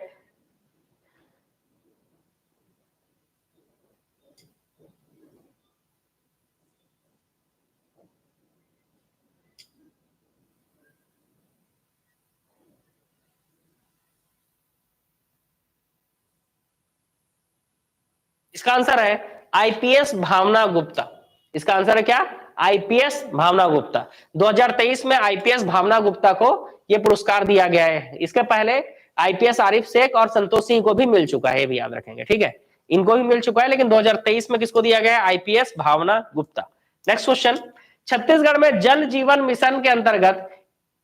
इसका आंसर है आईपीएस भावना गुप्ता। इसका आंसर है क्या? आईपीएस भावना गुप्ता। 2023 में आईपीएस भावना गुप्ता को यह पुरस्कार दिया गया है। इसके पहले आईपीएस आरिफ शेख और संतोष सिंह को भी मिल चुका है, ये भी याद रखेंगे, ठीक है, इनको भी मिल चुका है, लेकिन 2023 में किसको दिया गया है? आईपीएस भावना गुप्ता। नेक्स्ट क्वेश्चन, छत्तीसगढ़ में जल जीवन मिशन के अंतर्गत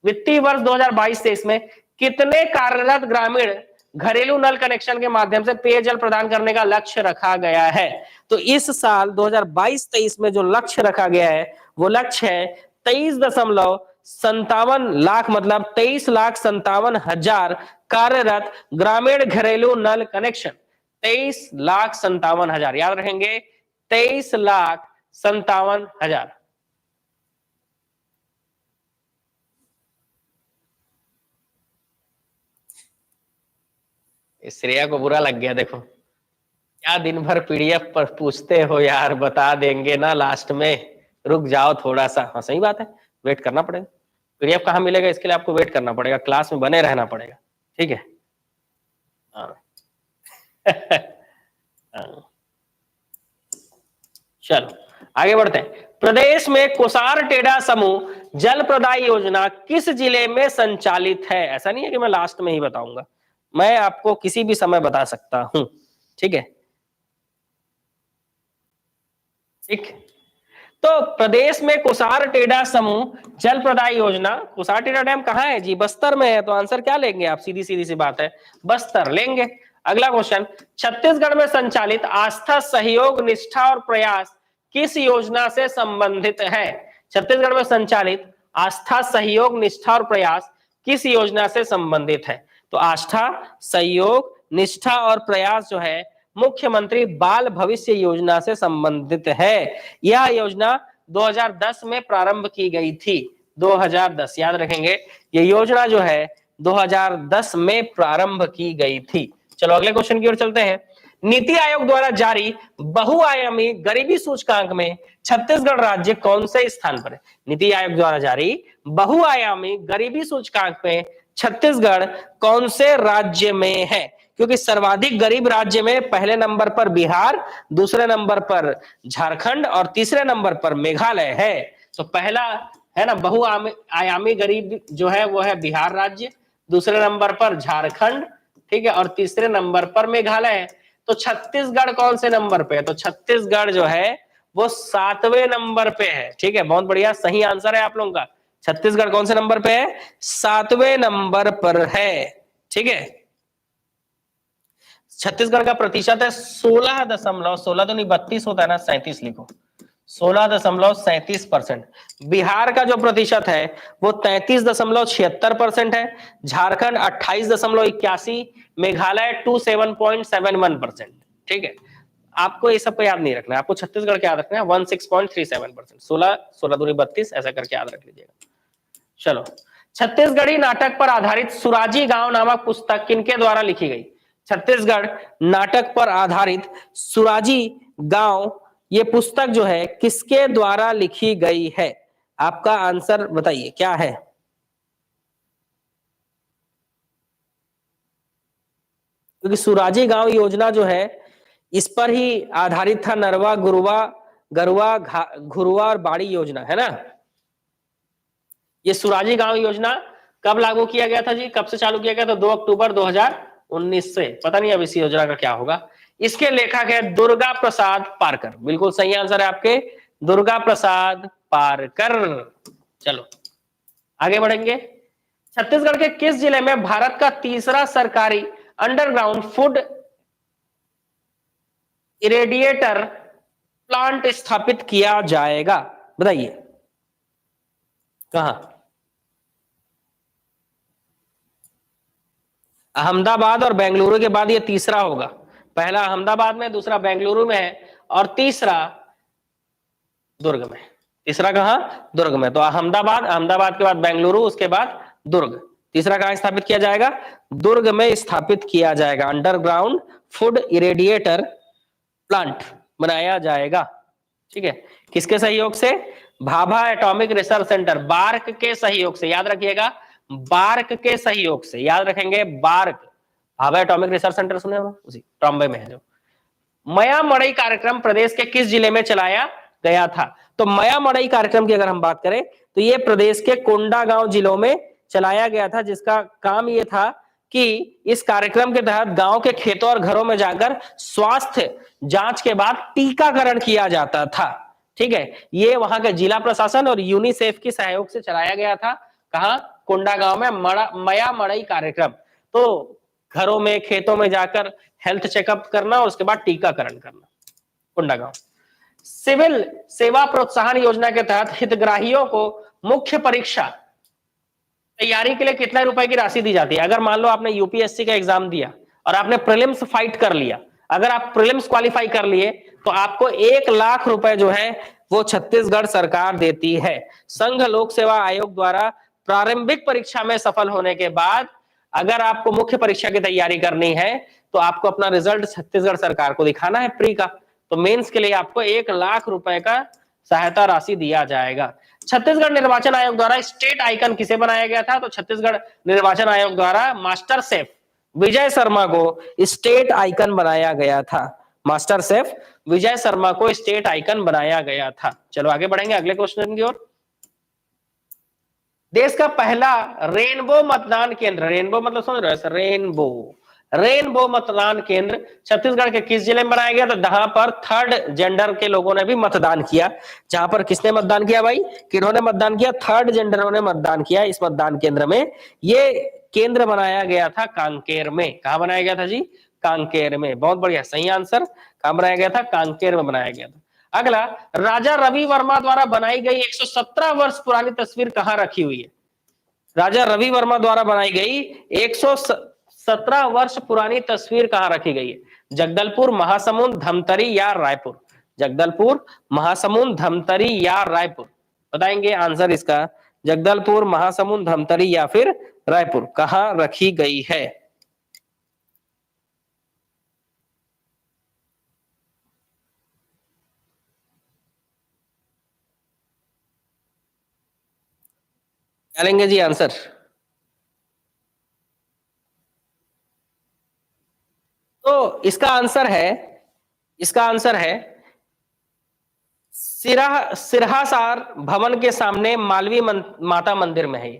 वित्तीय वर्ष 2022-23 में कितने कार्यरत ग्रामीण घरेलू नल कनेक्शन के माध्यम से पेयजल प्रदान करने का लक्ष्य रखा गया है? तो इस साल 2022-23 में जो लक्ष्य रखा गया है वो लक्ष्य है 23.57 लाख, मतलब 23,57,000 कार्यरत ग्रामीण घरेलू नल कनेक्शन। 23,57,000 याद रखेंगे, 23,57,000। श्रेया को बुरा लग गया, देखो क्या दिन भर पीडीएफ पर पूछते हो यार, बता देंगे ना लास्ट में, रुक जाओ थोड़ा सा। हाँ सही बात है, वेट करना पड़ेगा। पीडीएफ कहाँ मिलेगा, इसके लिए आपको वेट करना पड़ेगा, क्लास में बने रहना पड़ेगा, ठीक है। चलो आगे बढ़ते हैं। प्रदेश में कोसार टेढ़ा समूह जल प्रदाय योजना किस जिले में संचालित है? ऐसा नहीं है कि मैं लास्ट में ही बताऊंगा, मैं आपको किसी भी समय बता सकता हूं, ठीक है, ठीक। तो प्रदेश में कोसार टेढ़ा समूह जल प्रदाय योजना, कोसार टेढ़ा डैम कहाँ है जी? बस्तर में है, तो आंसर क्या लेंगे आप? सीधी सीधी सी बात है, बस्तर लेंगे। अगला क्वेश्चन, छत्तीसगढ़ में संचालित आस्था सहयोग निष्ठा और प्रयास किस योजना से संबंधित है? छत्तीसगढ़ में संचालित आस्था सहयोग निष्ठा और प्रयास किस योजना से संबंधित है? तो आस्था सहयोग निष्ठा और प्रयास जो है मुख्यमंत्री बाल भविष्य योजना से संबंधित है। यह योजना 2010 में प्रारंभ की गई थी, 2010 याद रखेंगे, ये योजना जो है 2010 में प्रारंभ की गई थी। चलो अगले क्वेश्चन की ओर चलते हैं। नीति आयोग द्वारा जारी बहुआयामी गरीबी सूचकांक में छत्तीसगढ़ राज्य कौन से स्थान पर है? नीति आयोग द्वारा जारी बहुआयामी गरीबी सूचकांक में छत्तीसगढ़ कौन से राज्य में है? क्योंकि सर्वाधिक गरीब राज्य में पहले नंबर पर बिहार, दूसरे नंबर पर झारखंड और तीसरे नंबर पर मेघालय है। तो पहला है ना बहुआयामी गरीब जो है वो है बिहार राज्य, दूसरे नंबर पर झारखंड, ठीक है, और तीसरे नंबर पर मेघालय है। तो छत्तीसगढ़ कौन से नंबर पे है? तो छत्तीसगढ़ जो है वो 7वें नंबर पे है, ठीक है, बहुत बढ़िया, सही आंसर है आप लोगों का। छत्तीसगढ़ कौन से नंबर पे है? 7वें नंबर पर है, ठीक है। छत्तीसगढ़ का प्रतिशत है 16 तो नहीं 32 होता है ना, 37 लिखो, 16.37%। बिहार का जो प्रतिशत है वो 33.76% है, झारखंड 28.81, मेघालय 27.71%, ठीक है। आपको ये सब को याद नहीं रखना है, आपको छत्तीसगढ़ का याद रखना है 16.37%, 16 दूनी 32 ऐसा करके याद रख लीजिएगा। चलो, छत्तीसगढ़ी नाटक पर आधारित सुराजी गांव नामक पुस्तक किनके द्वारा लिखी गई? छत्तीसगढ़ नाटक पर आधारित सुराजी गांव ये पुस्तक जो है किसके द्वारा लिखी गई है? आपका आंसर बताइए क्या है? क्योंकि सुराजी गांव योजना जो है इस पर ही आधारित था, नरवा गुरुवा गरुआ घुरुआ और बाड़ी योजना, है ना। ये सुराजी गांव योजना कब लागू किया गया था जी? कब से चालू किया गया था? 2 अक्टूबर 2019 से। पता नहीं अब इस योजना का क्या होगा। इसके लेखक है दुर्गा प्रसाद पारकर, बिल्कुल सही आंसर है आपके, दुर्गा प्रसाद पारकर। चलो आगे बढ़ेंगे। छत्तीसगढ़ के किस जिले में भारत का तीसरा सरकारी अंडरग्राउंड फूड इरेडिएटर प्लांट स्थापित किया जाएगा? बताइए कहां? अहमदाबाद और बेंगलुरु के बाद ये तीसरा होगा। पहला अहमदाबाद में, दूसरा बेंगलुरु में है और तीसरा दुर्ग में। तीसरा कहां? दुर्ग में। तो अहमदाबाद, अहमदाबाद के बाद बेंगलुरु, उसके बाद दुर्ग। तीसरा कहां स्थापित किया जाएगा? दुर्ग में स्थापित किया जाएगा। अंडरग्राउंड फूड इरेडिएटर प्लांट बनाया जाएगा, ठीक है। किसके सहयोग से? Bhabha atomic research centre, BARC के सहयोग से, याद रखिएगा, बार्क के सहयोग से, याद रखेंगे, BARC, Bhabha atomic research centre सुने हो, उसी ट्रॉम्बे में है जो, मया मड़ई कार्यक्रम प्रदेश के किस जिले में चलाया गया था? तो मया मड़ई कार्यक्रम की अगर हम बात करें तो ये प्रदेश के कोंडागांव जिलों में चलाया गया था, जिसका काम ये था कि इस कार्यक्रम के तहत गांव के खेतों और घरों में जाकर स्वास्थ्य जांच के बाद टीकाकरण किया जाता था। ठीक है, ये वहां के जिला प्रशासन और यूनिसेफ के सहयोग से चलाया गया था। कहा? कोंडागांव में मया मड़ई कार्यक्रम। तो घरों में खेतों में जाकर हेल्थ चेकअप करना और उसके बाद टीकाकरण करना, कोंडागांव। सिविल सेवा प्रोत्साहन योजना के तहत हितग्राहियों को मुख्य परीक्षा तैयारी के लिए कितने रुपए की राशि दी जाती है? अगर मान लो आपने यूपीएससी का एग्जाम दिया और आपने प्रीलिम्स फाइट कर लिया, अगर आप प्रीलिम्स क्वालिफाई कर लिए तो आपको 1 लाख रुपए जो है वो छत्तीसगढ़ सरकार देती है। संघ लोक सेवा आयोग द्वारा प्रारंभिक परीक्षा में सफल होने के बाद अगर आपको मुख्य परीक्षा की तैयारी करनी है तो आपको अपना रिजल्ट छत्तीसगढ़ सरकार को दिखाना है प्री का। तो मेंस के लिए आपको 1 लाख रुपए का सहायता राशि दिया जाएगा। छत्तीसगढ़ निर्वाचन आयोग द्वारा स्टेट आइकन किसे बनाया गया था? तो छत्तीसगढ़ निर्वाचन आयोग द्वारा मास्टर शेफ विजय शर्मा को स्टेट आइकन बनाया गया था। मास्टर शेफ विजय शर्मा को स्टेट आइकन बनाया गया था। चलो आगे बढ़ेंगे अगले क्वेश्चन की ओर। देश का पहला रेनबो मतदान केंद्र, रेनबो मतलब समझ रहे हो? रेनबो मतदान केंद्र छत्तीसगढ़ के किस जिले में बनाया गया? तो जहां पर थर्ड जेंडर के लोगों ने भी मतदान किया। जहां पर किसने मतदान किया भाई? किन्होंने मतदान किया? थर्ड जेंडरों ने मतदान किया इस मतदान केंद्र में। ये केंद्र बनाया गया था कांकेर में। कहा बनाया गया था जी? कांकेर में। बहुत बढ़िया, सही आंसर। कहां बनाया गया था? कांकेर में बनाया गया था। अगला, राजा रवि वर्मा द्वारा बनाई गई 117 वर्ष पुरानी तस्वीर कहां रखी हुई है? राजा रवि वर्मा द्वारा बनाई गई 117 वर्ष पुरानी तस्वीर कहां रखी गई है? जगदलपुर, महासमुंद, धमतरी या रायपुर? जगदलपुर, महासमुंद, धमतरी या रायपुर? बताएंगे आंसर इसका। जगदलपुर, महासमुंद, धमतरी या फिर रायपुर कहां रखी गई है? क्या लेंगे जी आंसर? तो इसका आंसर है सिरहासार भवन के सामने मालवी माता मंदिर में है।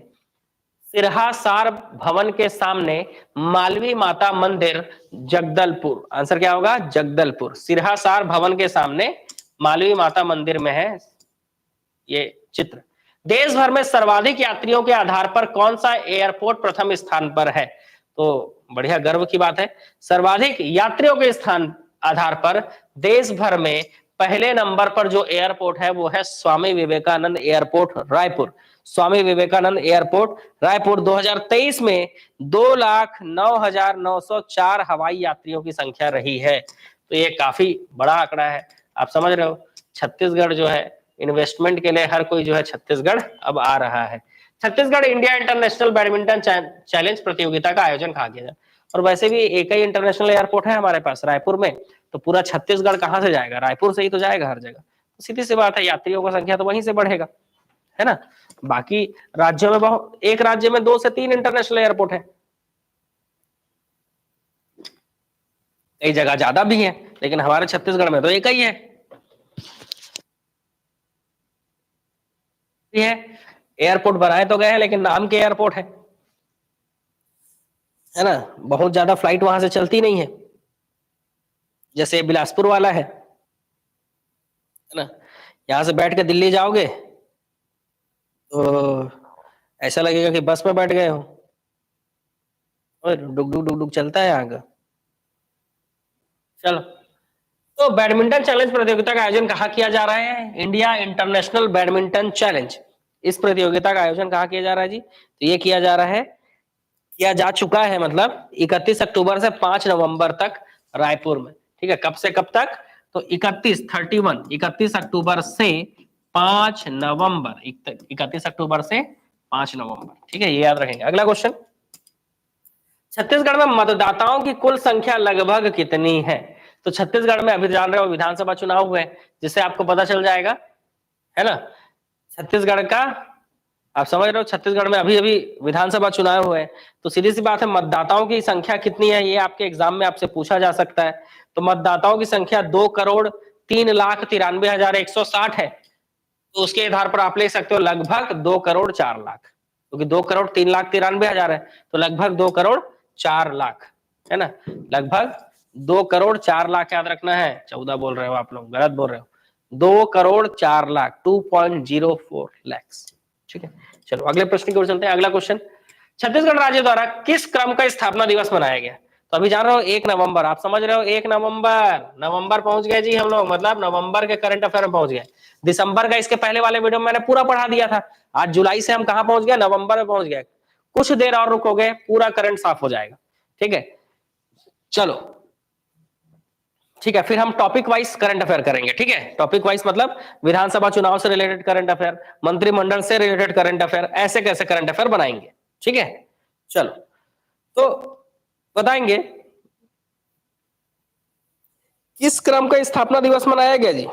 सिरहासार भवन के सामने मालवी माता मंदिर, जगदलपुर। आंसर क्या होगा? जगदलपुर। सिरहासार भवन के सामने मालवी माता मंदिर में है ये चित्र। देश भर में सर्वाधिक यात्रियों के आधार पर कौन सा एयरपोर्ट प्रथम स्थान पर है? तो बढ़िया, गर्व की बात है। सर्वाधिक यात्रियों के स्थान आधार पर देश भर में पहले नंबर पर जो एयरपोर्ट है वो है स्वामी विवेकानंद एयरपोर्ट रायपुर। स्वामी विवेकानंद एयरपोर्ट रायपुर 2023 में 2,09,904 हवाई यात्रियों की संख्या रही है। तो ये काफी बड़ा आंकड़ा है। आप समझ रहे हो, छत्तीसगढ़ जो है इन्वेस्टमेंट के लिए हर कोई जो है छत्तीसगढ़ अब आ रहा है। Chhattisgarh India international badminton challenge प्रतियोगिता का आयोजन कहाँ किया जाए? और वैसे भी एक ही इंटरनेशनल एयरपोर्ट है हमारे पास रायपुर में, तो पूरा छत्तीसगढ़ कहाँ से जाएगा? रायपुर से ही तो जाएगा हर जगह। तो सीधी सी बात है, यात्रियों की संख्या तो वहीं से बढ़ेगा, है ना। बाकी राज्यों में बहुत, एक राज्य में 2 से 3 इंटरनेशनल एयरपोर्ट है, कई जगह ज्यादा भी है, लेकिन हमारे छत्तीसगढ़ में तो एक ही है। एयरपोर्ट बनाए तो गए हैं लेकिन नाम के एयरपोर्ट है ना। बहुत ज्यादा फ्लाइट वहां से चलती नहीं है, जैसे बिलासपुर वाला है ना। यहां से बैठ के दिल्ली जाओगे तो ऐसा लगेगा कि बस में बैठ गए हो, और डुक डुक डुक डुक चलता है यहाँ का। चलो, तो बैडमिंटन चैलेंज प्रतियोगिता का आयोजन कहाँ किया जा रहा है? इंडिया इंटरनेशनल बैडमिंटन चैलेंज, इस प्रतियोगिता का आयोजन कहाँ किया जा रहा है जी? तो ये किया जा रहा है, किया जा चुका है, मतलब 31 अक्टूबर से 5 नवंबर तक रायपुर में। ठीक है, कब से कब तक? तो 31 अक्टूबर से 5 नवंबर, 31 अक्टूबर से 5 नवंबर। ठीक है, ये याद रखेंगे। अगला क्वेश्चन, छत्तीसगढ़ में मतदाताओं की कुल संख्या लगभग कितनी है? तो छत्तीसगढ़ में अभी जान रहे हो विधानसभा चुनाव हुए, जिससे आपको पता चल जाएगा, है ना। छत्तीसगढ़ का आप समझ रहे हो, छत्तीसगढ़ में अभी अभी विधानसभा चुनाव हुए हैं, तो सीधी सी बात है मतदाताओं की संख्या कितनी है ये आपके एग्जाम में आपसे पूछा जा सकता है। तो मतदाताओं की संख्या 2,03,93,160 है। तो उसके आधार पर आप ले सकते हो लगभग 2,04,00,000, क्योंकि 2,03,93,000 है, तो लगभग 2,04,00,000 है ना, लगभग 2,04,00,000 याद रखना है। 14 बोल रहे हो आप लोग, गलत बोल रहे हो, 2,04,00,000, 2.04 lakhs। ठीक है, चलो अगले प्रश्न की ओर चलते हैं। अगला क्वेश्चन, छत्तीसगढ़ राज्य द्वारा किस क्रम का स्थापना दिवस मनाया गया? तो अभी जान रहे हो 1 नवंबर, आप समझ रहे हो 1 नवंबर, नवंबर पहुंच गए जी हम लोग, मतलब नवंबर के करंट अफेयर में पहुंच गए। दिसंबर का इसके पहले वाले वीडियो में मैंने पूरा पढ़ा दिया था। आज जुलाई से हम कहां पहुंच गए, नवंबर में पहुंच गए। कुछ देर और रुकोगे पूरा करंट साफ हो जाएगा। ठीक है, चलो ठीक है, फिर हम टॉपिक वाइज करंट अफेयर करेंगे। ठीक है, टॉपिक वाइज मतलब विधानसभा चुनाव से रिलेटेड करंट अफेयर, मंत्रिमंडल से रिलेटेड करंट अफेयर, ऐसे कैसे करंट अफेयर बनाएंगे। ठीक है, चलो तो बताएंगे किस क्रम का स्थापना दिवस मनाया गया जी?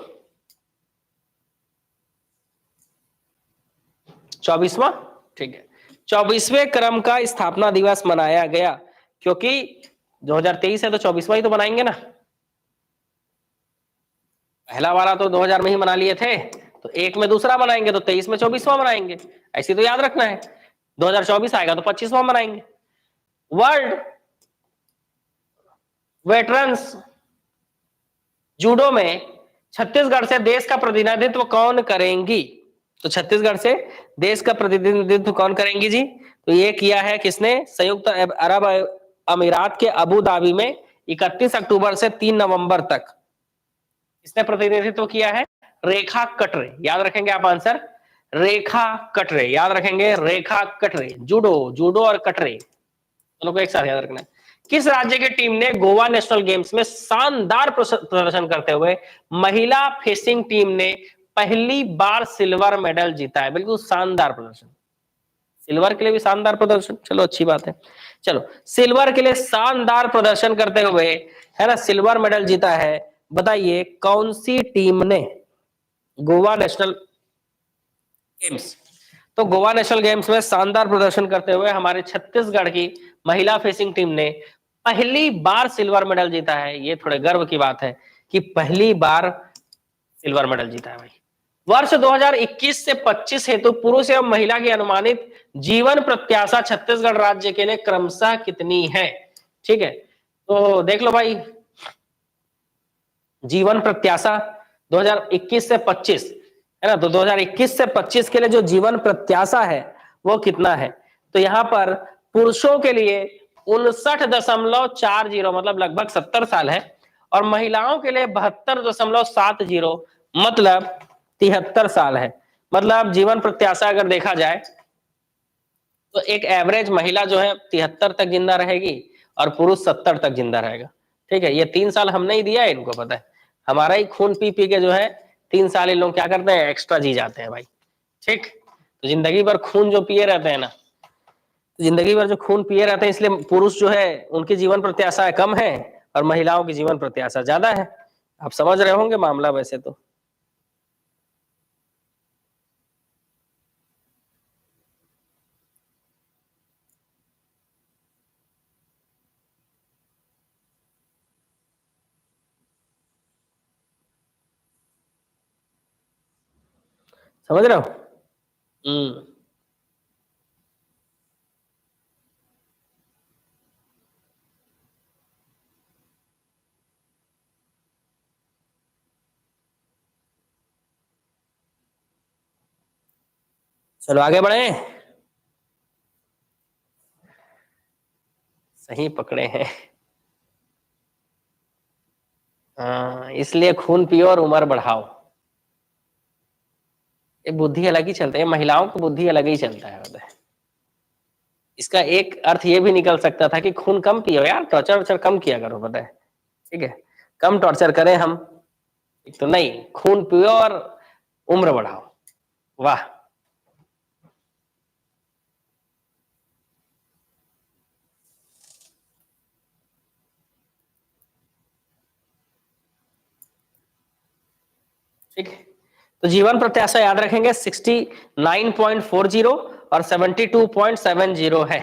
24वां। ठीक है, 24वें क्रम का स्थापना दिवस मनाया गया, क्योंकि 2023 है तो 24वां ही तो बनाएंगे ना। पहला वाला तो 2000 में ही मना लिए थे, तो एक में दूसरा बनाएंगे तो 23 में 24वां बनाएंगे, ऐसी तो याद रखना है। 2024 आएगा तो 25वां बनाएंगे। वर्ल्ड वेटरन्स जूडो में छत्तीसगढ़ से देश का प्रतिनिधित्व कौन करेंगी? तो छत्तीसगढ़ से देश का प्रतिनिधित्व कौन करेंगी जी? तो ये किया है किसने? संयुक्त अरब अमीरात के अबू धाबी में 31 अक्टूबर से 3 नवंबर तक किसने प्रतिनिधित्व किया है? रेखा कटरे। याद रखेंगे आप आंसर, रेखा कटरे याद रखेंगे, रेखा कटरे। जूडो, जूडो और कटरे दोनों को एक साथ याद रखना है। किस राज्य की टीम ने गोवा नेशनल गेम्स में शानदार प्रदर्शन करते हुए महिला फेसिंग टीम ने पहली बार सिल्वर मेडल जीता है? बिल्कुल शानदार प्रदर्शन, सिल्वर के लिए भी शानदार प्रदर्शन, चलो अच्छी बात है। चलो सिल्वर के लिए शानदार प्रदर्शन करते हुए है ना सिल्वर मेडल जीता है, बताइए कौन सी टीम ने गोवा नेशनल गेम्स? तो गोवा नेशनल गेम्स में शानदार प्रदर्शन करते हुए हमारे छत्तीसगढ़ की महिला फेसिंग टीम ने पहली बार सिल्वर मेडल जीता है। ये थोड़े गर्व की बात है कि पहली बार सिल्वर मेडल जीता है भाई। वर्ष 2021 से 25 हेतु पुरुष एवं महिला की अनुमानित जीवन प्रत्याशा छत्तीसगढ़ राज्य के लिए क्रमशः कितनी है? ठीक है, तो देख लो भाई, जीवन प्रत्याशा 2021 से 25 है ना, तो 2021 से 25 के लिए जो जीवन प्रत्याशा है वो कितना है? तो यहां पर पुरुषों के लिए 59.40 मतलब लगभग 70 साल है, और महिलाओं के लिए 72.70 मतलब 73 साल है। मतलब जीवन प्रत्याशा अगर देखा जाए तो एक एवरेज महिला जो है 73 तक जिंदा रहेगी और पुरुष 70 तक जिंदा रहेगा। ठीक है, ये 3 साल हमने ही दिया है, इनको पता है, हमारा ही खून पी पी के जो है 3 साल इन लोग क्या करते हैं, एक्स्ट्रा जी जाते हैं भाई। ठीक, तो जिंदगी भर खून जो पिए रहते हैं ना, तो जिंदगी भर जो खून पिए रहते हैं, इसलिए पुरुष जो है उनकी जीवन प्रत्याशा कम है और महिलाओं की जीवन प्रत्याशा ज्यादा है। आप समझ रहे होंगे मामला वैसे तो। समझ रहे हो? हम्म, चलो आगे बढ़े। सही पकड़े हैं। हाँ, इसलिए खून पियो और उम्र बढ़ाओ। ये बुद्धि अलग ही चलता है, महिलाओं की बुद्धि अलग ही चलता है होता है। इसका एक अर्थ ये भी निकल सकता था कि खून कम पियो यार, टॉर्चर वर्चर कम किया करो, पता है। ठीक है, कम टॉर्चर करें हम, तो नहीं, खून पियो और उम्र बढ़ाओ। वाह, ठीक है, तो जीवन प्रत्याशा याद रखेंगे 69.40 और 72.70 है।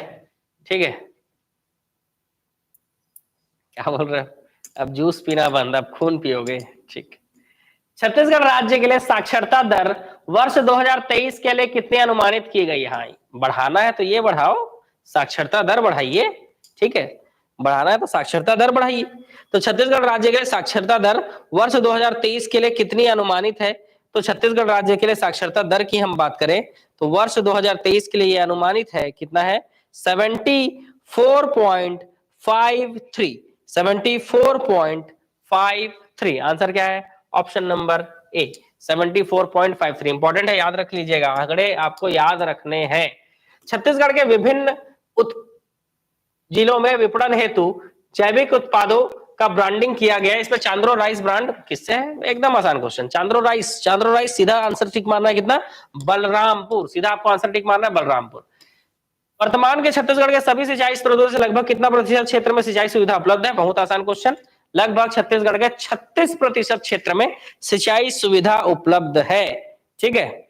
ठीक है, क्या बोल रहे हो? अब जूस पीना बंद, अब खून पियोगे। ठीक। छत्तीसगढ़ राज्य के लिए साक्षरता दर वर्ष 2023 के लिए कितनी अनुमानित की गई? हाँ, बढ़ाना है तो ये बढ़ाओ, साक्षरता दर बढ़ाइए। ठीक है, बढ़ाना है तो साक्षरता दर बढ़ाइए। तो छत्तीसगढ़ राज्य के लिए साक्षरता दर वर्ष 2023 के लिए कितनी अनुमानित है? तो छत्तीसगढ़ राज्य के लिए साक्षरता दर की हम बात करें तो वर्ष 2023 के लिए ये अनुमानित है, कितना है? 74.53। 74.53। आंसर क्या है? ऑप्शन नंबर ए, 74.53। इंपॉर्टेंट है, याद रख लीजिएगा, आंकड़े आपको याद रखने हैं। छत्तीसगढ़ के विभिन्न जिलों में विपणन हेतु जैविक उत्पादों का ब्रांडिंग किया गया है। इसमें चांद्रो राइस ब्रांड किससे है? एकदम आसान क्वेश्चन, चांद्रो राइस। चांद्रो राइस सीधा आंसर टिक मारना है, कितना? बलरामपुर। सीधा आपको आंसर टिक मारना है, बलरामपुर। वर्तमान के छत्तीसगढ़ के सभी सिंचाई स्रोतों से लगभग कितना प्रतिशत क्षेत्र में सिंचाई सुविधा उपलब्ध है? बहुत आसान क्वेश्चन, लगभग छत्तीसगढ़ के 36% क्षेत्र में सिंचाई सुविधा उपलब्ध है। ठीक है,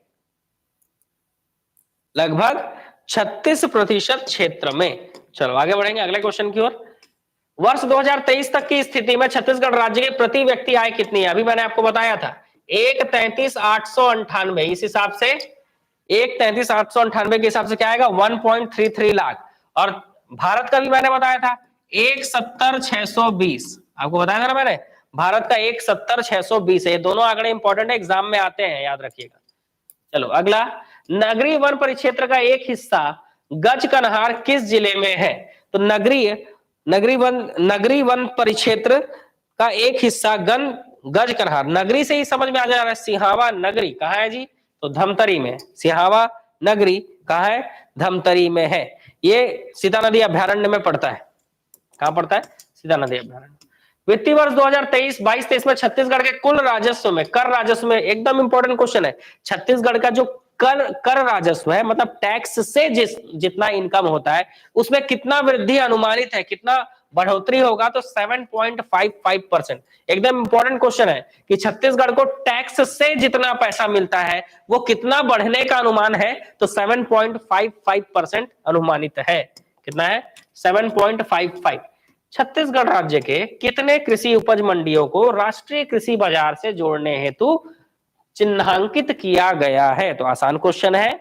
लगभग 36% क्षेत्र में। चलो आगे बढ़ेंगे अगले क्वेश्चन की ओर। वर्ष 2023 तक की स्थिति में छत्तीसगढ़ राज्य की प्रति व्यक्ति आय कितनी है? अभी मैंने आपको बताया था 1,33,898। इस हिसाब से 1,33,898 के हिसाब से क्या आएगा? 1.33 लाख। और भारत का भी मैंने बताया था 1,70,620। आपको बताया था ना मैंने, भारत का 1,70,620 है। ये दोनों आंकड़े इंपॉर्टेंट है, एग्जाम में आते हैं, याद रखिएगा। चलो अगला, नगरीय वन परिक्षेत्र का एक हिस्सा गजकनहार किस जिले में है? तो नगरीय वन परिक्षेत्र का एक हिस्सा गजकनहार, नगरी से ही समझ में आ जा रहा है। सिहावा नगरी कहाँ है जी? तो धमतरी में। सिहावा नगरी कहाँ है? धमतरी में है। ये सीता नदी अभ्यारण्य में पड़ता है। कहाँ पड़ता है? सीता नदी अभ्यारण्य। वित्तीय वर्ष 2023-22-23 में छत्तीसगढ़ के कुल राजस्व में, कर राजस्व में, एकदम इंपॉर्टेंट क्वेश्चन है, छत्तीसगढ़ का जो कर राजस्व है, मतलब टैक्स से जितना इनकम होता है, उसमें कितना वृद्धि अनुमानित है, कितना बढ़ोतरी होगा? तो 7.55%। एकदम इंपॉर्टेंट क्वेश्चन है कि छत्तीसगढ़ को टैक्स से जितना पैसा मिलता है वो कितना बढ़ने का अनुमान है? तो 7.55% अनुमानित है। कितना है? 7.55। छत्तीसगढ़ राज्य के कितने कृषि उपज मंडियों को राष्ट्रीय कृषि बाजार से जोड़ने हेतु चिन्हांकित किया गया है? तो आसान क्वेश्चन है,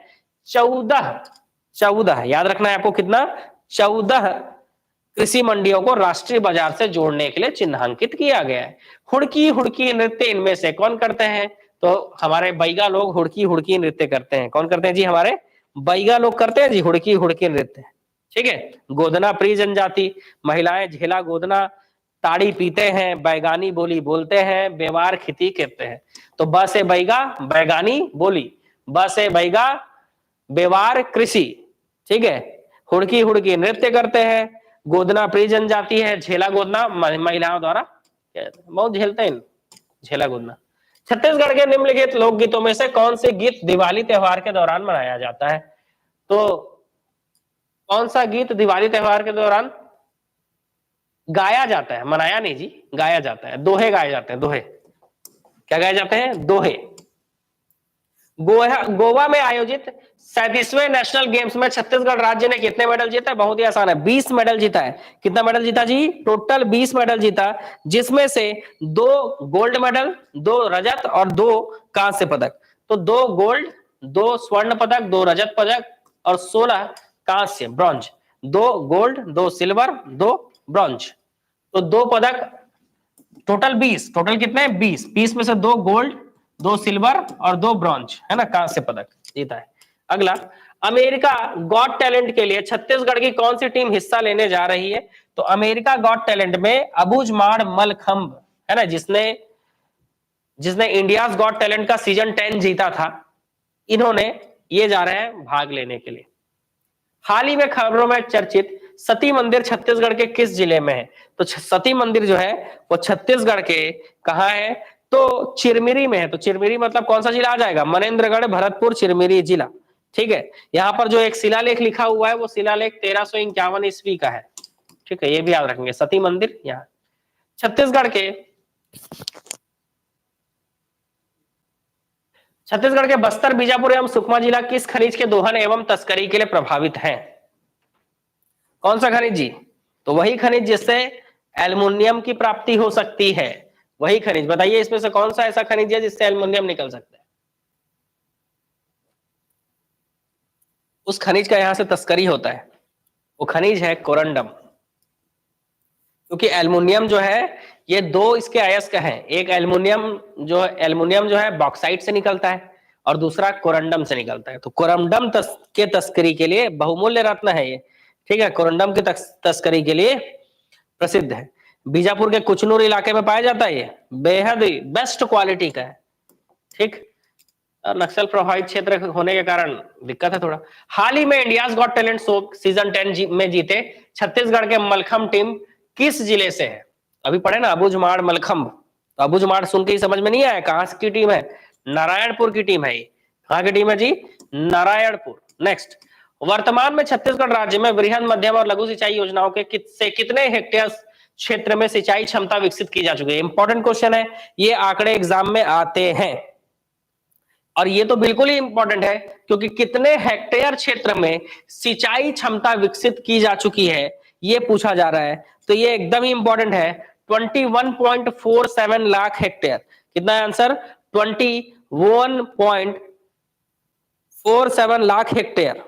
14 याद रखना है आपको, कितना? 14 कृषि मंडियों को राष्ट्रीय बाजार से जोड़ने के लिए चिन्हांकित किया गया है। हुड़की हुड़की नृत्य इनमें से कौन करते हैं? तो हमारे बैगा लोग हुड़की हुड़की नृत्य करते हैं। कौन करते हैं जी? हमारे बैगा लोग करते हैं जी हुड़की हुड़की नृत्य। ठीक है, गोदना प्रिय जनजाति महिलाएं झेला गोदना ताड़ी पीते हैं, बैगानी बोली बोलते हैं, बेवार खेती करते हैं। तो ब से बैगा बैगानी बोली, ब से बैगा बेवार कृषि। ठीक है, हुड़की हुड़की नृत्य करते हैं, गोदना प्रिय जनजाति है, झेला गोदना महिलाओं द्वारा बहुत झेलते हैं झेला गोदना। छत्तीसगढ़ के निम्नलिखित लोकगीतों में से कौन से गीत दिवाली त्योहार के दौरान मनाया जाता है? तो कौन सा गीत दिवाली त्योहार के दौरान गाया जाता है? मनाया नहीं जी, गाया जाता है। दोहे गाए जाते हैं, दोहे। क्या गाए जाते हैं? दोहे। गोवा में आयोजित 37वें नेशनल गेम्स में छत्तीसगढ़ राज्य ने कितने मेडल जीता है? बहुत ही आसान है, 20 मेडल जीता है। कितना मेडल जीता जी? टोटल 20 मेडल जीता, जिसमें से 2 गोल्ड मेडल, 2 रजत और 2 कांस्य पदक। तो 2 गोल्ड, 2 स्वर्ण पदक, 2 रजत पदक और 16 कांस्य ब्रॉन्ज। 2 गोल्ड, 2 सिल्वर, 2 ब्रॉन्ज, तो 2 पदक, टोटल 20। टोटल कितने? 20। 20 में से 2 गोल्ड, 2 सिल्वर और 2 ब्रॉन्ज, है ना, कांस्य पदक जीता है। अगला, अमेरिका गॉट टैलेंट के लिए छत्तीसगढ़ की कौन सी टीम हिस्सा लेने जा रही है? तो अमेरिका गॉट टैलेंट में अबुजमाड़ मलखंब, है ना, जिसने इंडिया गॉट टैलेंट का सीजन 10 जीता था, इन्होंने ये जा रहे हैं भाग लेने के लिए। हाल ही में खबरों में चर्चित सती मंदिर छत्तीसगढ़ के किस जिले में है? तो सती मंदिर जो है वो छत्तीसगढ़ के कहाँ है? तो चिरमिरी में है। तो चिरमिरी मतलब कौन सा जिला आ जाएगा? मनेन्द्रगढ़, भरतपुर, चिरमिरी जिला। ठीक है, यहाँ पर जो एक शिलालेख लिखा हुआ है वो शिलालेख 1351 ईस्वी का है। ठीक है, ये भी याद रखेंगे, सती मंदिर यहाँ। छत्तीसगढ़ के बस्तर, बीजापुर एवं सुकमा जिला किस खनिज के दोहन एवं तस्करी के लिए प्रभावित है? कौन सा खनिज जी? तो वही खनिज जिससे एल्युमिनियम की प्राप्ति हो सकती है, वही खनिज। बताइए इसमें से कौन सा ऐसा खनिज है जिससे एल्युमिनियम निकल सकता है? उस खनिज का यहां से तस्करी होता है, वो खनिज है कोरंडम। क्योंकि एल्युमिनियम जो है ये दो इसके अयस्क हैं, एक एल्युमिनियम जो है बॉक्साइट से निकलता है और दूसरा कोरंडम से निकलता है। तो कोरंडम के तस्करी के लिए बहुमूल्य रत्न है ये, ठीक है, कोरंडम की तस्करी के लिए प्रसिद्ध है। बीजापुर के कुचनूर इलाके में पाया जाता है, ये बेहद बेस्ट क्वालिटी का है, ठीक। नक्सल प्रभावित क्षेत्र होने के कारण दिक्कत है थोड़ा। हाल ही में India's got talent show season 10 में जीते छत्तीसगढ़ के मलखम टीम किस जिले से है? अभी पढ़े ना अबूझमाड़ मलखम, तो अबूझमाड़ सुन के ही समझ में नहीं आया कहां की टीम है? नारायणपुर की टीम है ये। कहां की टीम है जी? नारायणपुर। नेक्स्ट, वर्तमान में छत्तीसगढ़ राज्य में वृहद मध्यम और लघु सिंचाई योजनाओं के कितने हेक्टेयर क्षेत्र में सिंचाई क्षमता विकसित की जा चुकी है? इंपॉर्टेंट क्वेश्चन है, ये आंकड़े एग्जाम में आते हैं और ये तो बिल्कुल ही इंपॉर्टेंट है, क्योंकि कितने हेक्टेयर क्षेत्र में सिंचाई क्षमता विकसित की जा चुकी है ये पूछा जा रहा है, तो ये एकदम ही इंपॉर्टेंट है। 21.47 लाख हेक्टेयर। कितना है आंसर? 21.47 लाख हेक्टेयर,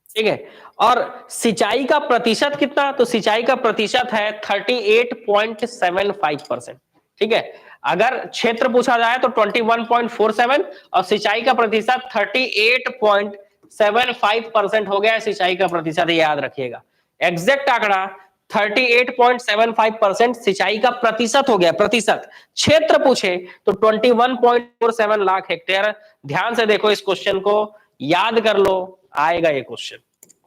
ठीक है। और सिंचाई का प्रतिशत कितना? तो सिंचाई का प्रतिशत है 38.75%, ठीक है। अगर क्षेत्र पूछा जाए तो 21.47 और सिंचाई का प्रतिशत 38.75% हो गया। सिंचाई का प्रतिशत याद रखिएगा, एग्जैक्ट आंकड़ा 38.75% सिंचाई का प्रतिशत हो गया, प्रतिशत। क्षेत्र पूछे तो 21.47 लाख हेक्टेयर। ध्यान से देखो इस क्वेश्चन को, याद कर लो, आएगा ये क्वेश्चन,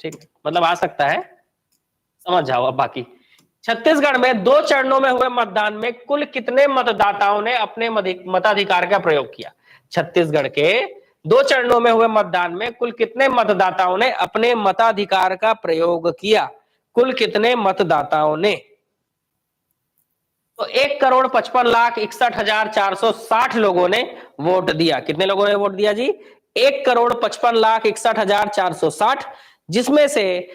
ठीक है, मतलब आ सकता है, समझ जाओ। अब बाकी छत्तीसगढ़ में 2 चरणों में हुए मतदान में कुल कितने मतदाताओं ने अपने मताधिकार का प्रयोग किया? छत्तीसगढ़ के 2 चरणों में हुए मतदान में कुल कितने मतदाताओं ने अपने मताधिकार का प्रयोग किया? कुल कितने मतदाताओं ने? तो 1,55,61,460 लोगों ने वोट दिया। कितने लोगों ने वोट दिया जी? 1,55,61,460, जिसमें से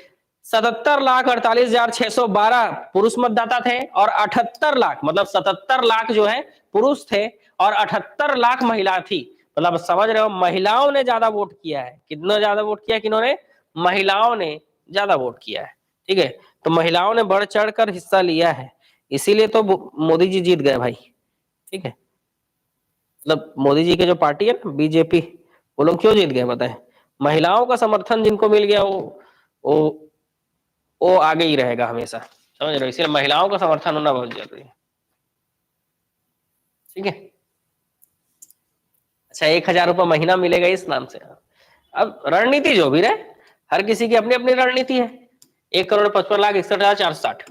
77,48,612 पुरुष मतदाता थे और 78 लाख, मतलब 77 लाख जो है पुरुष थे और 78 लाख महिला थी। मतलब समझ रहे हो, महिलाओं ने ज्यादा वोट किया है। कितना ज्यादा वोट किया? किन्होंने? महिलाओं ने ज्यादा वोट किया है, ठीक है। तो महिलाओं ने बढ़ चढ़ कर हिस्सा लिया है, इसीलिए तो मोदी जी जीत गए भाई, ठीक है। मतलब मोदी जी की जो पार्टी है ना बीजेपी, वो लोग क्यों जीत गए बताएं? महिलाओं का समर्थन जिनको मिल गया वो आगे ही रहेगा हमेशा, समझ रहे हो। इसलिए महिलाओं का समर्थन होना बहुत जरूरी है, ठीक है। अच्छा, 1,000 रुपये महीना मिलेगा इस नाम से। अब रणनीति जो भी रहे, हर किसी की अपनी अपनी रणनीति है। 1,55,61,460।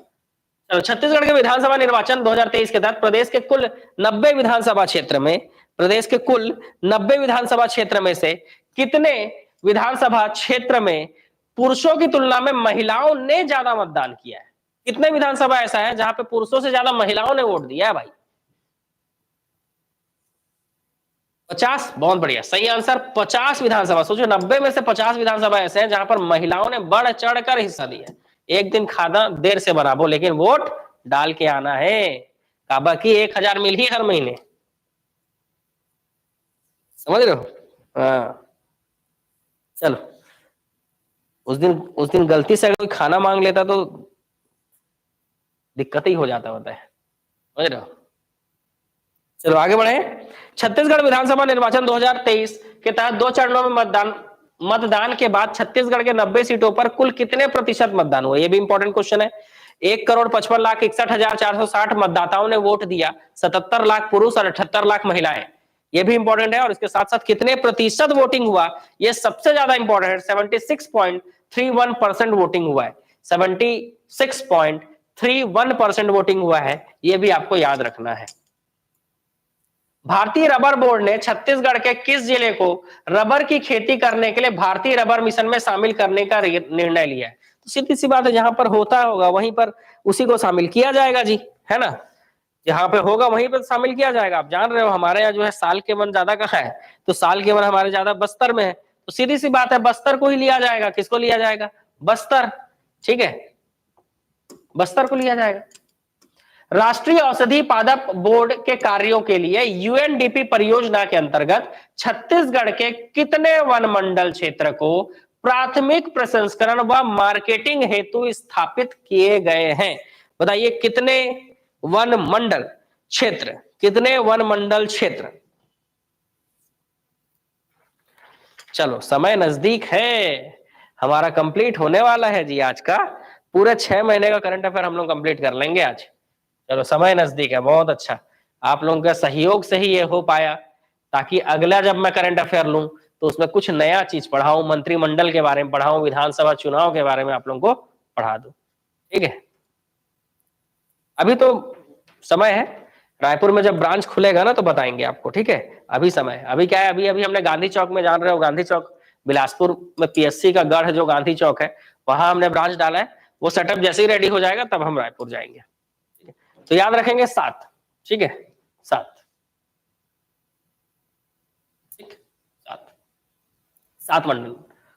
छत्तीसगढ़ के विधानसभा निर्वाचन 2023 के तहत प्रदेश के कुल 90 विधानसभा क्षेत्र में से कितने विधानसभा क्षेत्र में पुरुषों की तुलना में महिलाओं ने ज्यादा मतदान किया है? कितने विधानसभा ऐसा है जहां पे पुरुषों से ज्यादा महिलाओं ने वोट दिया है भाई? 50। बहुत बढ़िया, सही आंसर 50 विधानसभा। सोचो 90 में से 50 विधानसभा ऐसे हैं जहां पर महिलाओं ने बढ़ चढ़ कर हिस्सा लिया। एक दिन खाना देर से बनाबो, लेकिन वोट डाल के आना है। काबा की 1,000 मिल ही हर महीने, समझ रहे हो। हाँ चलो, उस दिन गलती से अगर कोई खाना मांग लेता तो दिक्कत ही हो जाता होता है, समझ रहे हो। चलो आगे बढ़े। छत्तीसगढ़ विधानसभा निर्वाचन 2023 के तहत 2 चरणों में मतदान के बाद छत्तीसगढ़ के 90 सीटों पर कुल कितने प्रतिशत मतदान हुआ? ये भी इंपॉर्टेंट क्वेश्चन है। 1,55,61,460 मतदाताओं ने वोट दिया, 77 लाख पुरुष और 78 लाख महिलाएं। ये भी इंपॉर्टेंट है। और इसके साथ साथ कितने प्रतिशत वोटिंग हुआ, ये सबसे ज्यादा इंपॉर्टेंट है। 76.31% वोटिंग हुआ है, 76.31% वोटिंग हुआ है, ये भी आपको याद रखना है। भारतीय रबर बोर्ड ने छत्तीसगढ़ के किस जिले को रबर की खेती करने के लिए भारतीय रबर मिशन में शामिल करने का निर्णय लिया है? तो सीधी सी बात है, जहां पर होता होगा वहीं पर उसी को शामिल किया जाएगा जी, है ना। जहां पे होगा वहीं पे शामिल किया जाएगा। आप जान रहे हो हमारे यहाँ जो है साल के वन ज्यादा कहाँ है, तो साल के वन हमारे ज्यादा बस्तर में है, तो सीधी सी बात है बस्तर को ही लिया जाएगा। किसको लिया जाएगा? बस्तर। ठीक है, बस्तर को लिया जाएगा। राष्ट्रीय औषधि पादप बोर्ड के कार्यों के लिए यूएनडीपी परियोजना के अंतर्गत छत्तीसगढ़ के कितने वन मंडल क्षेत्र को प्राथमिक प्रसंस्करण व मार्केटिंग हेतु स्थापित किए गए हैं? बताइए कितने वन मंडल क्षेत्र, कितने वन मंडल क्षेत्र? चलो समय नजदीक है, हमारा कंप्लीट होने वाला है जी। आज का पूरे 6 महीने का करंट अफेयर हम लोग कंप्लीट कर लेंगे आज। चलो समय नजदीक है, बहुत अच्छा। आप लोगों के सहयोग से ही ये हो पाया, ताकि अगला जब मैं करंट अफेयर लूं तो उसमें कुछ नया चीज पढ़ाऊं, मंत्रिमंडल के बारे में पढ़ाऊं, विधानसभा चुनाव के बारे में आप लोगों को पढ़ा दूं। ठीक है, अभी तो समय है, रायपुर में जब ब्रांच खुलेगा ना तो बताएंगे आपको। ठीक है, अभी समय, अभी क्या है, अभी अभी हमने गांधी चौक में, जान रहे हो गांधी चौक बिलासपुर में पीएससी का गढ़ जो गांधी चौक है, वहां हमने ब्रांच डाला है। वो सेटअप जैसे ही रेडी हो जाएगा तब हम रायपुर जाएंगे। तो याद रखेंगे 7। ठीक है, 7, ठीक, 7 मंडल,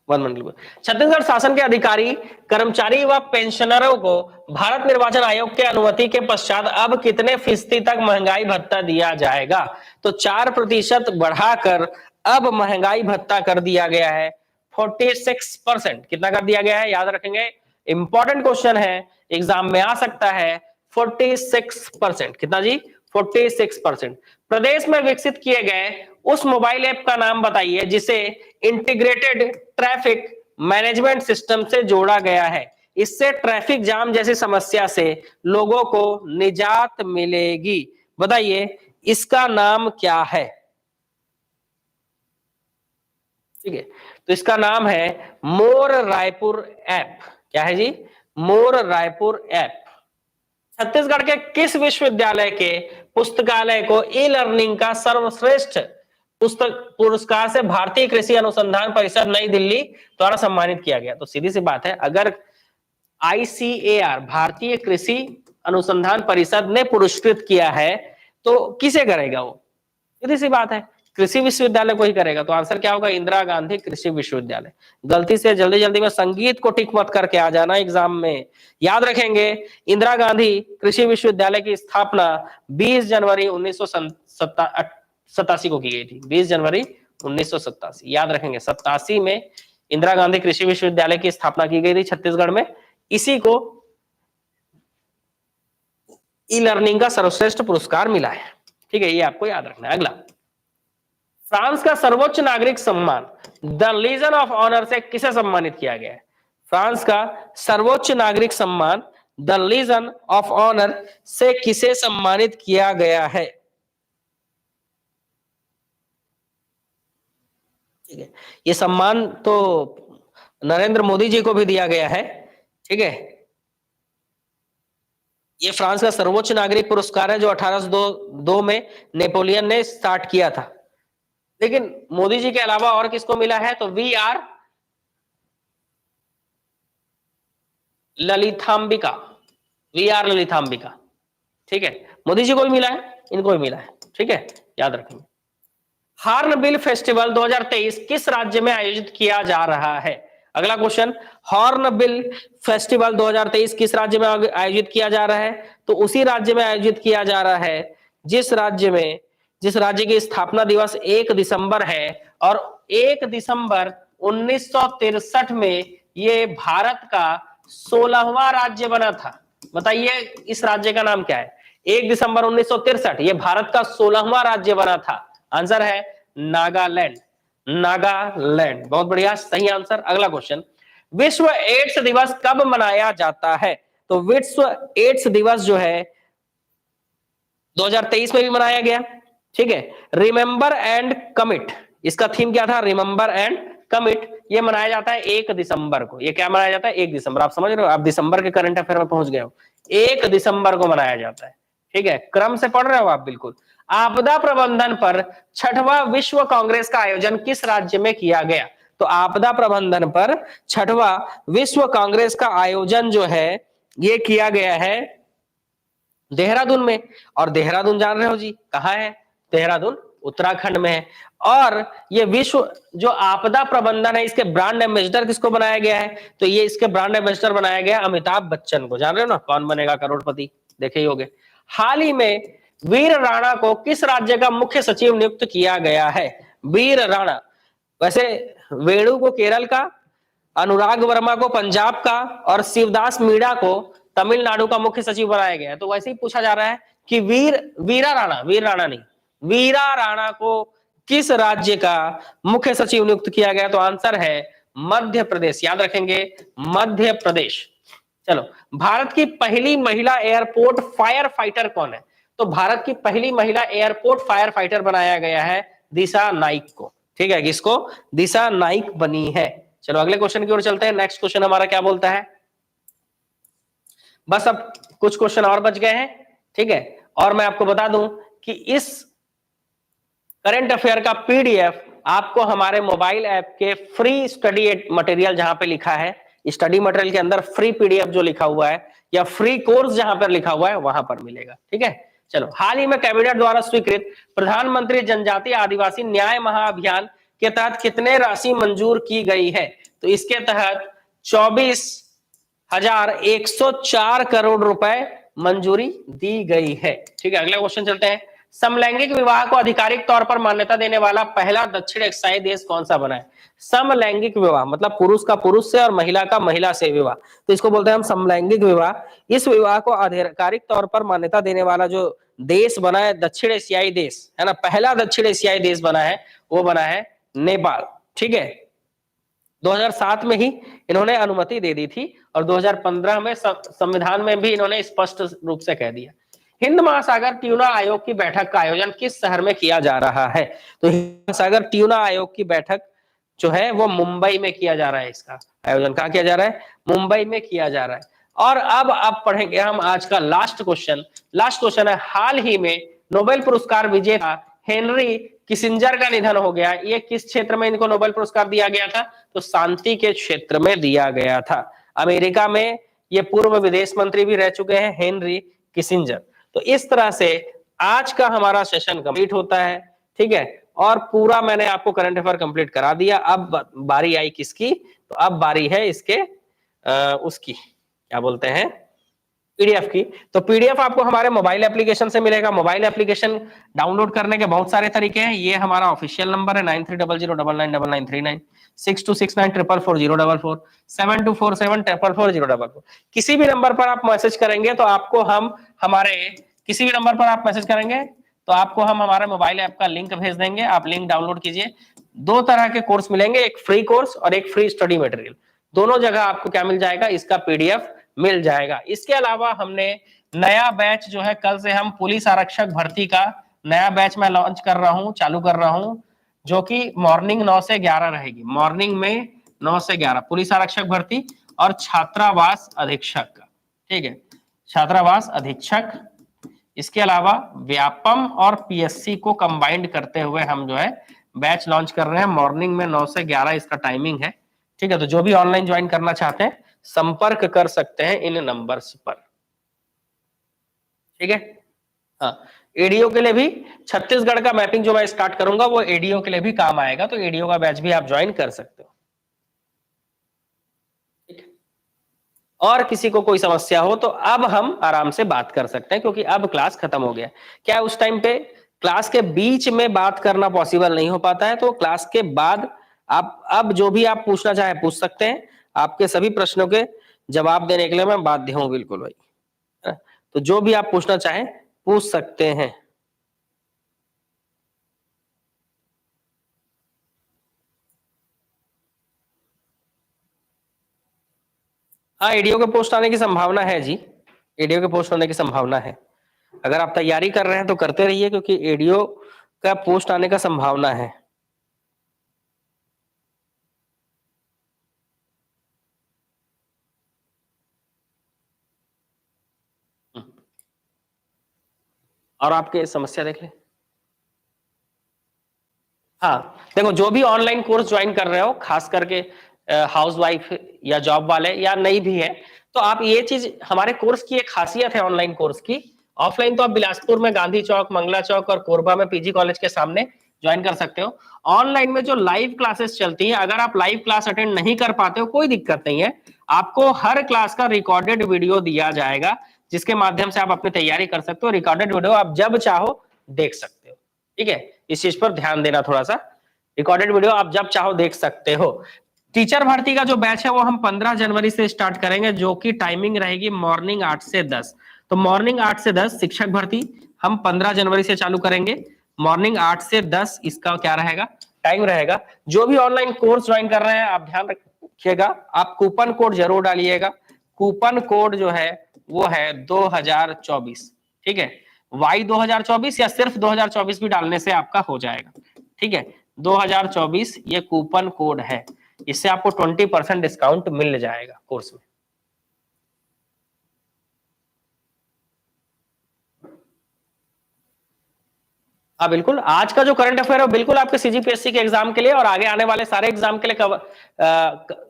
वन मंडल। छत्तीसगढ़ शासन के अधिकारी, कर्मचारी व पेंशनरों को भारत निर्वाचन आयोग के अनुमति के पश्चात अब कितने फीसदी तक महंगाई भत्ता दिया जाएगा? तो 4% बढ़ाकर अब महंगाई भत्ता कर दिया गया है 46%। कितना कर दिया गया है? याद रखेंगे, इंपॉर्टेंट क्वेश्चन है, एग्जाम में आ सकता है। 46%। कितना जी? 46%। प्रदेश में विकसित किए गए उस मोबाइल ऐप का नाम बताइए जिसे इंटीग्रेटेड ट्रैफिक मैनेजमेंट सिस्टम से जोड़ा गया है। इससे ट्रैफिक जाम जैसी समस्या से लोगों को निजात मिलेगी। बताइए इसका नाम क्या है? ठीक है, तो इसका नाम है मोर रायपुर ऐप। क्या है जी? मोर रायपुर ऐप। छत्तीसगढ़ के किस विश्वविद्यालय के पुस्तकालय को ई लर्निंग का सर्वश्रेष्ठ पुस्तक पुरस्कार से भारतीय कृषि अनुसंधान परिषद नई दिल्ली द्वारा सम्मानित किया गया? तो सीधी सी बात है, अगर ICAR भारतीय कृषि अनुसंधान परिषद ने पुरस्कृत किया है तो किसे करेगा? वो सीधी सी बात है, कृषि विश्वविद्यालय को ही करेगा। तो आंसर क्या होगा? इंदिरा गांधी कृषि विश्वविद्यालय। गलती से जल्दी जल्दी में संगीत को टिक मत करके आ जाना एग्जाम में। याद रखेंगे, इंदिरा गांधी कृषि विश्वविद्यालय की स्थापना 20 जनवरी 1987 को की गई थी। 20 जनवरी 1987, याद रखेंगे 87 में इंदिरा गांधी कृषि विश्वविद्यालय की स्थापना की गई थी छत्तीसगढ़ में। इसी को ई लर्निंग का सर्वश्रेष्ठ पुरस्कार मिला है। ठीक है, ये आपको याद रखना है। अगला, फ्रांस का सर्वोच्च नागरिक सम्मान द लीजन ऑफ ऑनर से किसे सम्मानित किया गया है? फ्रांस का सर्वोच्च नागरिक सम्मान द लीजन ऑफ ऑनर से किसे सम्मानित किया गया है? ठीक है, ये सम्मान तो नरेंद्र मोदी जी को भी दिया गया है। ठीक है, ये फ्रांस का सर्वोच्च नागरिक पुरस्कार है जो 1802 में नेपोलियन ने स्टार्ट किया था। लेकिन मोदी जी के अलावा और किसको मिला है? तो VR ललितांबिका, VR ललितांबिका। ठीक है, मोदी जी को भी मिला है, इनको भी मिला है। ठीक है, याद रखेंगे। हॉर्नबिल फेस्टिवल 2023 किस राज्य में आयोजित किया जा रहा है? अगला क्वेश्चन, हॉर्नबिल फेस्टिवल 2023 किस राज्य में आयोजित किया जा रहा है? तो उसी राज्य में आयोजित किया जा रहा है जिस राज्य की स्थापना दिवस 1 दिसंबर है और 1 दिसंबर 1963 में ये भारत का 16वां राज्य बना था। बताइए इस राज्य का नाम क्या है? 1 दिसंबर 1963 ये भारत का 16वां राज्य बना था। आंसर है नागालैंड। नागालैंड, बहुत बढ़िया, सही आंसर। अगला क्वेश्चन, विश्व एड्स दिवस कब मनाया जाता है? तो विश्व एड्स दिवस जो है 2023 में भी मनाया गया। ठीक है, रिमेंबर एंड कमिट, इसका थीम क्या था? Remember and commit. ये मनाया जाता है 1 दिसंबर को। ये क्या मनाया जाता है? 1 दिसंबर। आप समझ रहे हो, आप दिसंबर के करंट अफेयर में पहुंच गए हो। 1 दिसंबर को मनाया जाता है। ठीक है, क्रम से पढ़ रहे हो आप बिल्कुल। आपदा प्रबंधन पर 6वां विश्व कांग्रेस का आयोजन किस राज्य में किया गया? तो आपदा प्रबंधन पर 6वां विश्व कांग्रेस का आयोजन जो है ये किया गया है देहरादून में। और देहरादून जान रहे हो जी कहाँ है? देहरादून उत्तराखंड में है। और ये विश्व जो आपदा प्रबंधन है, इसके ब्रांड एम्बेसडर किसको बनाया गया है? तो ये इसके ब्रांड एम्बेसडर बनाया गया अमिताभ बच्चन को। जान रहे हो ना कौन बनेगा करोड़पति, देखे ही होंगे। हाल ही में वीर राणा को किस राज्य का मुख्य सचिव नियुक्त किया गया है? वीर राणा, वैसे वेणु को केरल का, अनुराग वर्मा को पंजाब का और शिवदास मीणा को तमिलनाडु का मुख्य सचिव बनाया गया है। तो वैसे ही पूछा जा रहा है कि वीरा राणा नहीं, वीरा राणा को किस राज्य का मुख्य सचिव नियुक्त किया गया? तो आंसर है मध्य प्रदेश। याद रखेंगे, मध्य प्रदेश। चलो, भारत की पहली महिला एयरपोर्ट फायर फाइटर कौन है? तो भारत की पहली महिला एयरपोर्ट फायर फाइटर बनाया गया है दिशा नाइक को। ठीक है, किसको? दिशा नाइक बनी है। चलो अगले क्वेश्चन की ओर चलते हैं। नेक्स्ट क्वेश्चन हमारा क्या बोलता है? बस अब कुछ क्वेश्चन और बच गए हैं। ठीक है, और मैं आपको बता दूं कि इस करंट अफेयर का पीडीएफ आपको हमारे मोबाइल ऐप के फ्री स्टडी मटेरियल जहां पे लिखा है, स्टडी मटेरियल के अंदर फ्री पीडीएफ जो लिखा हुआ है या फ्री कोर्स जहां पर लिखा हुआ है वहां पर मिलेगा। ठीक है, चलो। हाल ही में कैबिनेट द्वारा स्वीकृत प्रधानमंत्री जनजातीय आदिवासी न्याय महाअभियान के तहत कितने राशि मंजूर की गई है? तो इसके तहत 24,104 करोड़ रुपए मंजूरी दी गई है। ठीक है, अगला क्वेश्चन चलते हैं। समलैंगिक विवाह को आधिकारिक तौर पर मान्यता देने वाला पहला दक्षिण एशियाई देश कौन सा बना है? समलैंगिक विवाह मतलब पुरुष का पुरुष से और महिला का महिला से विवाह, तो इसको बोलते हैं हम समलैंगिक विवाह। इस विवाह को आधिकारिक तौर पर मान्यता देने वाला जो देश बना है, दक्षिण एशियाई देश है ना, पहला दक्षिण एशियाई देश बना है, वो बना है नेपाल। ठीक है, 2007 में ही इन्होंने अनुमति दे दी थी और 2015 में संविधान में भी इन्होंने स्पष्ट रूप से कह दिया। हिंद महासागर ट्यूना आयोग की बैठक का आयोजन किस शहर में किया जा रहा है? तो हिंद महासागर ट्यूना आयोग की बैठक जो है वो मुंबई में किया जा रहा है। इसका आयोजन कहाँ किया जा रहा है? मुंबई में किया जा रहा है। और अब पढ़ेंगे हम आज का लास्ट क्वेश्चन। लास्ट क्वेश्चन है, हाल ही में नोबेल पुरस्कार विजेता हेनरी किसिंजर का निधन हो गया। ये किस क्षेत्र में इनको नोबेल पुरस्कार दिया गया था? तो शांति के क्षेत्र में दिया गया था। अमेरिका में ये पूर्व विदेश मंत्री भी रह चुके हैं हेनरी किसिंजर। तो इस तरह से आज का हमारा सेशन कंप्लीट होता है। ठीक है, और पूरा मैंने आपको करंट अफेयर कंप्लीट करा दिया। अब बारी आई किसकी? तो अब बारी है इसके उसकी, क्या बोलते हैं, पीडीएफ की। तो पीडीएफ आपको हमारे मोबाइल एप्लीकेशन से मिलेगा। मोबाइल एप्लीकेशन डाउनलोड करने के बहुत सारे तरीके हैं। ये हमारा ऑफिशियल नंबर है 9300999939, 6269444044, 7247444044। किसी भी नंबर पर आप मैसेज करेंगे तो आपको हम हमारे किसी भी नंबर पर आप मैसेज करेंगे तो आपको हम हमारे मोबाइल ऐप का लिंक भेज देंगे। आप लिंक डाउनलोड कीजिए। 2 तरह के कोर्स मिलेंगे, एक फ्री कोर्स और एक फ्री स्टडी मटेरियल। दोनों जगह आपको क्या मिल जाएगा? इसका पीडीएफ मिल जाएगा। इसके अलावा हमने नया बैच जो है, कल से हम पुलिस आरक्षक भर्ती का नया बैच मैं लॉन्च कर रहा हूं, चालू कर रहा हूं, जो कि मॉर्निंग 9 से 11 रहेगी। मॉर्निंग में 9 से 11 पुलिस आरक्षक भर्ती और छात्रावास अधीक्षक का। ठीक है, छात्रावास अधीक्षक। इसके अलावा व्यापम और पीएससी को कंबाइंड करते हुए हम जो है बैच लॉन्च कर रहे हैं। मॉर्निंग में 9 से 11 इसका टाइमिंग है। ठीक है, तो जो भी ऑनलाइन ज्वाइन करना चाहते हैं संपर्क कर सकते हैं इन नंबर्स पर। ठीक है, हाँ, एडीओ के लिए भी छत्तीसगढ़ का मैपिंग जो मैं स्टार्ट करूंगा वो एडीओ के लिए भी काम आएगा, तो एडीओ का बैच भी आप ज्वाइन कर सकते हो। ठीक है, और किसी को कोई समस्या हो तो अब हम आराम से बात कर सकते हैं, क्योंकि अब क्लास खत्म हो गया। क्या उस टाइम पे क्लास के बीच में बात करना पॉसिबल नहीं हो पाता है, तो क्लास के बाद आप अब जो भी आप पूछना चाहे पूछ सकते हैं। आपके सभी प्रश्नों के जवाब देने के लिए मैं बाध्य हूं, बिल्कुल भाई। तो जो भी आप पूछना चाहें पूछ सकते हैं। हाँ, एडीओ के पोस्ट आने की संभावना है जी, एडीओ के पोस्ट होने की संभावना है। अगर आप तैयारी कर रहे हैं तो करते रहिए, क्योंकि एडीओ का पोस्ट आने का संभावना है। और आपके समस्या देख ले। हाँ, देखो, जो भी ऑनलाइन कोर्स ज्वाइन कर रहे हो, खास करके हाउस वाइफ या जॉब वाले या नई भी है, तो आप ये चीज, हमारे कोर्स की एक खासियत है ऑनलाइन कोर्स की, ऑफलाइन तो आप बिलासपुर में गांधी चौक, मंगला चौक और कोरबा में पीजी कॉलेज के सामने ज्वाइन कर सकते हो। ऑनलाइन में जो लाइव क्लासेस चलती हैं, अगर आप लाइव क्लास अटेंड नहीं कर पाते हो कोई दिक्कत नहीं है, आपको हर क्लास का रिकॉर्डेड वीडियो दिया जाएगा, जिसके माध्यम से आप अपनी तैयारी कर सकते हो। रिकॉर्डेड वीडियो आप जब चाहो देख सकते हो, ठीक है, इस चीज पर ध्यान देना थोड़ा सा। रिकॉर्डेड वीडियो आप जब चाहो देख सकते हो। टीचर भर्ती का जो बैच है वो हम 15 जनवरी से स्टार्ट करेंगे, जो कि टाइमिंग रहेगी मॉर्निंग 8 से 10। तो मॉर्निंग 8 से 10 शिक्षक भर्ती हम 15 जनवरी से चालू करेंगे। मॉर्निंग 8 से 10 इसका क्या रहेगा, टाइम रहेगा। जो भी ऑनलाइन कोर्स ज्वाइन कर रहे हैं आप ध्यान रखिएगा, आप कूपन कोड जरूर डालिएगा। कूपन कोड जो है वो है 2024, ठीक है। वाई 2024 या सिर्फ 2024 भी डालने से आपका हो जाएगा, ठीक है। 2024 ये कूपन कोड है, इससे आपको 20% डिस्काउंट मिल जाएगा कोर्स में। हाँ बिल्कुल, आज का जो करंट अफेयर है बिल्कुल आपके सीजीपीएससी के एग्जाम के लिए और आगे आने वाले सारे एग्जाम के लिए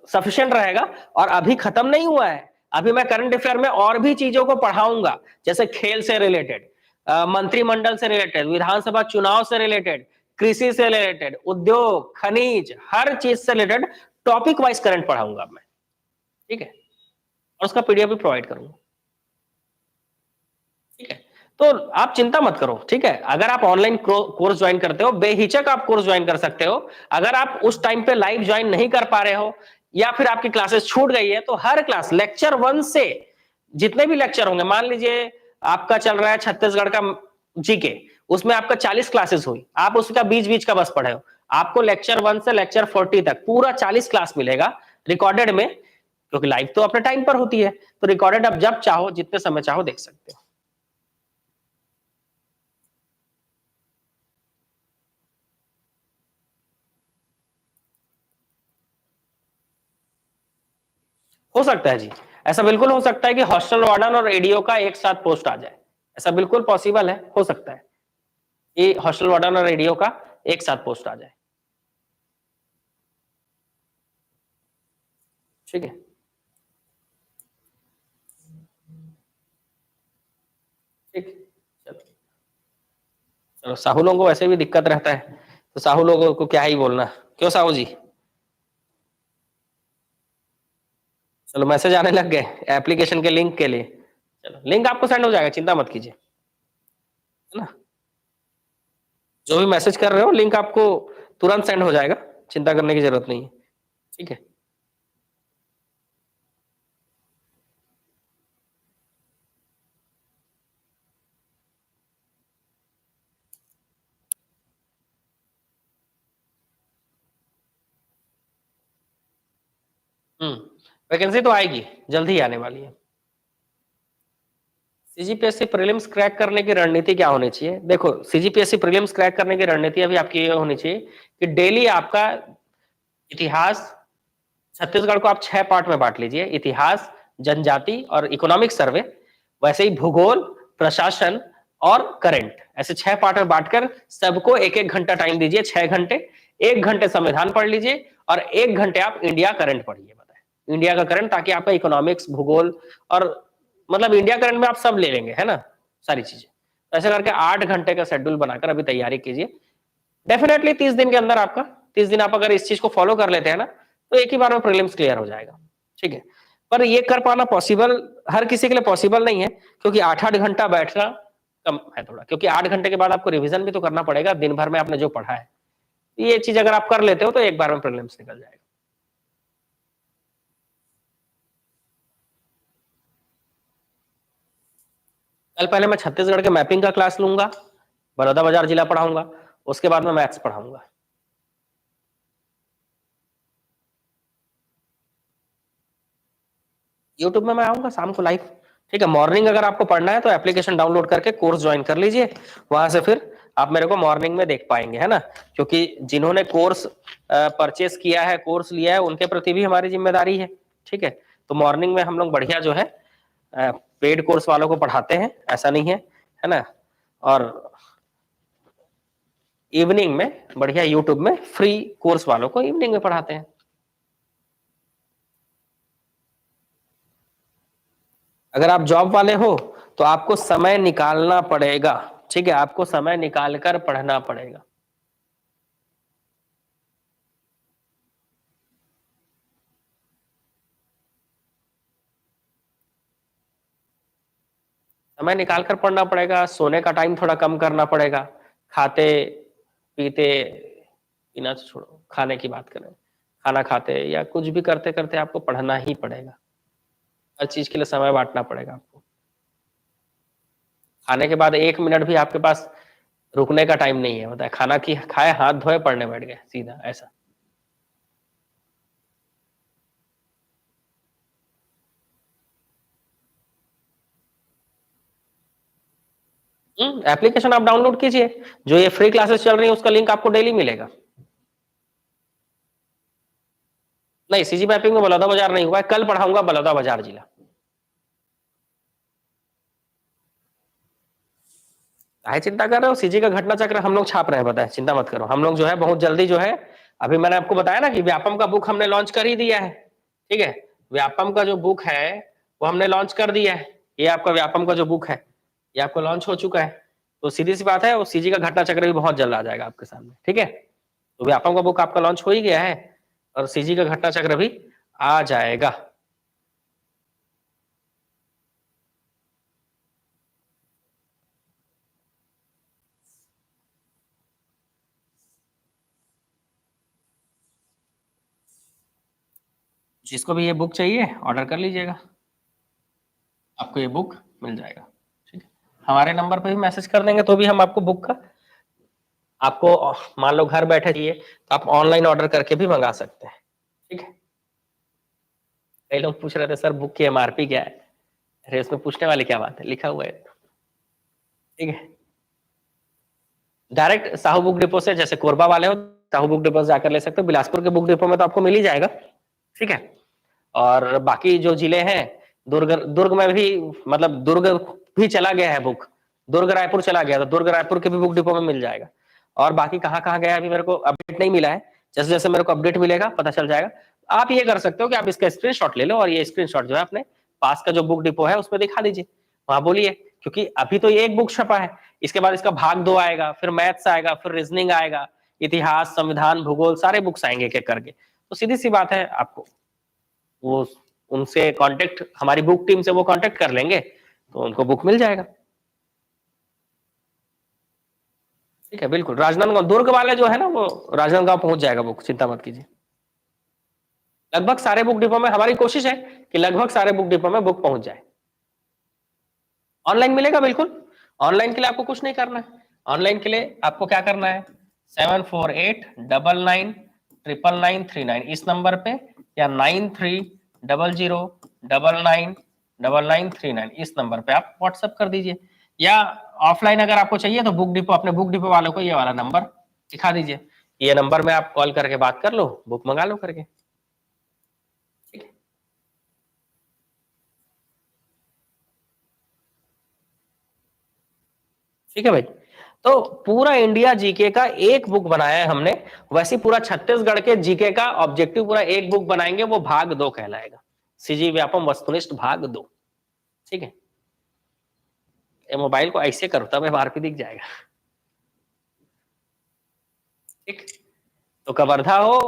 सफिशिएंट रहेगा। और अभी खत्म नहीं हुआ है, अभी मैं करंट अफेयर में और भी चीजों को पढ़ाऊंगा, जैसे खेल से रिलेटेड, मंत्रिमंडल से रिलेटेड, विधानसभा चुनाव से रिलेटेड, कृषि से रिलेटेड, उद्योग, खनिज, हर चीज से रिलेटेड टॉपिक वाइज करंट पढ़ाऊंगा मैं, ठीक है। और उसका पीडीएफ भी प्रोवाइड करूंगा, ठीक है। तो आप चिंता मत करो, ठीक है। अगर आप ऑनलाइन कोर्स ज्वाइन करते हो, बेहिचक आप कोर्स ज्वाइन कर सकते हो। अगर आप उस टाइम पे लाइव ज्वाइन नहीं कर पा रहे हो या फिर आपकी क्लासेस छूट गई है, तो हर क्लास लेक्चर 1 से जितने भी लेक्चर होंगे, मान लीजिए आपका चल रहा है छत्तीसगढ़ का जीके, उसमें आपका 40 क्लासेस हुई, आप उसका बीच बीच का बस पढ़े हो, आपको लेक्चर 1 से लेक्चर 40 तक पूरा 40 क्लास मिलेगा रिकॉर्डेड में, क्योंकि लाइव तो अपने टाइम पर होती है। तो रिकॉर्डेड आप जब चाहो जितने समय चाहो देख सकते हो। हो सकता है जी, ऐसा बिल्कुल हो सकता है कि हॉस्टल वार्डन और एडीओ का एक साथ पोस्ट आ जाए, ऐसा बिल्कुल पॉसिबल है, हो सकता है कि हॉस्टल वार्डन और एडीओ का एक साथ पोस्ट आ जाए, ठीक है। ठीक, चलो चलो, साहू लोगों को वैसे भी दिक्कत रहता है, तो साहू लोगों को क्या ही बोलना, क्यों साहू जी। चलो मैसेज आने लग गए एप्लीकेशन के लिंक के लिए, चलो लिंक आपको सेंड हो जाएगा, चिंता मत कीजिए, है ना। जो भी मैसेज कर रहे हो लिंक आपको तुरंत सेंड हो जाएगा, चिंता करने की जरूरत नहीं है, ठीक है। वैकेंसी तो आएगी, जल्द ही आने वाली है। सीजीपीएससी प्रीलिम्स क्रैक करने की रणनीति क्या होनी चाहिए? देखो, सीजीपीएससी प्रीलिम्स क्रैक करने की रणनीति अभी आपकी ये होनी चाहिए कि डेली आपका इतिहास, छत्तीसगढ़ को आप 6 पार्ट में बांट लीजिए, इतिहास, जनजाति और इकोनॉमिक सर्वे, वैसे ही भूगोल, प्रशासन और करंट, ऐसे 6 पार्ट में बांटकर सबको एक एक घंटा टाइम दीजिए, 6 घंटे, 1 घंटे संविधान पढ़ लीजिए और 1 घंटे आप इंडिया करंट पढ़िए, बताए इंडिया का करंट, ताकि आपका इकोनॉमिक्स, भूगोल और मतलब इंडिया करंट में आप सब ले लेंगे, है ना, सारी चीजें। ऐसे करके 8 घंटे का शेड्यूल बनाकर अभी तैयारी कीजिए। डेफिनेटली 30 दिन के अंदर आपका, 30 दिन आप अगर इस चीज को फॉलो कर लेते हैं ना, तो एक ही बार में प्रीलिम्स क्लियर हो जाएगा, ठीक है। पर ये कर पाना पॉसिबल हर किसी के लिए पॉसिबल नहीं है, क्योंकि 8-8 घंटा बैठना कम है थोड़ा, क्योंकि 8 घंटे के बाद आपको रिवीजन भी तो करना पड़ेगा दिन भर में आपने जो पढ़ा है। ये चीज अगर आप कर लेते हो तो एक बार में प्रीलिम्स निकल जाएगा। कल पहले मैं छत्तीसगढ़ के मैपिंग का क्लास लूंगा, बलौदाबाजार जिला पढ़ाऊंगा, उसके बाद मैं मैथ्स पढ़ाऊंगा। यूट्यूब में मैं आऊंगा शाम को लाइव, ठीक है। मॉर्निंग अगर आपको पढ़ना है तो एप्लीकेशन डाउनलोड करके कोर्स ज्वाइन कर लीजिए, वहां से फिर आप मेरे को मॉर्निंग में देख पाएंगे, है ना। क्योंकि जिन्होंने कोर्स परचेस किया है, कोर्स लिया है, उनके प्रति भी हमारी जिम्मेदारी है, ठीक है। तो मॉर्निंग में हम लोग बढ़िया जो है पेड कोर्स वालों को पढ़ाते हैं, ऐसा नहीं है ना। और इवनिंग में बढ़िया यूट्यूब में फ्री कोर्स वालों को इवनिंग में पढ़ाते हैं। अगर आप जॉब वाले हो तो आपको समय निकालना पड़ेगा, ठीक है, आपको समय निकाल कर पढ़ना पड़ेगा। समय निकाल कर पढ़ना पड़ेगा, सोने का टाइम थोड़ा कम करना पड़ेगा, खाते पीते, पीना तो छोड़ो, खाने की बात करें, खाना खाते या कुछ भी करते करते आपको पढ़ना ही पड़ेगा। हर चीज के लिए समय बांटना पड़ेगा आपको। खाने के बाद 1 मिनट भी आपके पास रुकने का टाइम नहीं है, बताए, खाना की खाए, हाथ धोए, पढ़ने बैठ गए सीधा, ऐसा। एप्लीकेशन आप डाउनलोड कीजिए, जो ये फ्री क्लासेस चल रही है उसका लिंक आपको डेली मिलेगा। नहीं, सीजी मैपिंग में बलौदा बाजार नहीं हुआ है, कल पढ़ाऊंगा बलौदा बाजार जिला। काहे चिंता कर रहे हो, सीजी का घटना चक्र हम लोग छाप रहे हैं, बताए, चिंता मत करो, हम लोग जो है बहुत जल्दी जो है, अभी मैंने आपको बताया ना कि व्यापम का बुक हमने लॉन्च कर ही दिया है, ठीक है, व्यापम का जो बुक है वो हमने लॉन्च कर दिया है, ये आपका व्यापम का जो बुक है ये आपको लॉन्च हो चुका है, तो सीधी सी बात है, वो सीजी का घटना चक्र भी बहुत जल्द आ जाएगा आपके सामने, ठीक है। तो व्यापम का बुक आपका लॉन्च हो ही गया है और सीजी का घटना चक्र भी आ जाएगा। जिसको भी ये बुक चाहिए ऑर्डर कर लीजिएगा, आपको ये बुक मिल जाएगा, ठीक है। हमारे नंबर पे भी मैसेज कर देंगे तो भी हम आपको बुक का, आपको मान लो घर बैठे चाहिए तो आप ऑनलाइन ऑर्डर करके भी मंगा सकते हैं, ठीक है। कई लोग पूछ रहे थे सर बुक की एमआरपी क्या है, अरे इसमें पूछने वाली क्या बात है, लिखा हुआ है, ठीक है। डायरेक्ट साहू बुक डिपो से, जैसे कोरबा वाले हो साहू बुक डिपो से जाकर ले सकते हो, बिलासपुर के बुक डिपो में तो आपको मिल ही जाएगा, ठीक है। और बाकी जो जिले हैं, दुर्ग दुर्ग में भी, मतलब दुर्ग भी चला गया है बुक, दुर्ग रायपुर चला गया, तो दुर्ग रायपुर के भी बुक डिपो में मिल जाएगा। और बाकी कहाँ कहाँ गया अभी मेरे को अपडेट नहीं मिला है, जैसे जैसे मेरे को अपडेट मिलेगा पता चल जाएगा। आप ये कर सकते हो कि आप इसका स्क्रीनशॉट ले लो और ये स्क्रीनशॉट जो है अपने पास का जो बुक डिपो है उसमें दिखा दीजिए, वहां बोलिए, क्योंकि अभी तो ये एक बुक छपा है, इसके बाद इसका भाग 2 आएगा, फिर मैथ्स आएगा, फिर रीजनिंग आएगा, इतिहास, संविधान, भूगोल, सारे बुक्स आएंगे एक एक करके, तो सीधी सी बात है, आपको वो उनसे कांटेक्ट, हमारी बुक टीम से वो कांटेक्ट कर लेंगे तो उनको बुक मिल जाएगा, ठीक है। बिल्कुल, राजनांदगांव दुर्ग वाले जो है ना, वो राजनांदगांव पहुंच जाएगा बुक, चिंता मत कीजिए। लगभग सारे बुक डिपो में हमारी कोशिश है कि लगभग सारे बुक डिपो में बुक पहुंच जाए। ऑनलाइन मिलेगा, बिल्कुल। ऑनलाइन के लिए आपको कुछ नहीं करना है, ऑनलाइन के लिए आपको क्या करना है, 7489993939 इस नंबर पे, या 9300999939 इस नंबर पे आप व्हाट्सएप कर दीजिए, या ऑफलाइन अगर आपको चाहिए तो बुक डिपो, अपने बुक डिपो वालों को ये वाला नंबर दिखा दीजिए, ये नंबर में आप कॉल करके बात कर लो, बुक मंगा लो करके, ठीक है। ठीक है भाई, तो पूरा इंडिया जीके का एक बुक बनाया है हमने, वैसे पूरा छत्तीसगढ़ के जीके का ऑब्जेक्टिव पूरा एक बुक बनाएंगे, वो भाग 2 कहलाएगा, सीजी व्यापम वस्तुनिष्ठ भाग 2, ठीक है। ये मोबाइल को ऐसे करो तब एमआरपी दिख जाएगा, ठीक। तो कवर्धा हो,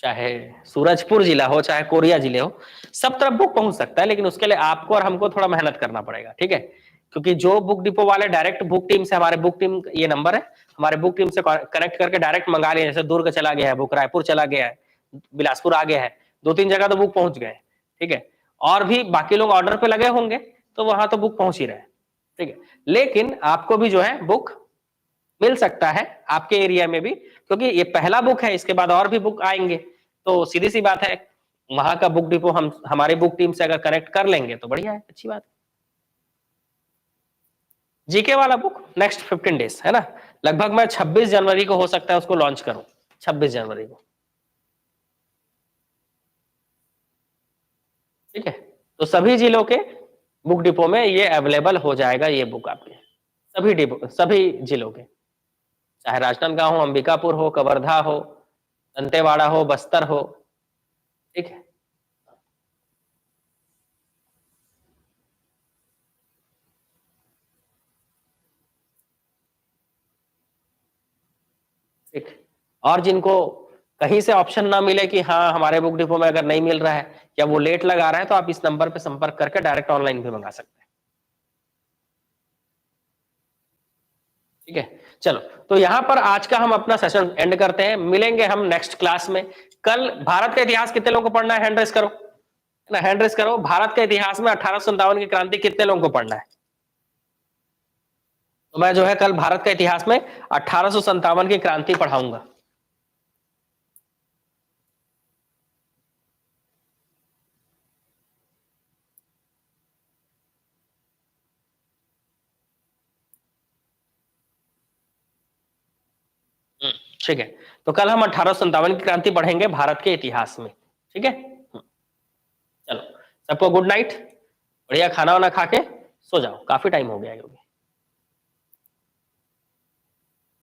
चाहे सूरजपुर जिला हो, चाहे कोरिया जिले हो, सब तरफ बुक पहुंच सकता है, लेकिन उसके लिए आपको और हमको थोड़ा मेहनत करना पड़ेगा, ठीक है। क्योंकि जो बुक डिपो वाले डायरेक्ट बुक टीम से, हमारे बुक टीम ये नंबर है, हमारे बुक टीम से कनेक्ट करके डायरेक्ट मंगा लिए, जैसे दुर्ग चला गया है बुक, रायपुर चला गया है, बिलासपुर आ गया है, 2-3 जगह तो बुक पहुंच गए, ठीक है। और भी बाकी लोग ऑर्डर पे लगे होंगे तो वहां तो बुक पहुंच ही रहे, ठीक है। लेकिन आपको भी जो है बुक मिल सकता है आपके एरिया में भी, क्योंकि ये पहला बुक है, इसके बाद और भी बुक आएंगे, तो सीधी सी बात है, वहां का बुक डिपो हम हमारी बुक टीम से अगर कनेक्ट कर लेंगे तो बढ़िया है, अच्छी बात है। जीके वाला बुक नेक्स्ट 15 डेज है ना, लगभग मैं 26 जनवरी को हो सकता है उसको लॉन्च करूं, 26 जनवरी को, ठीक है। तो सभी जिलों के बुक डिपो में ये अवेलेबल हो जाएगा, ये बुक आपके सभी डिपो, सभी जिलों के, चाहे राजनांदगांव हो, अंबिकापुर हो, कवर्धा हो, दंतेवाड़ा हो, बस्तर हो, ठीक है। ठीक। और जिनको कहीं से ऑप्शन ना मिले कि हाँ हमारे बुक डिपो में अगर नहीं मिल रहा है या वो लेट लगा रहा है, तो आप इस नंबर पे संपर्क करके डायरेक्ट ऑनलाइन भी मंगा सकते हैं। ठीक है, चलो तो यहाँ पर आज का हम अपना सेशन एंड करते हैं। मिलेंगे हम नेक्स्ट क्लास में। कल भारत का इतिहास कितने लोगों को पढ़ना है? हैंड रेस करो ना, हैंड रेस करो। भारत के इतिहास में 1857 की क्रांति कितने लोगों को पढ़ना है? तो मैं जो है कल भारत का इतिहास में 1857 की क्रांति पढ़ाऊंगा। ठीक है, तो कल हम 1857 की क्रांति पढ़ेंगे भारत के इतिहास में। ठीक है, चलो सबको गुड नाइट। बढ़िया खाना वाना खा के सो जाओ, काफी टाइम हो गया है।